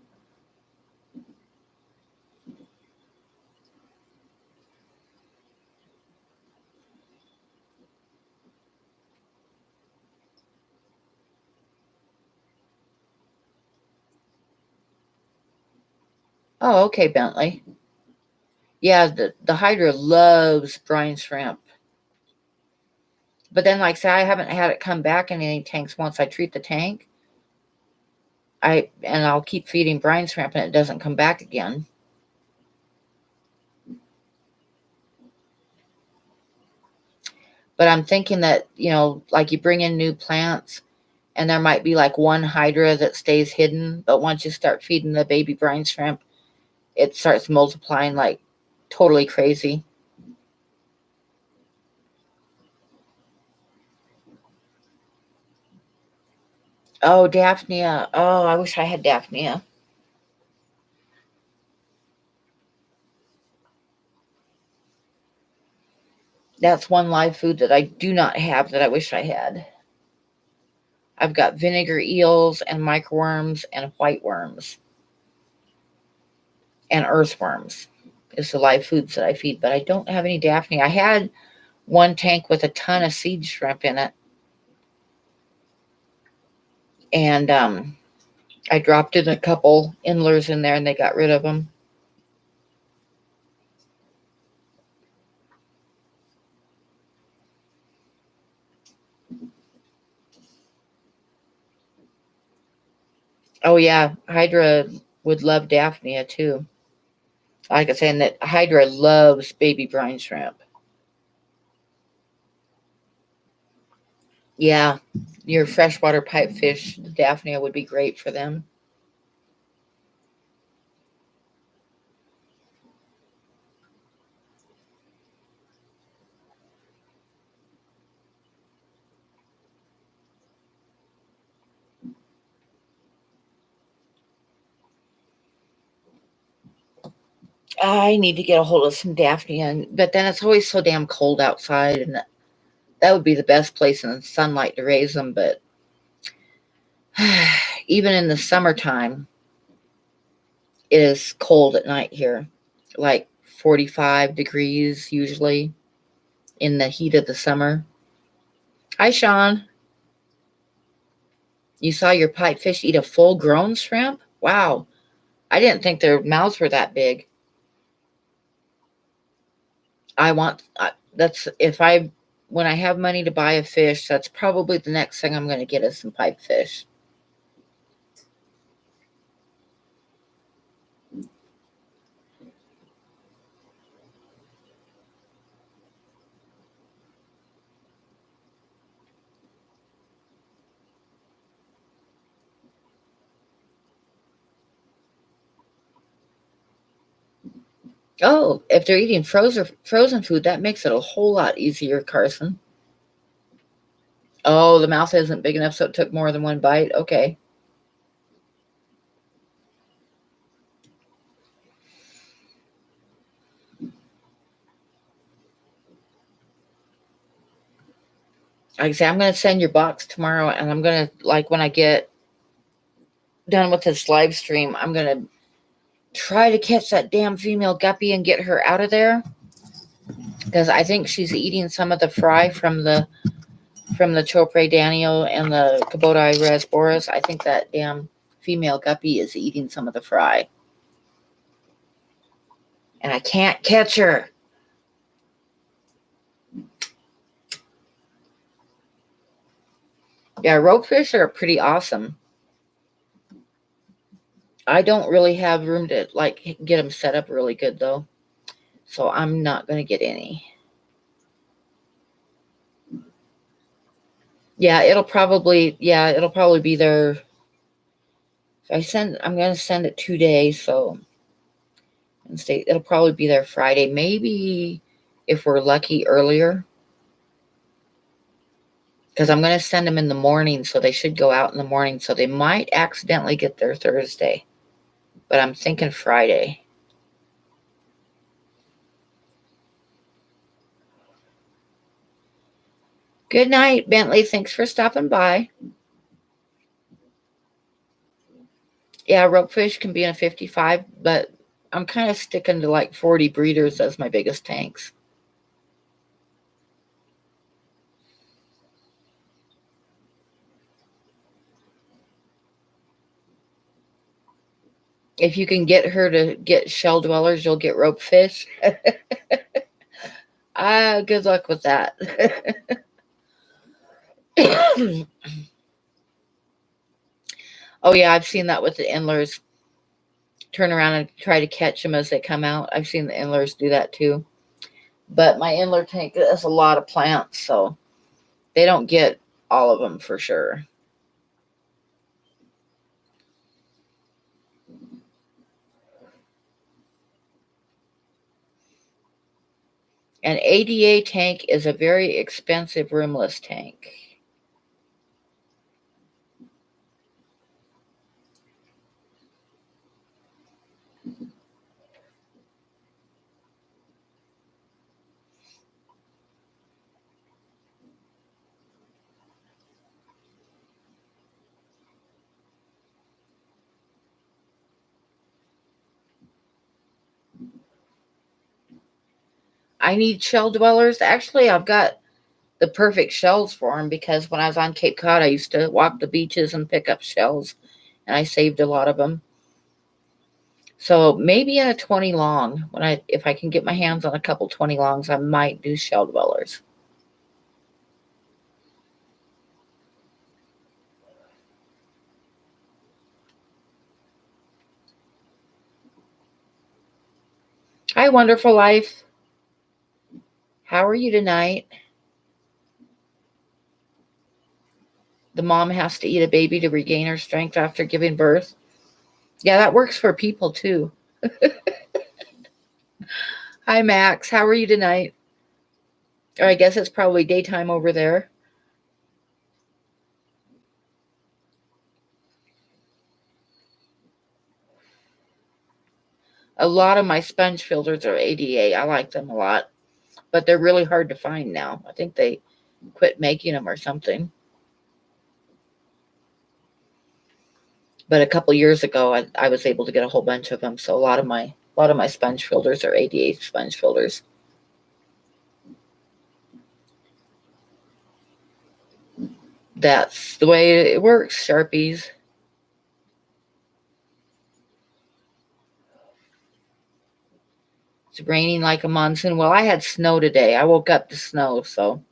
Oh, okay, Bentley. Yeah, the Hydra loves brine shrimp. But then, like I say, I haven't had it come back in any tanks once I treat the tank. I'll keep feeding brine shrimp and it doesn't come back again. But I'm thinking that, like you bring in new plants and there might be like one hydra that stays hidden, but once you start feeding the baby brine shrimp, it starts multiplying like totally crazy. Oh, Daphnia. Oh, I wish I had Daphnia. That's one live food that I do not have that I wish I had. I've got vinegar eels and microworms and white worms and earthworms is the live foods that I feed, but I don't have any Daphne. I had one tank with a ton of seed shrimp in it, and I dropped in a couple inlers in there, and they got rid of them. Oh yeah, Hydra would love Daphnia too. Like I said, that Hydra loves baby brine shrimp. Yeah, your freshwater pipefish Daphnia would be great for them. I need to get a hold of some Daphnia, but then it's always so damn cold outside, and that would be the best place in the sunlight to raise them. But even in the summertime, it is cold at night here, like 45 degrees usually in the heat of the summer. Hi, Sean. You saw your pipefish eat a full grown shrimp? Wow. I didn't think their mouths were that big. That's when I have money to buy a fish, that's probably the next thing I'm going to get is some pipefish. Oh, if they're eating frozen food, that makes it a whole lot easier, Carson. Oh, the mouth isn't big enough, so it took more than one bite. Okay. Like I say, I'm going to send your box tomorrow, and I'm going to, like, when I get done with this live stream, I'm going to try to catch that damn female guppy and get her out of there, because I think she's eating some of the fry from the Chopre Daniel and the Kubota Rasboras. I think that damn female guppy is eating some of the fry. And I can't catch her. Yeah, ropefish are pretty awesome. I don't really have room to like get them set up really good though. So I'm not going to get any. Yeah, it'll probably be there. I'm going to send it 2 days, so it'll probably be there Friday, maybe if we're lucky earlier. Because I'm going to send them in the morning, so they should go out in the morning, so they might accidentally get there Thursday. But I'm thinking Friday. Good night, Bentley. Thanks for stopping by. Yeah, ropefish can be in a 55, but I'm kind of sticking to like 40 breeders as my biggest tanks. If you can get her to get shell dwellers, you'll get rope fish. Good luck with that. Oh yeah, I've seen that with the endlers. Turn around and try to catch them as they come out. I've seen the endlers do that too. But my endler tank has a lot of plants, so they don't get all of them for sure. An ADA tank is a very expensive roomless tank. I need shell dwellers. Actually, I've got the perfect shells for them because when I was on Cape Cod, I used to walk the beaches and pick up shells, and I saved a lot of them. So maybe in a 20 long, if I can get my hands on a couple 20 longs, I might do shell dwellers. Hi, wonderful life. How are you tonight? The mom has to eat a baby to regain her strength after giving birth. Yeah, that works for people too. Hi, Max. How are you tonight? Or I guess it's probably daytime over there. A lot of my sponge filters are ADA. I like them a lot, but they're really hard to find now. I think they quit making them or something. But a couple years ago, I was able to get a whole bunch of them. So a lot of my sponge filters are ADA sponge filters. That's the way it works, Sharpies. It's raining like a monsoon. Well, I had snow today. I woke up to snow, so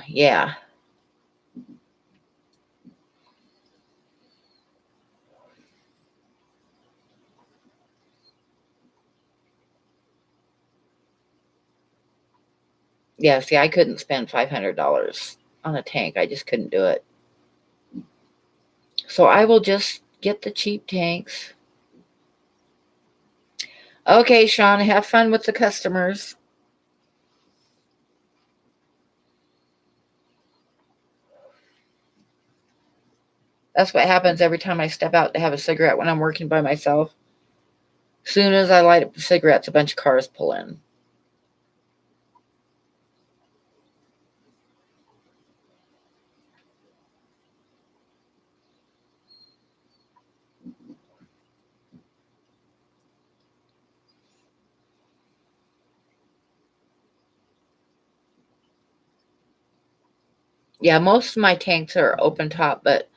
yeah. Yeah, see, I couldn't spend $500 on a tank. I just couldn't do it. So I will just get the cheap tanks. Okay, Sean, have fun with the customers. That's what happens every time I step out to have a cigarette when I'm working by myself. Soon as I light up the cigarettes, a bunch of cars pull in. Yeah, most of my tanks are open top, but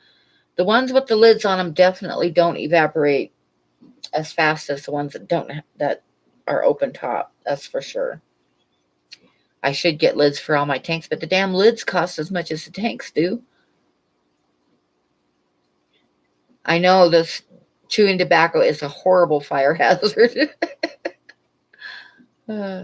the ones with the lids on them definitely don't evaporate as fast as the ones that are open top. That's for sure. I should get lids for all my tanks, but the damn lids cost as much as the tanks do. I know this chewing tobacco is a horrible fire hazard. uh,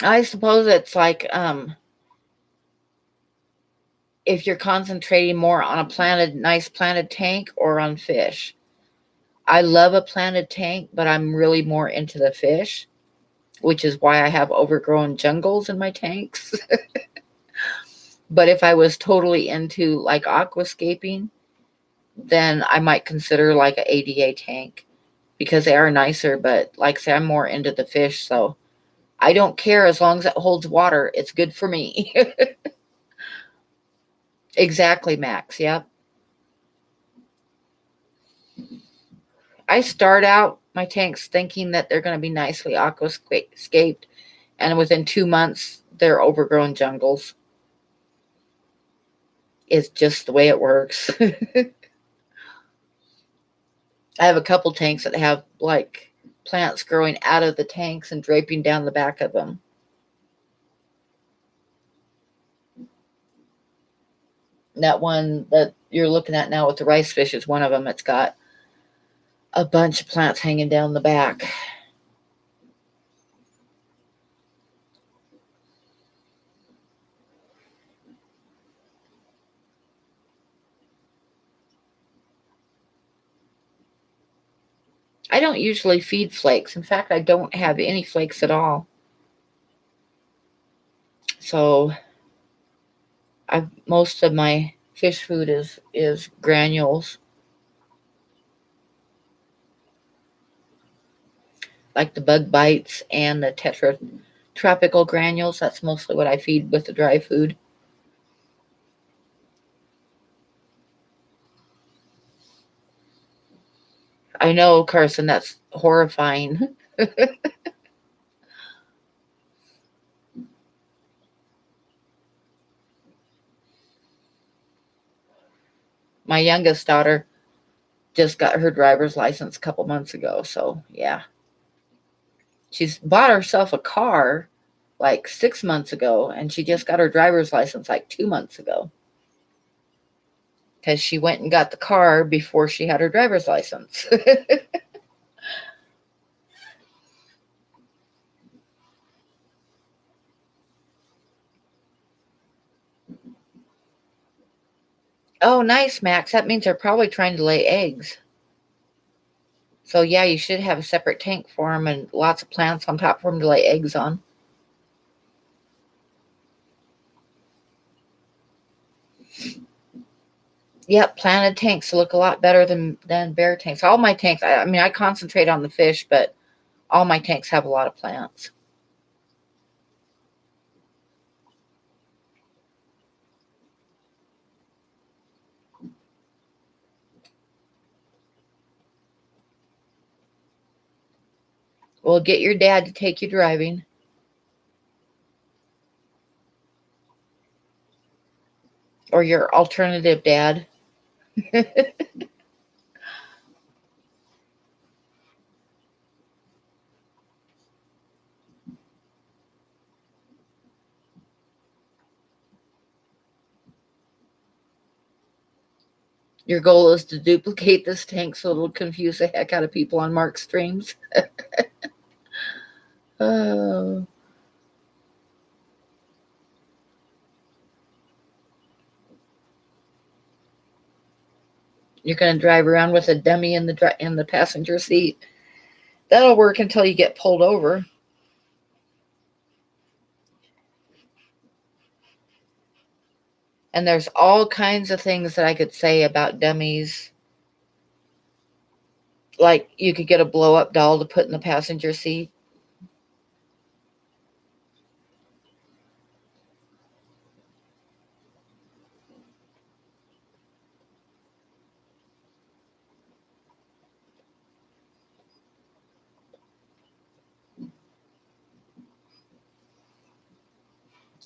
I suppose it's like if you're concentrating more on a nice planted tank or on fish. I love a planted tank, but I'm really more into the fish, which is why I have overgrown jungles in my tanks. But if I was totally into like aquascaping, then I might consider like an ADA tank because they are nicer. But like I say, I'm more into the fish, so I don't care as long as it holds water. It's good for me. Exactly, Max. Yep. I start out my tanks thinking that they're going to be nicely aquascaped, and within 2 months, they're overgrown jungles. It's just the way it works. I have a couple tanks that have like plants growing out of the tanks and draping down the back of them. That one that you're looking at now with the rice fish is one of them. It's got a bunch of plants hanging down the back. I don't usually feed flakes. In fact, I don't have any flakes at all. So most of my fish food is granules. Like the bug bites and the tropical granules. That's mostly what I feed with the dry food. I know, Carson, that's horrifying. My youngest daughter just got her driver's license a couple months ago. So, yeah. She's bought herself a car like 6 months ago, and she just got her driver's license like 2 months ago. Because she went and got the car before she had her driver's license. Oh, nice, Max. That means they're probably trying to lay eggs. So, yeah, you should have a separate tank for them and lots of plants on top for them to lay eggs on. Yep, planted tanks look a lot better than bare tanks. All my tanks, I mean, I concentrate on the fish, but all my tanks have a lot of plants. Well, get your dad to take you driving. Or your alternative dad. Your goal is to duplicate this tank so it'll confuse the heck out of people on Mark's streams. Oh. You're going to drive around with a dummy in the passenger seat. That'll work until you get pulled over. And there's all kinds of things that I could say about dummies. Like you could get a blow-up doll to put in the passenger seat.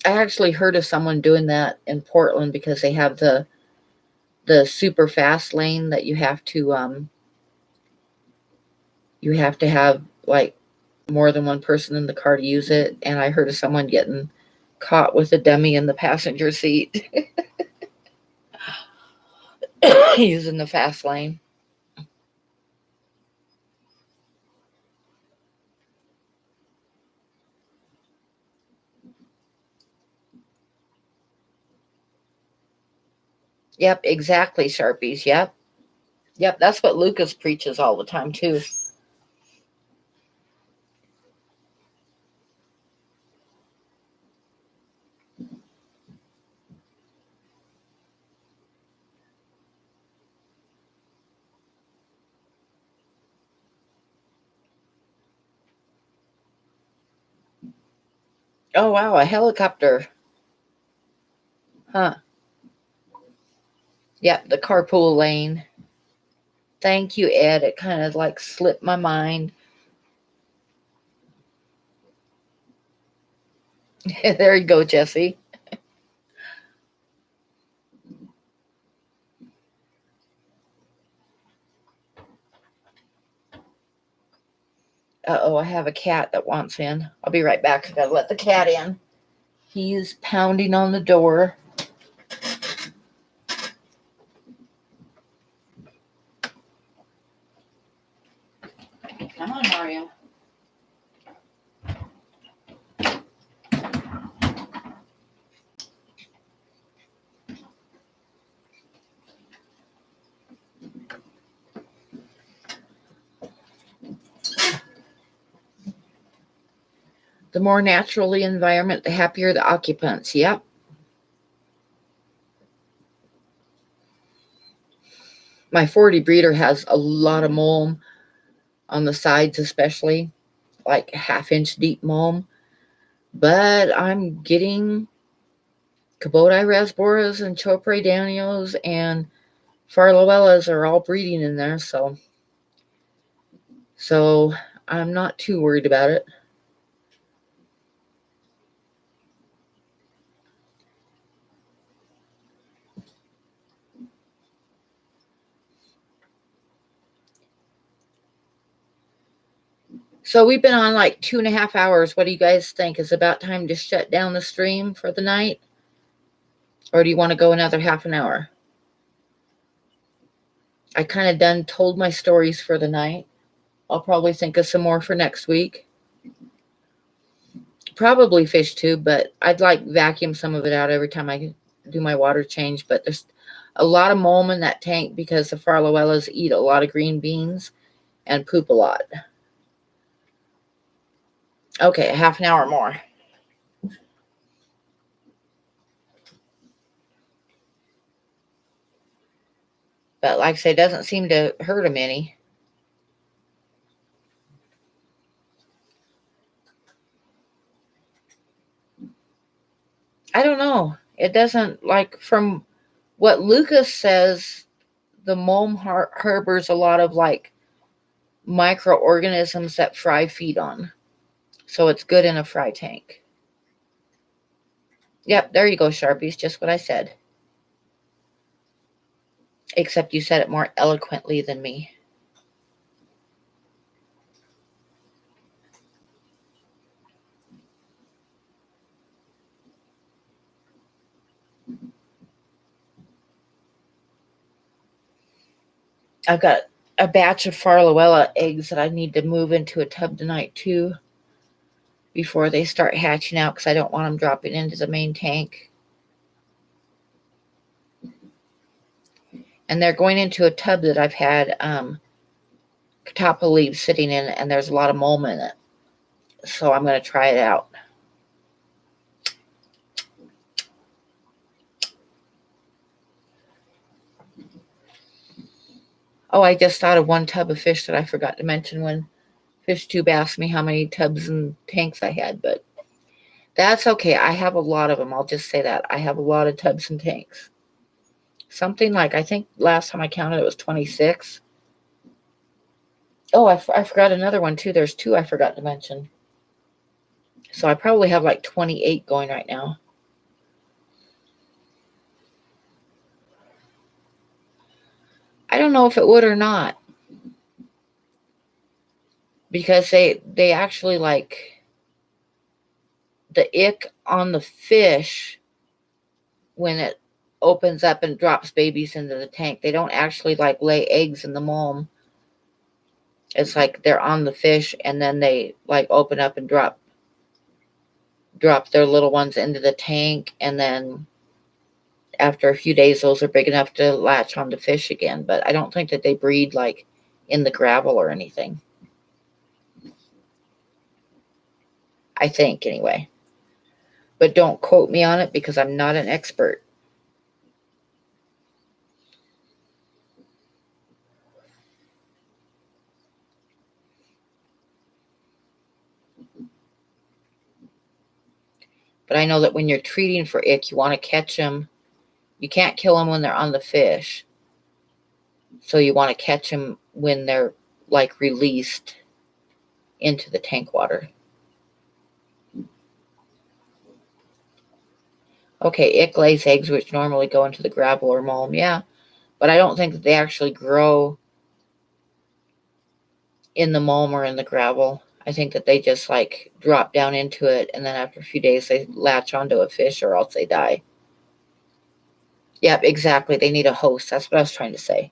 I actually heard of someone doing that in Portland because they have the super fast lane that you have to have like more than one person in the car to use it. And I heard of someone getting caught with a dummy in the passenger seat using the fast lane. Yep, exactly, Sharpies. Yep. Yep, that's what Lucas preaches all the time too. Oh wow, a helicopter. Huh. Yep, the carpool lane. Thank you, Ed. It kind of like slipped my mind. There you go, Jesse. Uh-oh, I have a cat that wants in. I'll be right back. I gotta let the cat in. He's pounding on the door. Come on, Mario. The more natural the environment, the happier the occupants. Yep. My 40 breeder has a lot of mulm on the sides, especially like half-inch deep mulm. But I'm getting Kubota rasboras and Chopre Danios and Farloellas are all breeding in there, so I'm not too worried about it. So we've been on like 2.5 hours. What do you guys think? Is it about time to shut down the stream for the night? Or do you want to go another half an hour? I kind of done told my stories for the night. I'll probably think of some more for next week. Probably fish too, but I'd like vacuum some of it out every time I do my water change. But there's a lot of mulm in that tank because the Farloellas eat a lot of green beans and poop a lot. Okay, a half an hour more. But like I say, it doesn't seem to hurt them any. I don't know. It doesn't, like, from what Lucas says, the mulm harbors a lot of like microorganisms that fry feed on. So it's good in a fry tank. Yep, there you go, Sharpies. Just what I said. Except you said it more eloquently than me. I've got a batch of Farloella eggs that I need to move into a tub tonight too before they start hatching out because I don't want them dropping into the main tank. And they're going into a tub that I've had catappa leaves sitting in, and there's a lot of mulm in it. So I'm going to try it out. Oh, I just thought of one tub of fish that I forgot to mention when FishTube asked me how many tubs and tanks I had, but that's okay. I have a lot of them. I'll just say that. I have a lot of tubs and tanks. Something like, I think last time I counted it was 26. Oh, I forgot another one too. There's two I forgot to mention. So I probably have like 28 going right now. I don't know if it would or not. Because they actually, like, the ick on the fish when it opens up and drops babies into the tank. They don't actually like lay eggs in the mulm. It's like they're on the fish and then they like open up and drop their little ones into the tank, and then after a few days those are big enough to latch onto fish again. But I don't think that they breed like in the gravel or anything. I think anyway. But don't quote me on it because I'm not an expert. But I know that when you're treating for ick, you want to catch them. You can't kill them when they're on the fish. So you want to catch them when they're like released into the tank water. Okay, it lays eggs which normally go into the gravel or mulm, yeah. But I don't think that they actually grow in the mulm or in the gravel. I think that they just like drop down into it, and then after a few days they latch onto a fish or else they die. Yep, exactly. They need a host. That's what I was trying to say.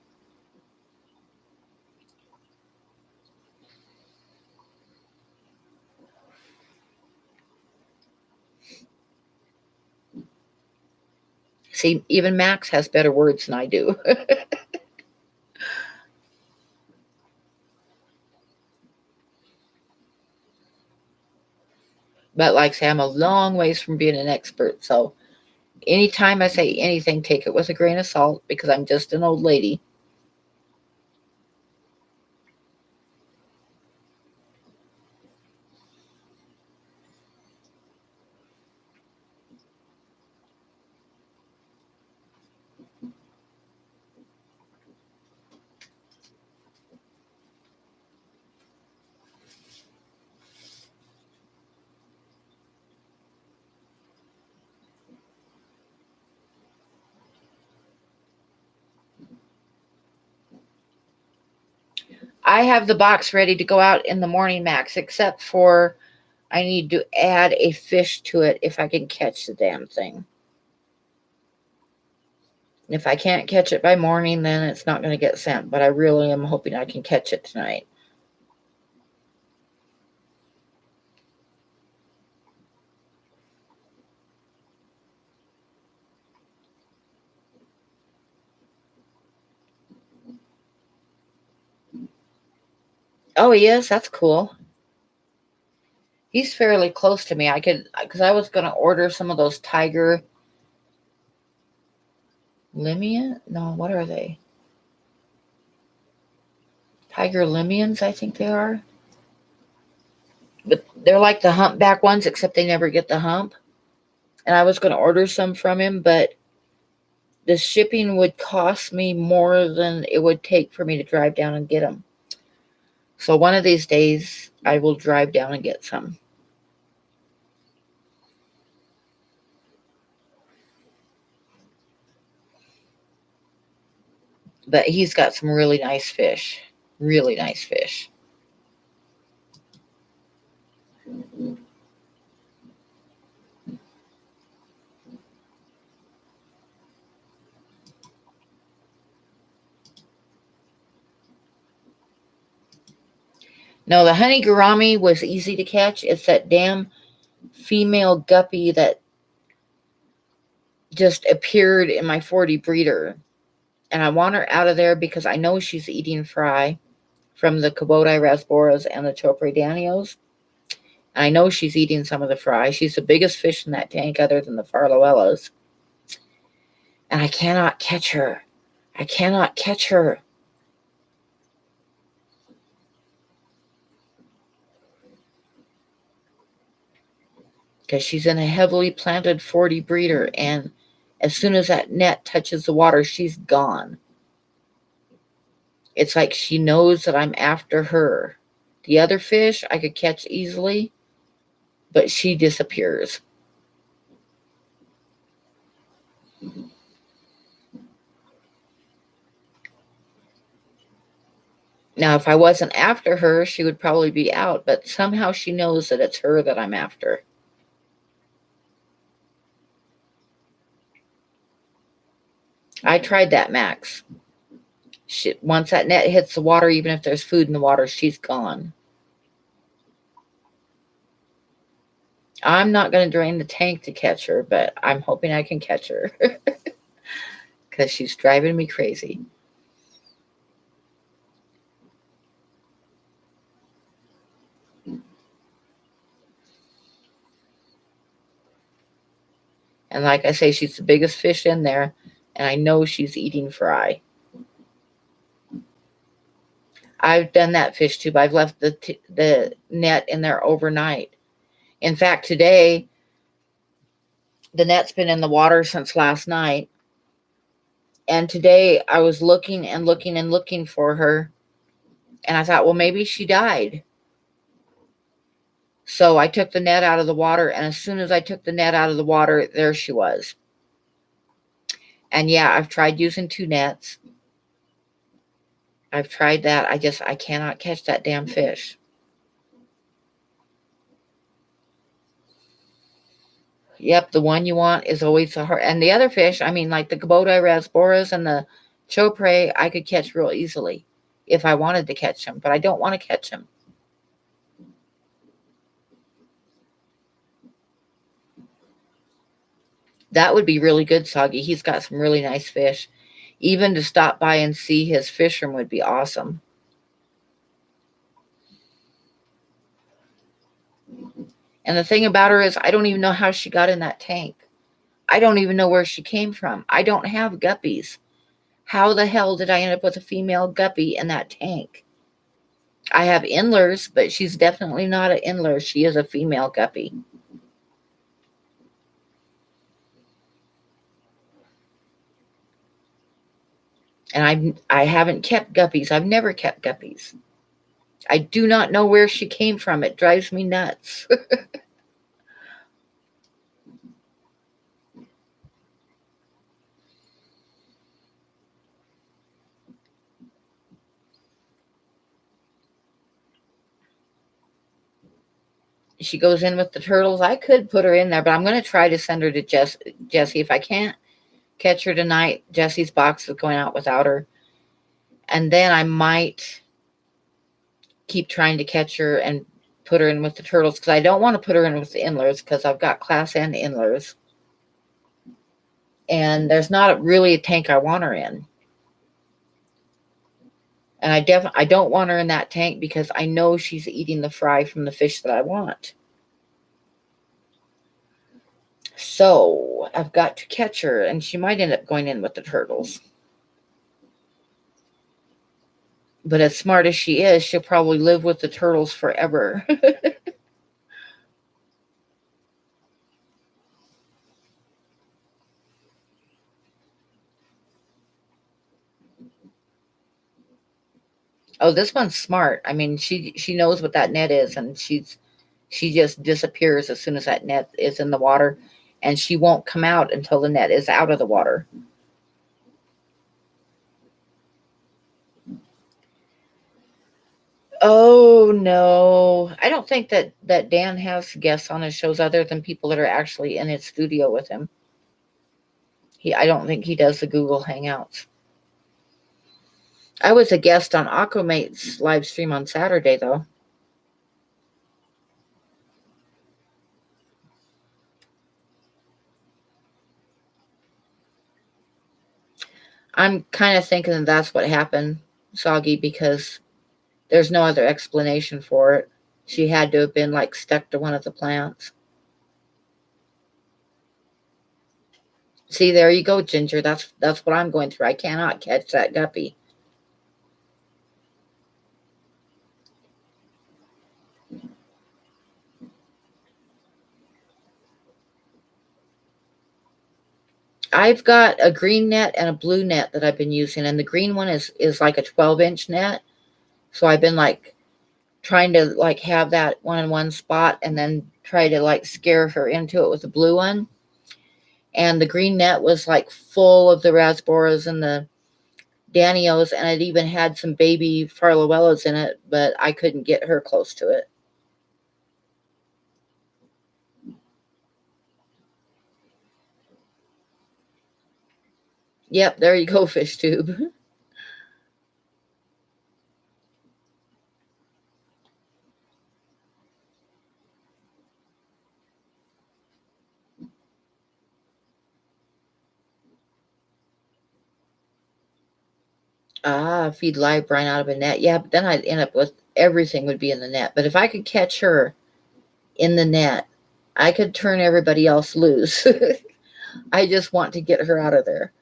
See, even Max has better words than I do. But like I say, I'm a long ways from being an expert. So anytime I say anything, take it with a grain of salt because I'm just an old lady. I have the box ready to go out in the morning, Max, except for I need to add a fish to it if I can catch the damn thing. If I can't catch it by morning, then it's not going to get sent. But I really am hoping I can catch it tonight. Oh, he is? That's cool. He's fairly close to me. I could, because I was going to order some of those tiger Limia? No, what are they? Tiger Limians, I think they are. But they're like the humpback ones, except they never get the hump. And I was going to order some from him, but the shipping would cost me more than it would take for me to drive down and get them. So one of these days, I will drive down and get some. But he's got some really nice fish. Really nice fish. No, the honey gourami was easy to catch. It's that damn female guppy that just appeared in my 40 breeder. And I want her out of there because I know she's eating fry from the Kobodai rasboras and the Chopredanios. And I know she's eating some of the fry. She's the biggest fish in that tank other than the Farloellas. And I cannot catch her. I cannot catch her. Because she's in a heavily planted 40 breeder. And as soon as that net touches the water, she's gone. It's like she knows that I'm after her. The other fish I could catch easily, but she disappears. Now, if I wasn't after her, she would probably be out, but somehow she knows that it's her that I'm after. I tried that, Max. Once that net hits the water, even if there's food in the water, she's gone. I'm not going to drain the tank to catch her, but I'm hoping I can catch her because she's driving me crazy. And like I say, she's the biggest fish in there, and I know she's eating fry. I've done that fish tube. I've left the net in there overnight. In fact, today, the net's been in the water since last night. And today I was looking and looking and looking for her. And I thought, well, maybe she died. So I took the net out of the water. And as soon as I took the net out of the water, there she was. And yeah, I've tried using 2 nets. I've tried that. I cannot catch that damn fish. Yep, the one you want is always a hard. And the other fish, I mean, like the Kubota rasboras and the chopre, I could catch real easily if I wanted to catch them, but I don't want to catch them. That would be really good, Soggy. He's got some really nice fish. Even to stop by and see his fish room would be awesome. And the thing about her is, I don't even know how she got in that tank. I don't even know where she came from. I don't have guppies. How the hell did I end up with a female guppy in that tank? I have Endlers, but she's definitely not an Endler. She is a female guppy. And I haven't kept guppies. I've never kept guppies. I do not know where she came from. It drives me nuts. She goes in with the turtles. I could put her in there, but I'm going to try to send her to Jessie. If I can't catch her tonight, Jessie's box is going out without her. And then I might keep trying to catch her and put her in with the turtles, because I don't want to put her in with the Endlers, because I've got Class N Endlers. And there's not really a tank I want her in. And I don't want her in that tank because I know she's eating the fry from the fish that I want. So I've got to catch her, and she might end up going in with the turtles. But as smart as she is, she'll probably live with the turtles forever. Oh, this one's smart. I mean, she knows what that net is, and she just disappears as soon as that net is in the water, and she won't come out until the net is out of the water. Oh no, I don't think that Dan has guests on his shows other than people that are actually in his studio with him. I don't think he does the Google Hangouts. I was a guest on Aquamate's live stream on Saturday, though. I'm kind of thinking that's what happened, Soggy, because there's no other explanation for it. She had to have been like stuck to one of the plants. See, there you go, Ginger. That's what I'm going through. I cannot catch that guppy. I've got a green net and a blue net that I've been using, and the green one is like a 12-inch net. So I've been like trying to like have that one in one spot and then try to like scare her into it with the blue one. And the green net was like full of the rasboras and the Danios, and it even had some baby farlowellas in it, but I couldn't get her close to it. Yep, there you go, fish tube. Feed live brine out of a net. Yeah, but then I'd end up with everything would be in the net. But if I could catch her in the net, I could turn everybody else loose. I just want to get her out of there.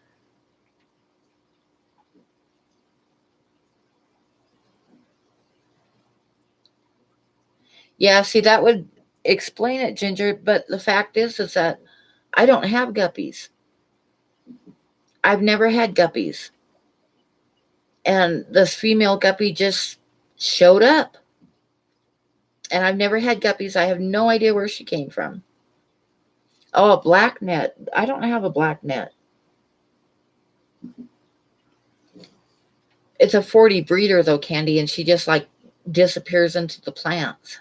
Yeah, see, that would explain it, Ginger. But the fact is that I don't have guppies. I've never had guppies. And this female guppy just showed up. And I've never had guppies. I have no idea where she came from. Oh, a black net. I don't have a black net. It's a 40 breeder though, Candy, and she just like disappears into the plants.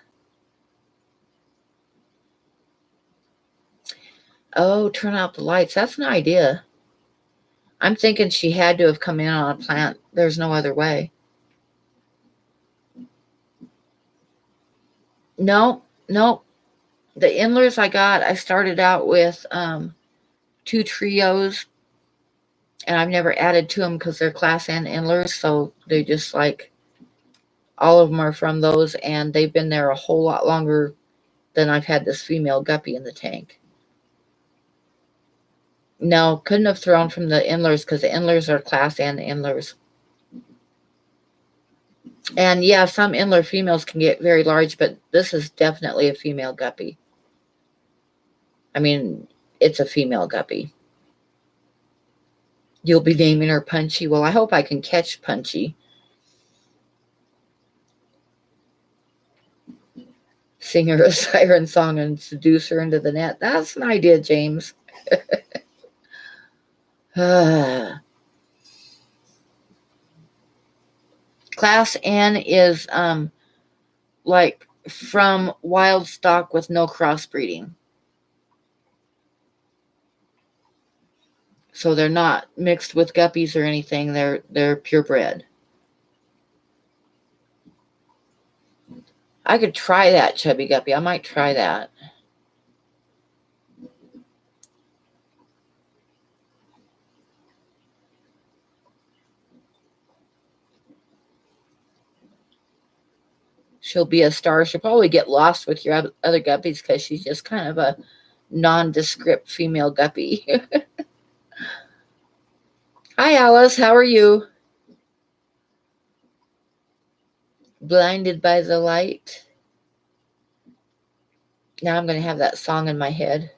Oh, turn out the lights. That's an idea. I'm thinking she had to have come in on a plant. There's no other way. No, no. The endlers I started out with 2 trios, and I've never added to them because they're class N endlers, so they just like all of them are from those, and they've been there a whole lot longer than I've had this female guppy in the tank. No, couldn't have thrown from the endlers because the endlers are class N endlers. And yeah, some endler females can get very large, but this is definitely a female guppy. I mean, it's a female guppy. You'll be naming her Punchy. Well, I hope I can catch Punchy. Sing her a siren song and seduce her into the net. That's an idea, James. Class N is like from wild stock with no crossbreeding. So they're not mixed with guppies or anything. They're purebred. I could try that, Chubby Guppy. I might try that. She'll be a star. She'll probably get lost with your other guppies because she's just kind of a nondescript female guppy. Hi, Alice. How are you? Blinded by the light. Now I'm going to have that song in my head.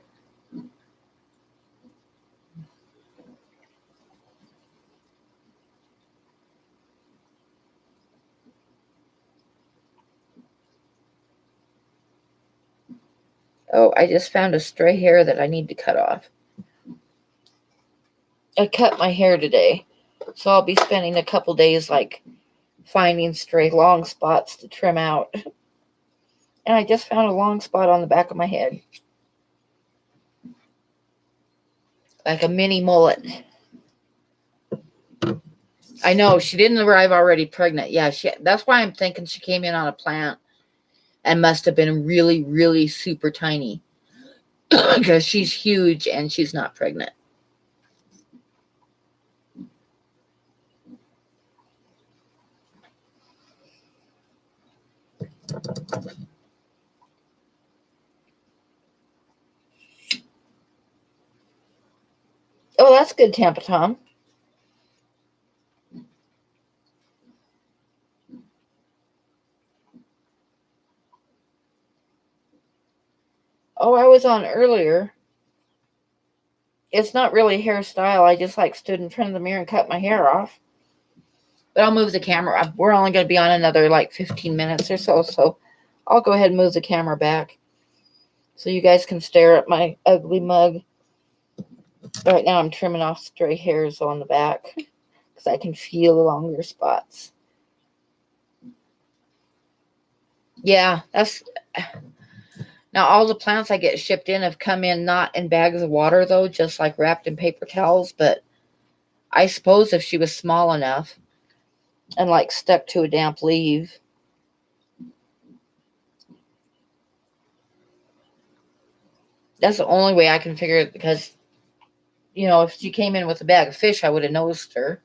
Oh, I just found a stray hair that I need to cut off. I cut my hair today, so I'll be spending a couple days like finding stray long spots to trim out. And I just found a long spot on the back of my head. Like a mini mullet. I know, she didn't arrive already pregnant. Yeah, that's why I'm thinking she came in on a plant and must have been really, really super tiny. Because she's huge and she's not pregnant. Oh, that's good, Tampa Tom. Oh, I was on earlier. It's not really hairstyle. I just like stood in front of the mirror and cut my hair off. But I'll move the camera. We're only going to be on another like 15 minutes or so. So I'll go ahead and move the camera back so you guys can stare at my ugly mug. Right now I'm trimming off stray hairs on the back because I can feel the longer spots. Yeah, that's... Now, all the plants I get shipped in have come in not in bags of water, though, just like wrapped in paper towels. But I suppose if she was small enough and like stuck to a damp leaf. That's the only way I can figure it because, you know, if she came in with a bag of fish, I would have noticed her.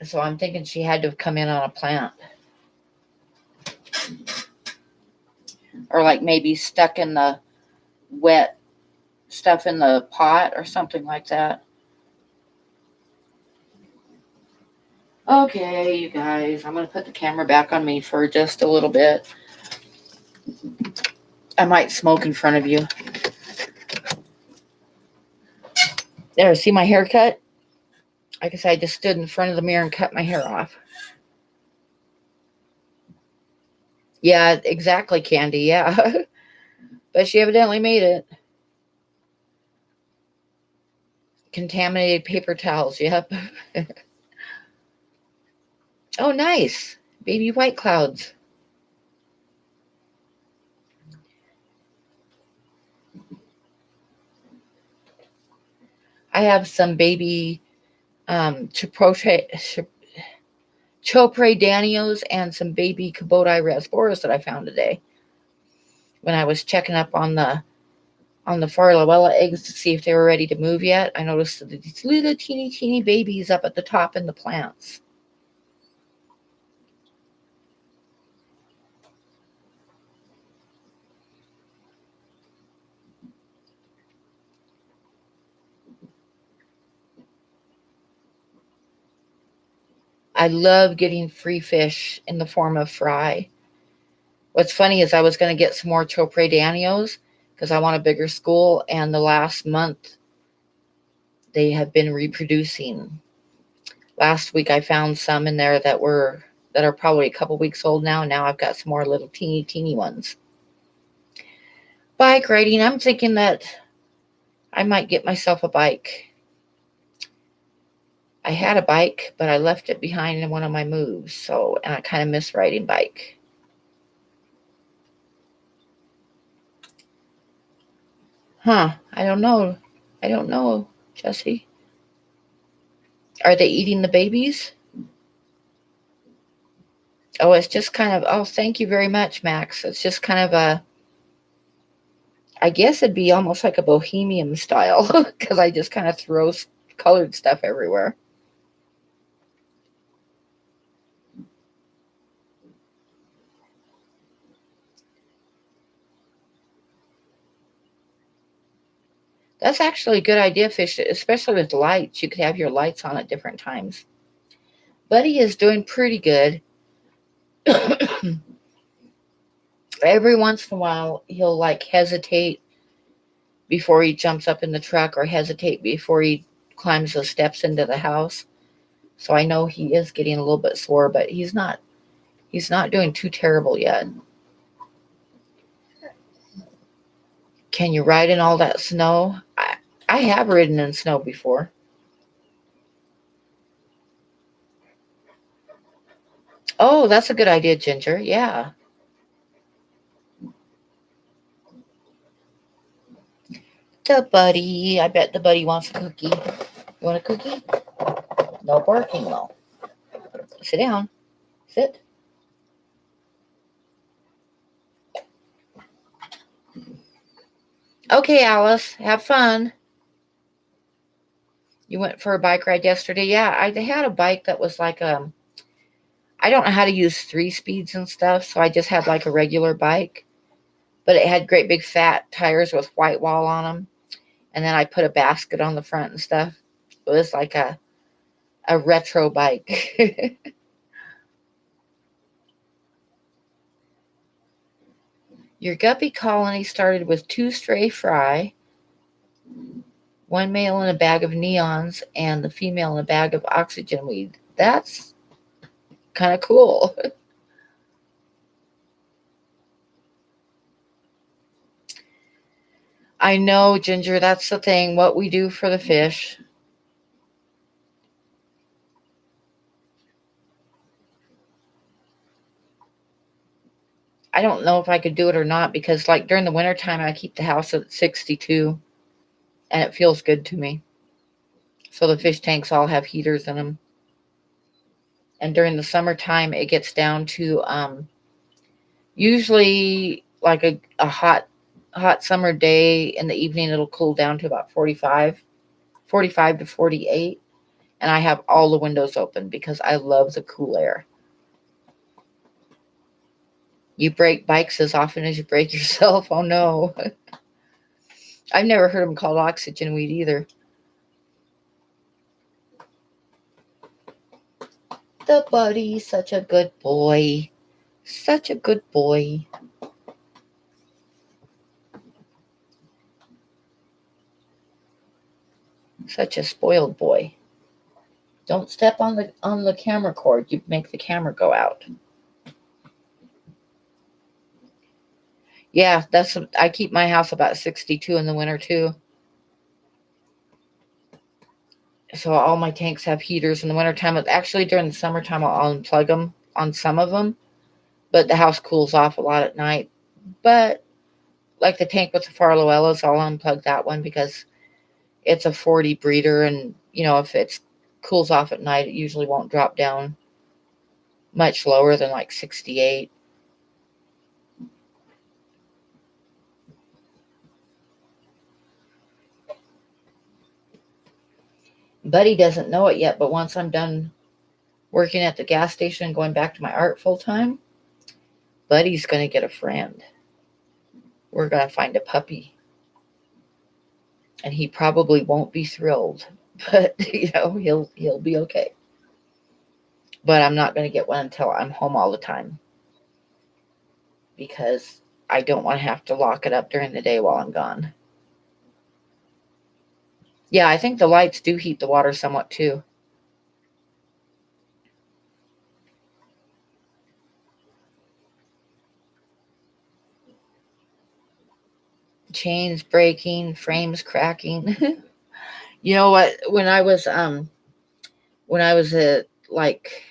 So I'm thinking she had to have come in on a plant. Or like maybe stuck in the wet stuff in the pot or something like that. Okay, you guys, I'm going to put the camera back on me for just a little bit. I might smoke in front of you. There, see my haircut? Like I said, I just stood in front of the mirror and cut my hair off. Yeah, exactly, Candy, yeah. But she evidently made it. Contaminated paper towels, yep. Oh, nice. Baby white clouds. I have some baby Chopre Danios and some baby Kubota Rasboras that I found today when I was checking up on the Farlawella eggs to see if they were ready to move yet. I noticed that these little teeny babies up at the top in the plants. I love getting free fish in the form of fry. What's funny is I was going to get some more Chopre Danios because I want a bigger school, and the last month they have been reproducing. Last week I found some in there that are probably a couple weeks old now. Now I've got some more little teeny ones. Bike riding. I'm thinking that I might get myself a bike. I had a bike, but I left it behind in one of my moves, so and I kind of miss riding bike. Huh? I don't know. I don't know, Jesse. Are they eating the babies? Oh, it's just kind of. Oh, thank you very much, Max. It's just kind of a. I guess it'd be almost like a bohemian style because I just kind of throw colored stuff everywhere. That's actually a good idea, Fish, especially with lights. You could have your lights on at different times. Buddy is doing pretty good. Every once in a while, he'll like hesitate before he jumps up in the truck or hesitate before he climbs the steps into the house. So I know he is getting a little bit sore, but he's not doing too terrible yet. Can you ride in all that snow? I have ridden in snow before. Oh, that's a good idea, Ginger. Yeah. The buddy. I bet the buddy wants a cookie. You want a cookie? No barking though. Sit down. Sit. Okay, Alice. Have fun. You went for a bike ride yesterday? Yeah, I had a bike that was like I don't know how to use 3 speeds and stuff, so I just had like a regular bike, but it had great big fat tires with white wall on them, and then I put a basket on the front and stuff. It was like a retro bike. Your guppy colony started with 2 stray fry, 1 male in a bag of neons, and the female in a bag of oxygen weed. That's kind of cool. I know, Ginger, that's the thing, what we do for the fish. I don't know if I could do it or not because, like, during the wintertime, I keep the house at 62 and it feels good to me. So the fish tanks all have heaters in them. And during the summertime, it gets down to usually like a hot summer day in the evening, it'll cool down to about 45 to 48. And I have all the windows open because I love the cool air. You break bikes as often as you break yourself. Oh no. I've never heard them called oxygen weed either. The buddy, such a good boy. Such a good boy. Such a spoiled boy. Don't step on the camera cord. You make the camera go out. Yeah, I keep my house about 62 in the winter too. So all my tanks have heaters in the wintertime. Actually, during the summertime, I'll unplug them on some of them, but the house cools off a lot at night. But like the tank with the Farloellas, I'll unplug that one because it's a 40 breeder, and if it cools off at night, it usually won't drop down much lower than like 68. Buddy doesn't know it yet, but once I'm done working at the gas station and going back to my art full time, Buddy's going to get a friend. We're going to find a puppy. And he probably won't be thrilled, but he'll be okay. But I'm not going to get one until I'm home all the time, because I don't want to have to lock it up during the day while I'm gone. Yeah, I think the lights do heat the water somewhat too. Chains breaking, frames cracking. You know what? When I was at like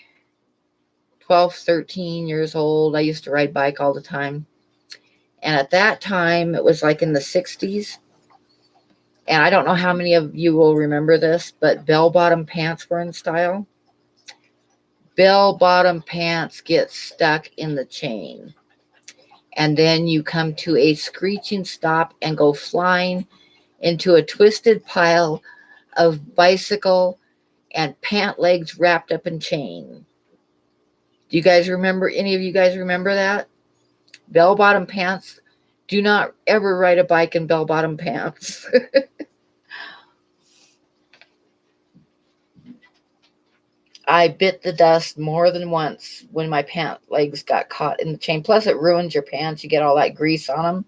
12, 13 years old, I used to ride bike all the time. And at that time, it was like in the 60s. And I don't know how many of you will remember this, but bell-bottom pants were in style. Bell-bottom pants get stuck in the chain, and then you come to a screeching stop and go flying into a twisted pile of bicycle and pant legs wrapped up in chain. Do you guys remember? Any of you guys remember that? Bell-bottom pants. Do not ever ride a bike in bell-bottom pants. I bit the dust more than once when my pant legs got caught in the chain. Plus, it ruins your pants. You get all that grease on them.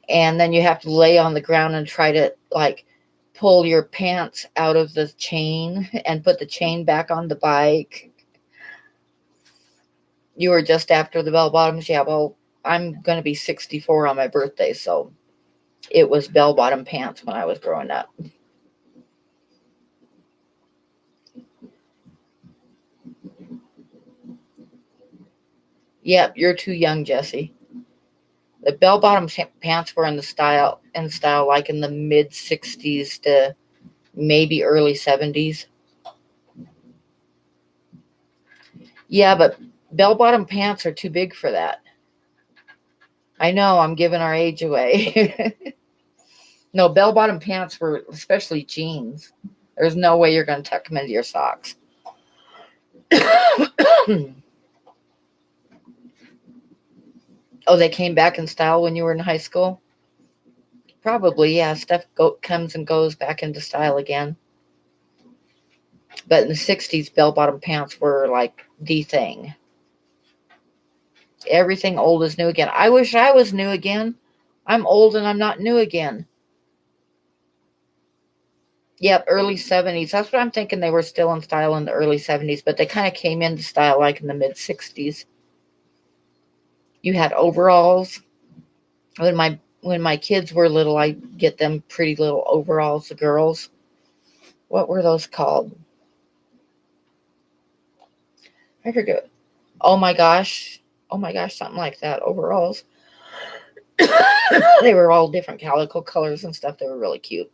And then you have to lay on the ground and try to, like, pull your pants out of the chain and put the chain back on the bike. You were just after the bell bottoms? Yeah, well, I'm going to be 64 on my birthday, so it was bell bottom pants when I was growing up. Yep, you're too young, Jesse. The bell bottom pants were in style like in the mid 60s to maybe early 70s. Yeah, but bell bottom pants are too big for that. I know, I'm giving our age away. No, bell bottom pants were, especially jeans. There's no way you're going to tuck them into your socks. Oh, they came back in style when you were in high school? Probably, yeah. Stuff comes and goes back into style again. But in the 60s, bell bottom pants were like the thing. Everything old is new again. I wish I was new again. I'm old and I'm not new again. Yep, early 70s. That's what I'm thinking. They were still in style in the early 70s, but they kind of came into style like in the mid 60s. You had overalls. When my kids were little, I'd get them pretty little overalls, the girls. What were those called? I forget. Oh my gosh. Oh my gosh, something like that. Overalls. They were all different calico colors and stuff. They were really cute.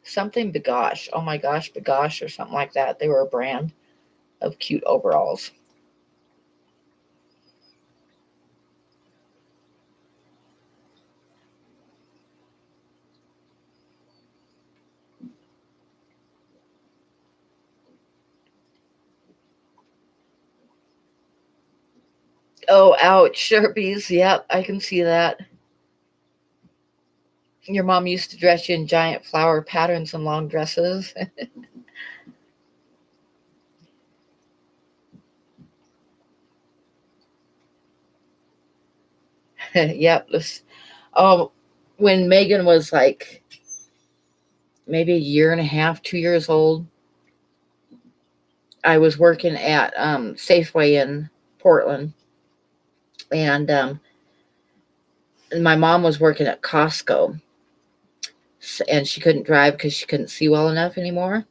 Something Bagosh. Oh my gosh, Bagosh or something like that. They were a brand of cute overalls. Oh, ouch. Sharpies. Yep, I can see that. Your mom used to dress you in giant flower patterns and long dresses. Yep. Oh, when Megan was like maybe a year and a half, 2 years old, I was working at Safeway in Portland, and And my mom was working at Costco, and she couldn't drive because she couldn't see well enough anymore.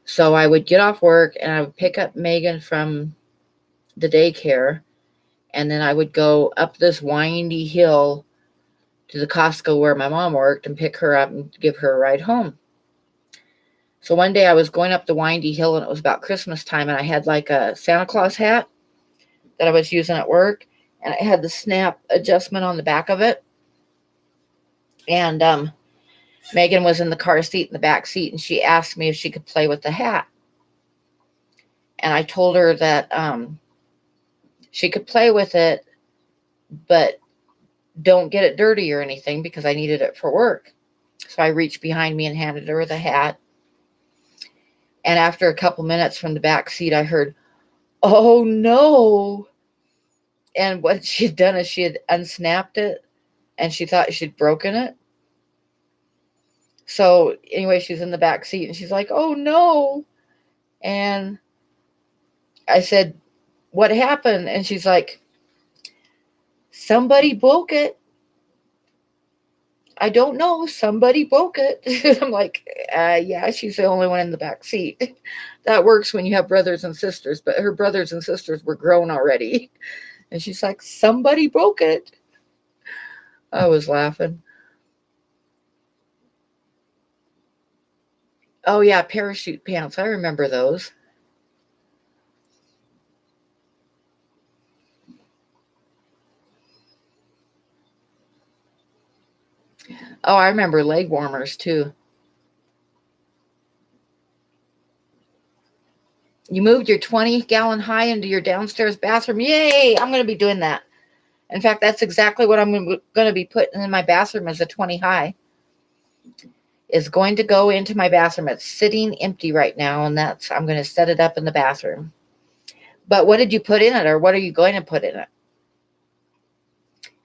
So I would get off work and I would pick up Megan from the daycare, and then I would go up this windy hill to the Costco where my mom worked and pick her up and give her a ride home. So one day I was going up the windy hill and it was about Christmas time, and I had like a Santa Claus hat that I was using at work, and it had the snap adjustment on the back of it. And Megan was in the car seat in the back seat, and she asked me if she could play with the hat. And I told her that she could play with it, but don't get it dirty or anything because I needed it for work. So I reached behind me and handed her the hat. And after a couple minutes from the back seat, I heard, "Oh no." And what she had done is she had unsnapped it and she thought she'd broken it. So anyway, she's in the back seat and she's like, "Oh no." And I said, "What happened?" And she's like, "Somebody broke it. I don't know. Somebody broke it." I'm like, yeah, she's the only one in the back seat. That works when you have brothers and sisters, but her brothers and sisters were grown already. And she's like, "Somebody broke it." I was laughing. Oh, yeah, parachute pants. I remember those. Oh, I remember leg warmers too. You moved your 20-gallon high into your downstairs bathroom. Yay! I'm going to be doing that. In fact, that's exactly what I'm going to be putting in my bathroom as a 20 high. Is going to go into my bathroom. It's sitting empty right now, and I'm going to set it up in the bathroom. But what did you put in it, or what are you going to put in it?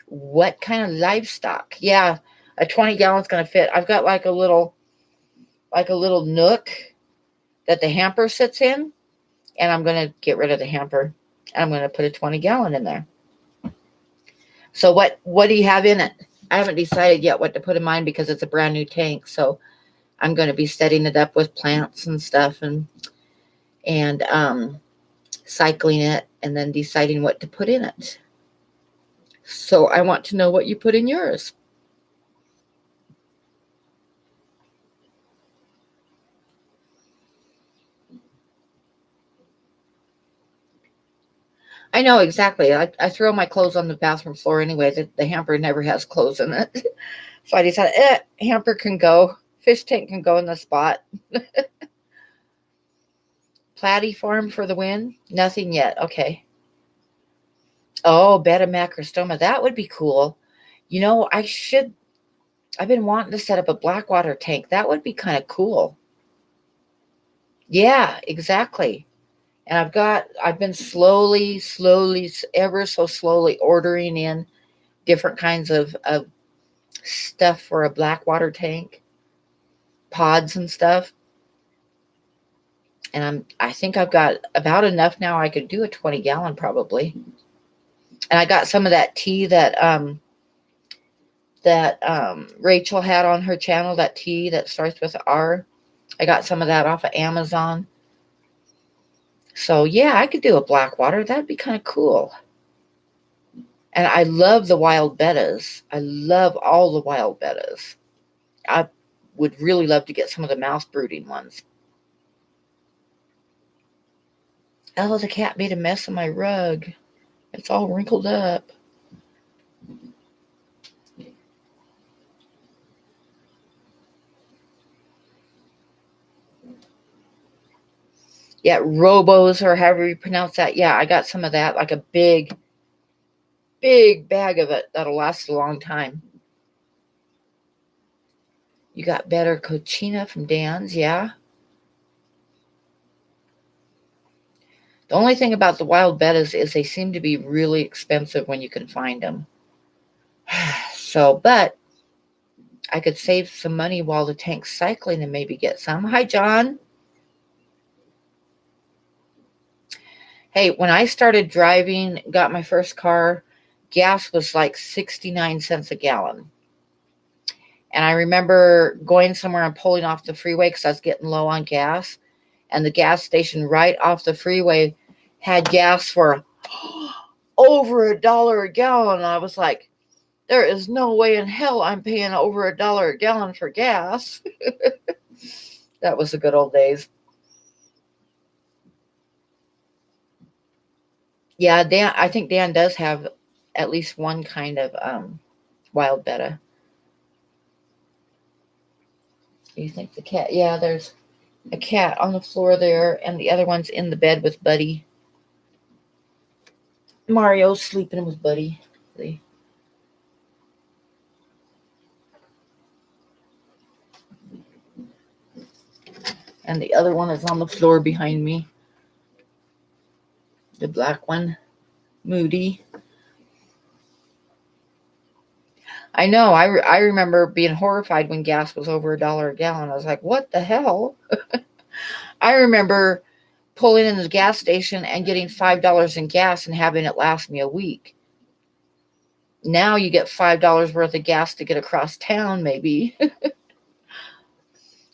What kind of livestock? Yeah, a 20 gallon's going to fit. I've got like a little nook that the hamper sits in, and I'm going to get rid of the hamper, and I'm going to put a 20-gallon in there. So what do you have in it? I haven't decided yet what to put in mine because it's a brand new tank. So I'm going to be setting it up with plants and stuff, and cycling it, and then deciding what to put in it. So I want to know what you put in yours. I know exactly. I throw my clothes on the bathroom floor anyway. The hamper never has clothes in it. So I decided, hamper can go. Fish tank can go in the spot. Platy farm for the win? Nothing yet. Okay. Oh, bed of macrostoma. That would be cool. I've been wanting to set up a blackwater tank. That would be kind of cool. Yeah, exactly. And I've been slowly, ever so slowly ordering in different kinds of stuff for a blackwater tank, pods and stuff. And I think I've got about enough now. I could do a 20-gallon probably. And I got some of that tea that Rachel had on her channel, that tea that starts with R. I got some of that off of Amazon. So yeah, I could do a blackwater. That'd be kind of cool. And I love the wild bettas. I love all the wild bettas. I would really love to get some of the mouse brooding ones. Oh, the cat made a mess of my rug. It's all wrinkled up. Yeah, Robos, or however you pronounce that. Yeah, I got some of that, like a big bag of it that'll last a long time. You got better cochina from Dan's, yeah. The only thing about the wild bettas is they seem to be really expensive when you can find them. So, but I could save some money while the tank's cycling and maybe get some. Hi, John. Hey, when I started driving, got my first car, gas was like 69 cents a gallon. And I remember going somewhere and pulling off the freeway because I was getting low on gas. And the gas station right off the freeway had gas for over $1 a gallon. And I was like, there is no way in hell I'm paying over $1 a gallon for gas. That was the good old days. Yeah, Dan, I think Dan does have at least one kind of wild betta. You think the cat? Yeah, there's a cat on the floor there, and the other one's in the bed with Buddy. Mario's sleeping with Buddy. See? And the other one is on the floor behind me. The black one, Moody. I know. I remember being horrified when gas was over $1 a gallon. I was like, what the hell? I remember pulling in the gas station and getting $5 in gas and having it last me a week. Now you get $5 worth of gas to get across town, maybe.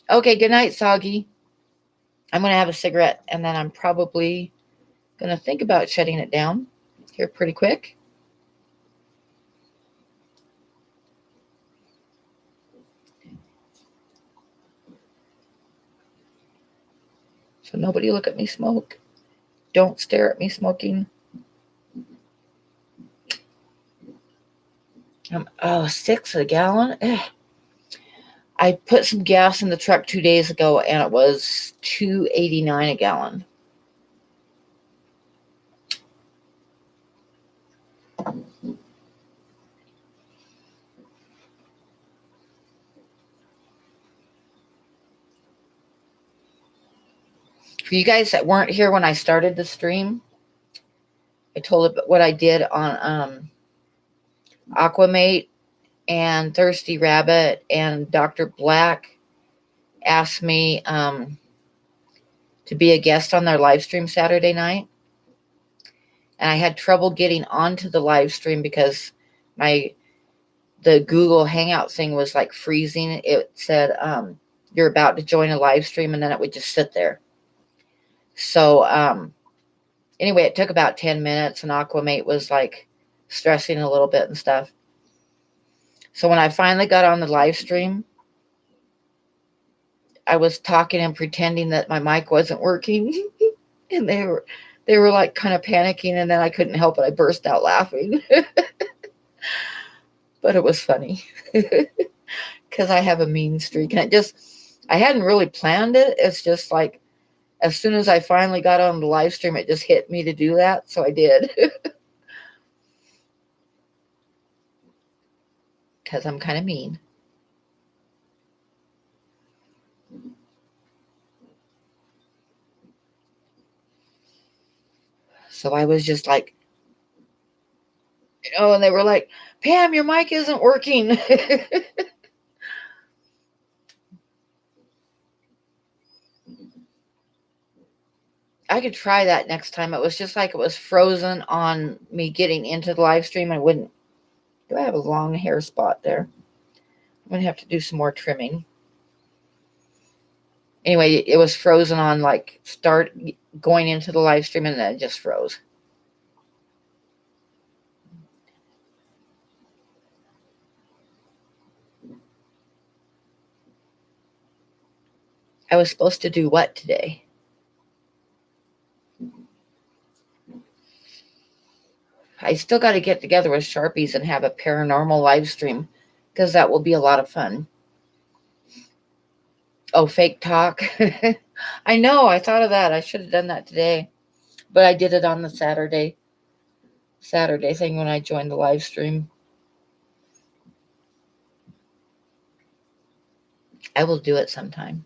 Okay, good night, Soggy. I'm going to have a cigarette, and then I'm probably going to think about shutting it down here pretty quick. So nobody look at me smoke. Don't stare at me smoking. 6 a gallon. Ugh. I put some gas in the truck 2 days ago, and it was $2.89 a gallon. For you guys that weren't here when I started the stream, I told what I did on Aquamate and Thirsty Rabbit, and Dr. Black asked me to be a guest on their live stream Saturday night. And I had trouble getting onto the live stream because the Google Hangout thing was like freezing. It said, you're about to join a live stream, and then it would just sit there. So anyway, it took about 10 minutes, and Aquamate was like stressing a little bit and stuff. So when I finally got on the live stream, I was talking and pretending that my mic wasn't working. And they were like kind of panicking, and then I couldn't help it. I burst out laughing. But it was funny because I have a mean streak, and I hadn't really planned it. It's just like, as soon as I finally got on the live stream, it just hit me to do that. So I did. Because I'm kind of mean. So I was just like, and they were like, Pam, your mic isn't working. I could try that next time. It was just like it was frozen on me getting into the live stream. I wouldn't. Do I have a long hair spot there? I'm going to have to do some more trimming. Anyway, it was frozen on like start going into the live stream, and then it just froze. I was supposed to do what today? I still got to get together with Sharpies and have a paranormal live stream, because that will be a lot of fun. Oh, fake talk. I know. I thought of that. I should have done that today, but I did it on the Saturday thing when I joined the live stream. I will do it sometime.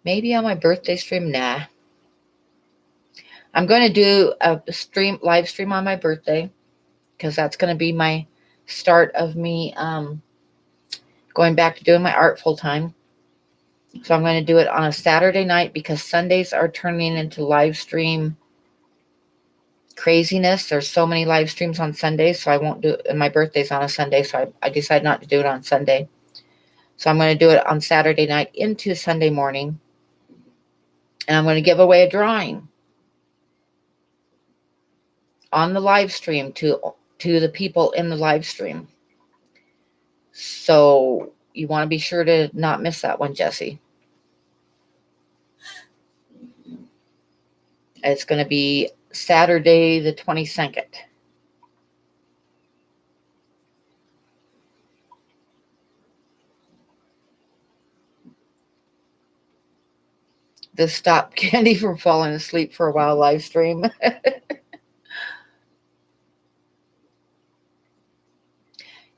Maybe on my birthday stream. Nah. I'm going to do a live stream on my birthday, because that's going to be my start of me going back to doing my art full time. So I'm going to do it on a Saturday night because Sundays are turning into live stream craziness. There's so many live streams on Sundays, so I won't do it. And my birthday's on a Sunday, so I decided not to do it on Sunday. So I'm going to do it on Saturday night into Sunday morning. And I'm going to give away a drawing on the live stream to the people in the live stream. So you want to be sure to not miss that one, Jesse. It's going to be Saturday the 22nd. This stopped Candy from falling asleep for a while live stream.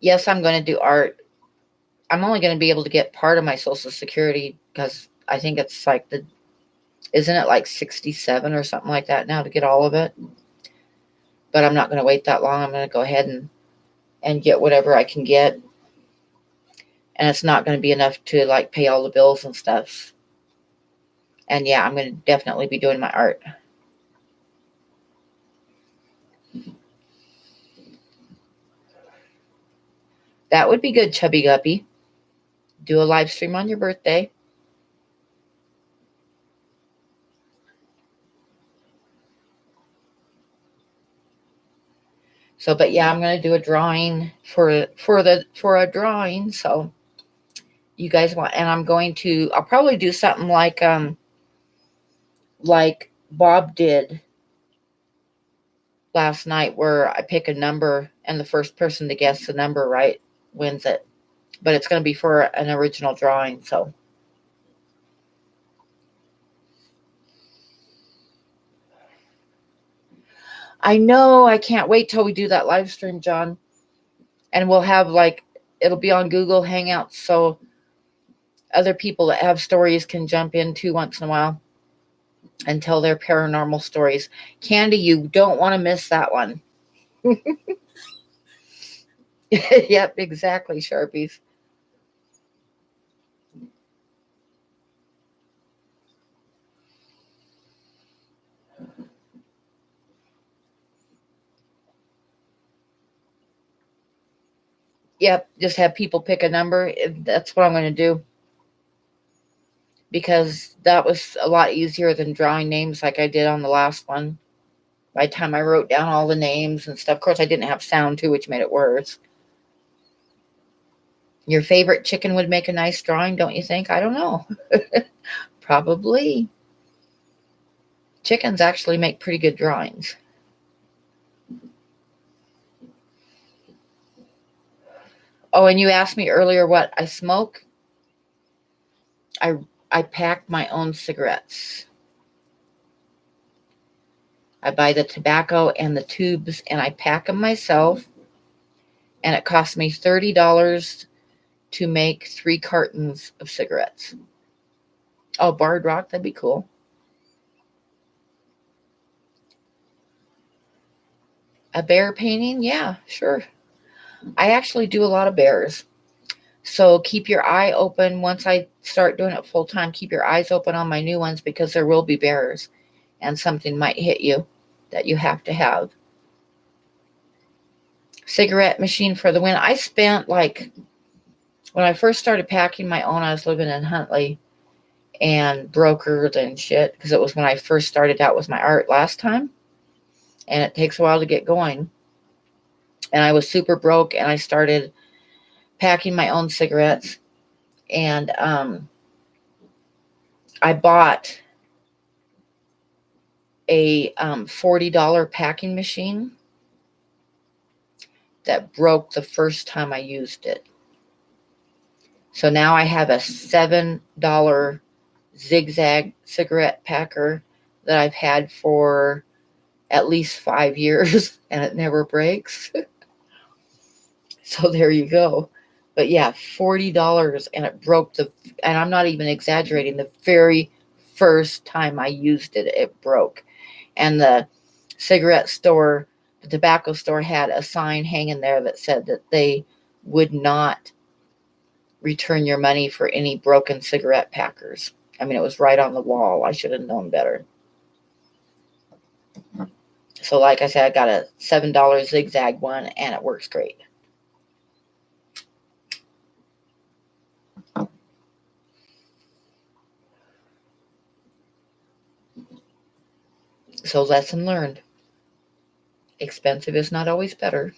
Yes, I'm going to do art. I'm only going to be able to get part of my Social Security because I think it's like isn't it like 67 or something like that now to get all of it? But I'm not going to wait that long. I'm going to go ahead and get whatever I can get. And it's not going to be enough to like pay all the bills and stuff. And yeah, I'm going to definitely be doing my art. That would be good, Chubby Guppy. Do a live stream on your birthday. So, but yeah, I'm going to do a drawing for a drawing. So you guys want, and I'll probably do something like Bob did last night, where I pick a number and the first person to guess the number right wins it. But it's going to be for an original drawing. So I know, I can't wait till we do that live stream, John. And we'll have it'll be on Google Hangouts, so other people that have stories can jump in too once in a while and tell their paranormal stories. Candy, you don't want to miss that one. Yep, exactly, Sharpies. Yep, just have people pick a number. That's what I'm going to do. Because that was a lot easier than drawing names like I did on the last one. By the time I wrote down all the names and stuff, of course I didn't have sound too, which made it worse. Your favorite chicken would make a nice drawing, don't you think? I don't know. Probably. Chickens actually make pretty good drawings. Oh, and you asked me earlier what I smoke. I pack my own cigarettes. I buy the tobacco and the tubes, and I pack them myself. And it costs me $30 to make 3 cartons of cigarettes. Oh, Barred Rock, that'd be cool. A bear painting? Yeah, sure. I actually do a lot of bears. So keep your eye open. Once I start doing it full time, keep your eyes open on my new ones, because there will be bears and something might hit you that you have to have. Cigarette machine for the win. I spent when I first started packing my own, I was living in Huntley and brokered and shit, because it was when I first started out with my art last time. And it takes a while to get going. And I was super broke, and I started packing my own cigarettes. And I bought a $40 packing machine that broke the first time I used it. So now I have a $7 zigzag cigarette packer that I've had for at least 5 years, and it never breaks. So there you go. But yeah, $40, and it broke and I'm not even exaggerating, the very first time I used it, it broke. And the tobacco store had a sign hanging there that said that they would not return your money for any broken cigarette packers. I mean, it was right on the wall. I should have known better. So like I said, I got a $7 zigzag one, and it works great. So lesson learned. Expensive is not always better.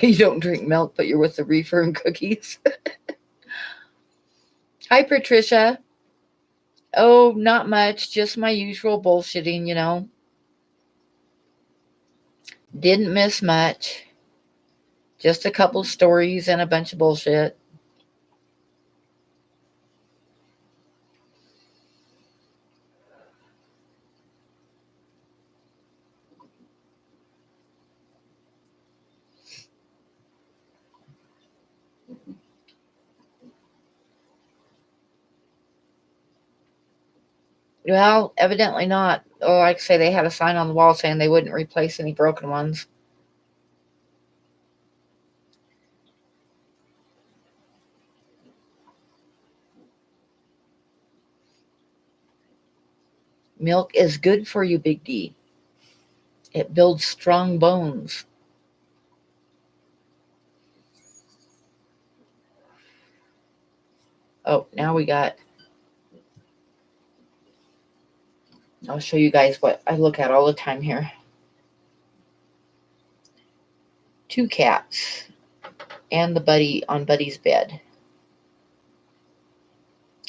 You don't drink milk, but you're with the reefer and cookies. Hi, Patricia. Oh, not much. Just my usual bullshitting, you know. Didn't miss much. Just a couple stories and a bunch of bullshit. Well, evidently not. Oh, like I say, they had a sign on the wall saying they wouldn't replace any broken ones. Milk is good for you, Big D. It builds strong bones. Oh, now we got... I'll show you guys what I look at all the time here. 2 cats and the Buddy on Buddy's bed.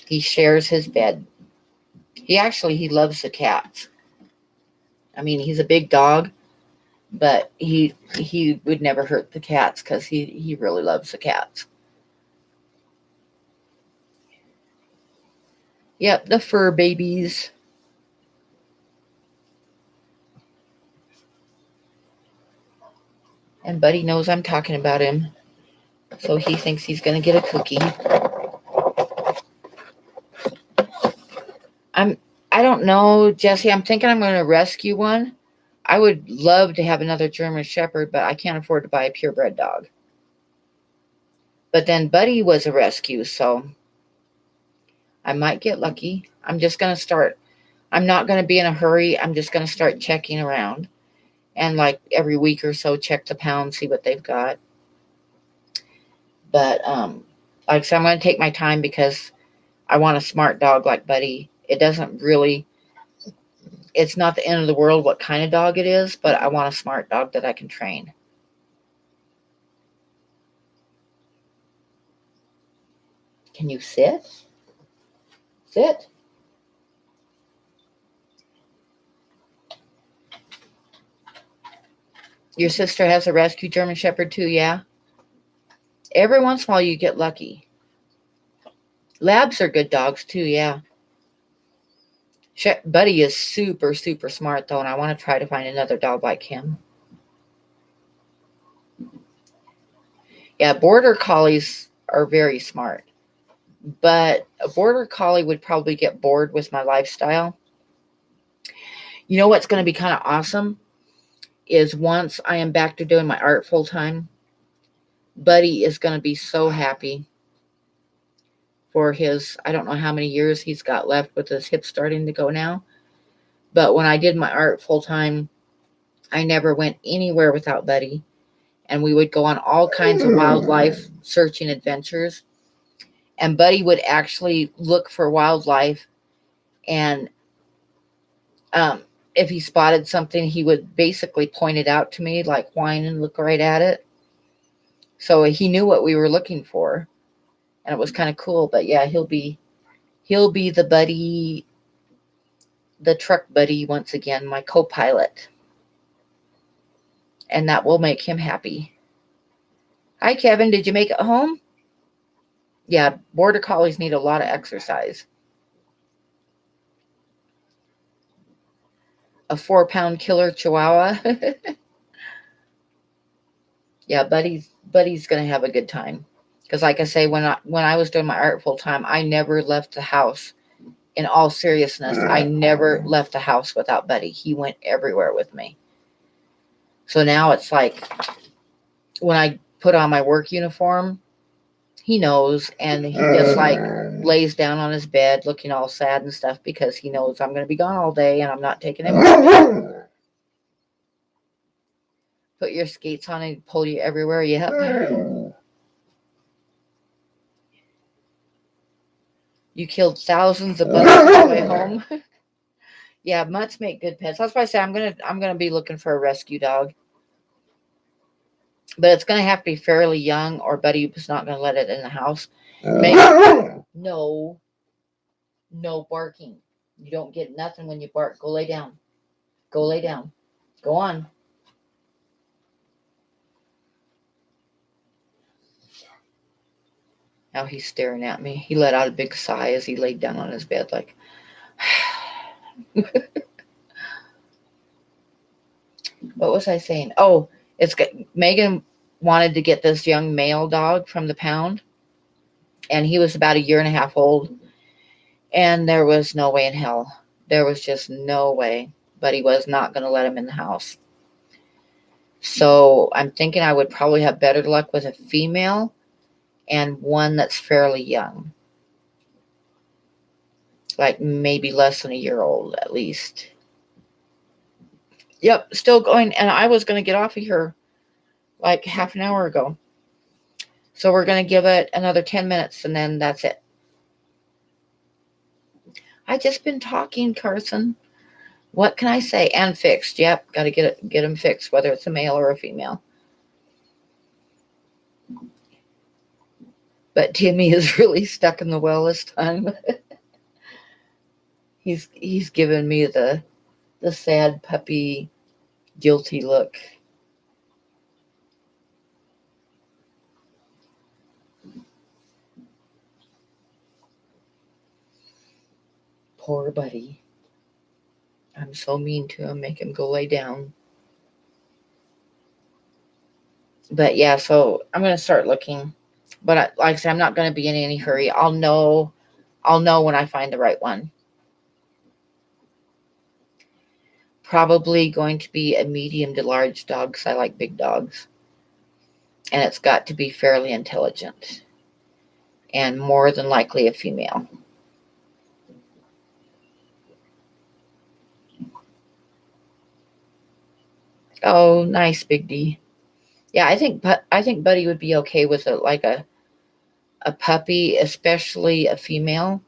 He shares his bed. He loves the cats. I mean, he's a big dog, but he would never hurt the cats because he really loves the cats. Yep, the fur babies. And Buddy knows I'm talking about him, so he thinks he's going to get a cookie. I don't know, Jesse. I'm thinking I'm going to rescue one. I would love to have another German Shepherd, but I can't afford to buy a purebred dog. But then Buddy was a rescue, so I might get lucky. I'm just going to start. I'm not going to be in a hurry. I'm just going to start checking around. And like every week or so, check the pound, see what they've got. But like I said, I'm going to take my time because I want a smart dog like Buddy. It's not the end of the world what kind of dog it is, but I want a smart dog that I can train. Can you sit? Sit. Your sister has a rescue German Shepherd too, yeah? Every once in a while you get lucky. Labs are good dogs too, yeah. Buddy is super, super smart though, and I want to try to find another dog like him. Yeah, border collies are very smart, but a border collie would probably get bored with my lifestyle. You know what's going to be kind of awesome is once I am back to doing my art full time, Buddy is going to be so happy for his, I don't know how many years he's got left with his hip starting to go now. But when I did my art full time, I never went anywhere without Buddy. And we would go on all kinds of wildlife searching adventures. And Buddy would actually look for wildlife. And if he spotted something, he would basically point it out to me, like whine and look right at it. So he knew what we were looking for. And it was kind of cool. But yeah, he'll be the buddy, the truck buddy once again, my co-pilot. And that will make him happy. Hi, Kevin. Did you make it home? Yeah, border collies need a lot of exercise. A 4-pound killer chihuahua. Yeah, Buddy's gonna have a good time. Because like I say, when I was doing my art full time, I never left the house in all seriousness, I never left the house without Buddy. He went everywhere with me. So now it's like when I put on my work uniform, he knows, and he just like lays down on his bed looking all sad and stuff because he knows I'm going to be gone all day and I'm not taking him with me. Put your skates on and pull you everywhere. Yep. You killed thousands of bunnies on the way home. Yeah, mutts make good pets. That's why I say I'm gonna be looking for a rescue dog. But it's gonna have to be fairly young, or Buddy was not gonna let it in the house. No barking. You don't get nothing when you bark. Go lay down. Go lay down. Go on. Now he's staring at me. He let out a big sigh as he laid down on his bed, like. What was I saying? Oh, Megan wanted to get this young male dog from the pound, and he was about 1.5 years old, and there was no way in hell. There was just no way. But he was not going to let him in the house. So I'm thinking I would probably have better luck with a female and one that's fairly young. Like maybe less than 1 year old at least. Yep, still going. And I was going to get off of here like half an hour ago. So we're going to give it another 10 minutes and then that's it. I just been talking, Carson. What can I say? And fixed. Yep, got to get them fixed, whether it's a male or a female. But Timmy is really stuck in the well this time. He's given me the sad puppy guilty look. Poor Buddy. I'm so mean to him, make him go lay down. But yeah, so I'm going to start looking. But like I said, I'm not going to be in any hurry. I'll know when I find the right one. Probably going to be a medium to large dog because I like big dogs. And it's got to be fairly intelligent. And more than likely a female. Oh, nice, Big D. Yeah, I think Buddy would be okay with a puppy, especially a female.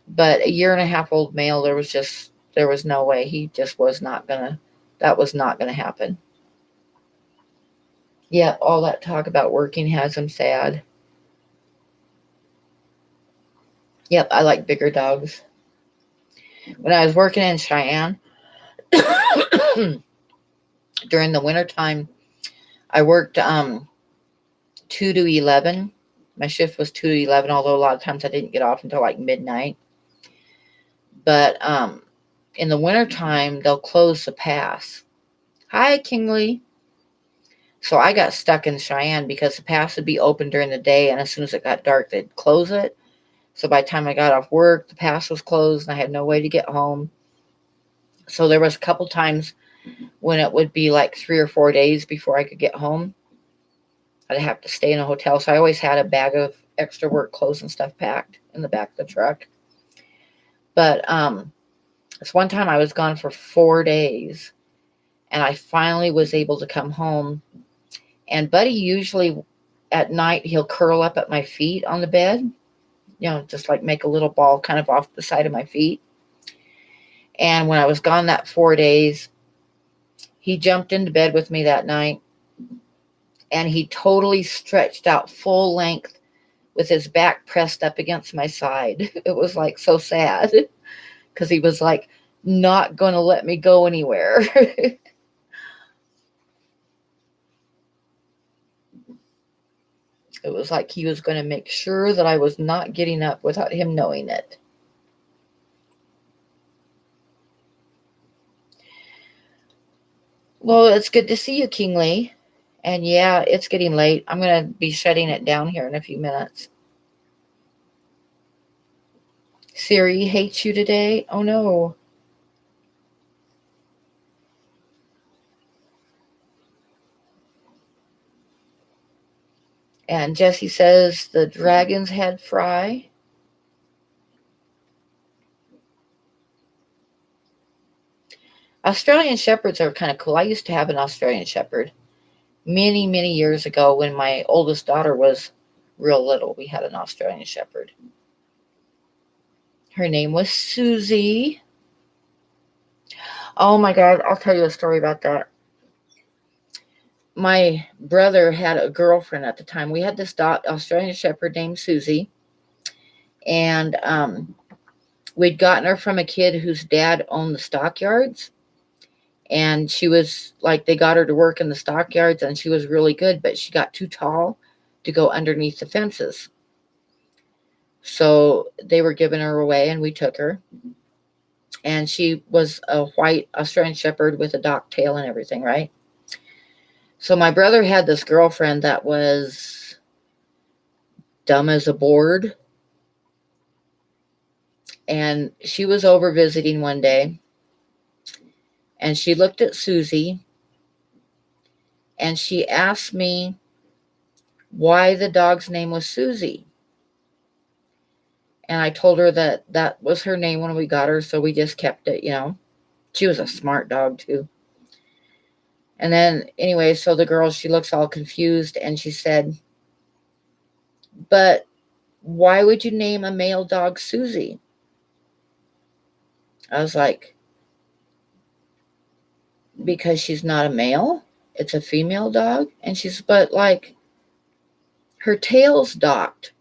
But 1.5 year old male, there was no way. He just was not gonna. That was not gonna happen. Yeah, all that talk about working has him sad. Yep, I like bigger dogs. When I was working in Cheyenne, during the wintertime, I worked 2 to 11. My shift was 2 to 11, although a lot of times I didn't get off until like midnight. But in the wintertime, they'll close the pass. Hi, Kingley. So I got stuck in Cheyenne because the pass would be open during the day, and as soon as it got dark, they'd close it. So by the time I got off work, the pass was closed, and I had no way to get home. So there was a couple times when it would be like 3 or 4 days before I could get home. I'd have to stay in a hotel. So I always had a bag of extra work clothes and stuff packed in the back of the truck. But this one time I was gone for 4 days, and I finally was able to come home. And Buddy usually at night, he'll curl up at my feet on the bed, just like make a little ball kind of off the side of my feet. And when I was gone that 4 days, he jumped into bed with me that night, and he totally stretched out full length with his back pressed up against my side. It was like so sad because he was like not going to let me go anywhere. It was like he was going to make sure that I was not getting up without him knowing it. Well, it's good to see you, Kingley. And yeah, it's getting late. I'm going to be shutting it down here in a few minutes. Siri hates you today. Oh no. And Jesse says the dragons had fry. Australian Shepherds are kind of cool. I used to have an Australian Shepherd many, many years ago when my oldest daughter was real little. We had an Australian Shepherd. Her name was Susie. Oh my God, I'll tell you a story about that. My brother had a girlfriend at the time. We had this Australian Shepherd named Susie, and we'd gotten her from a kid whose dad owned the stockyards. And she was like, they got her to work in the stockyards, and she was really good, but she got too tall to go underneath the fences. So they were giving her away, and we took her. And she was a white Australian Shepherd with a dock tail and everything, right? So my brother had this girlfriend that was dumb as a board. And she was over visiting one day. And she looked at Susie. And she asked me why the dog's name was Susie. And I told her that that was her name when we got her. So we just kept it, you know. She was a smart dog, too. And then, anyway, so the girl, she looks all confused. And she said, but why would you name a male dog Susie? I was like, because she's not a male. It's a female dog. And she's, but like, her tail's docked.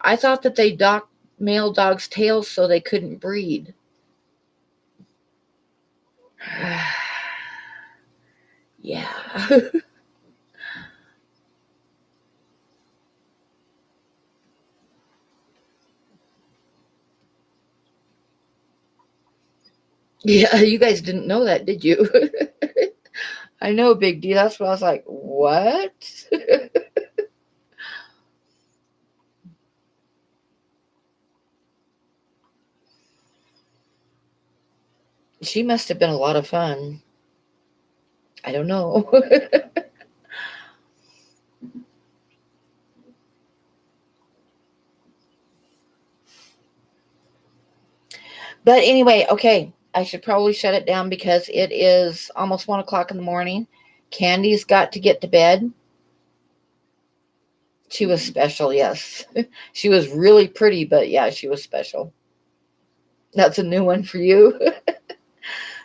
I thought that they docked male dogs' tails so they couldn't breed. Yeah. Yeah, you guys didn't know that, did you? I know, Big D. That's what I was like, what? She must have been a lot of fun. I don't know. But anyway, okay, I should probably shut it down because it is almost 1 o'clock in the morning. Candy's got to get to bed. She was special, yes. She was really pretty, but yeah, she was special. That's a new one for you.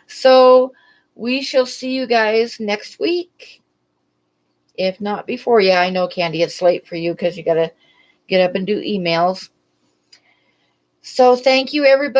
So we shall see you guys next week. If not before. Yeah, I know, Candy, it's late for you because you got to get up and do emails. So thank you, everybody.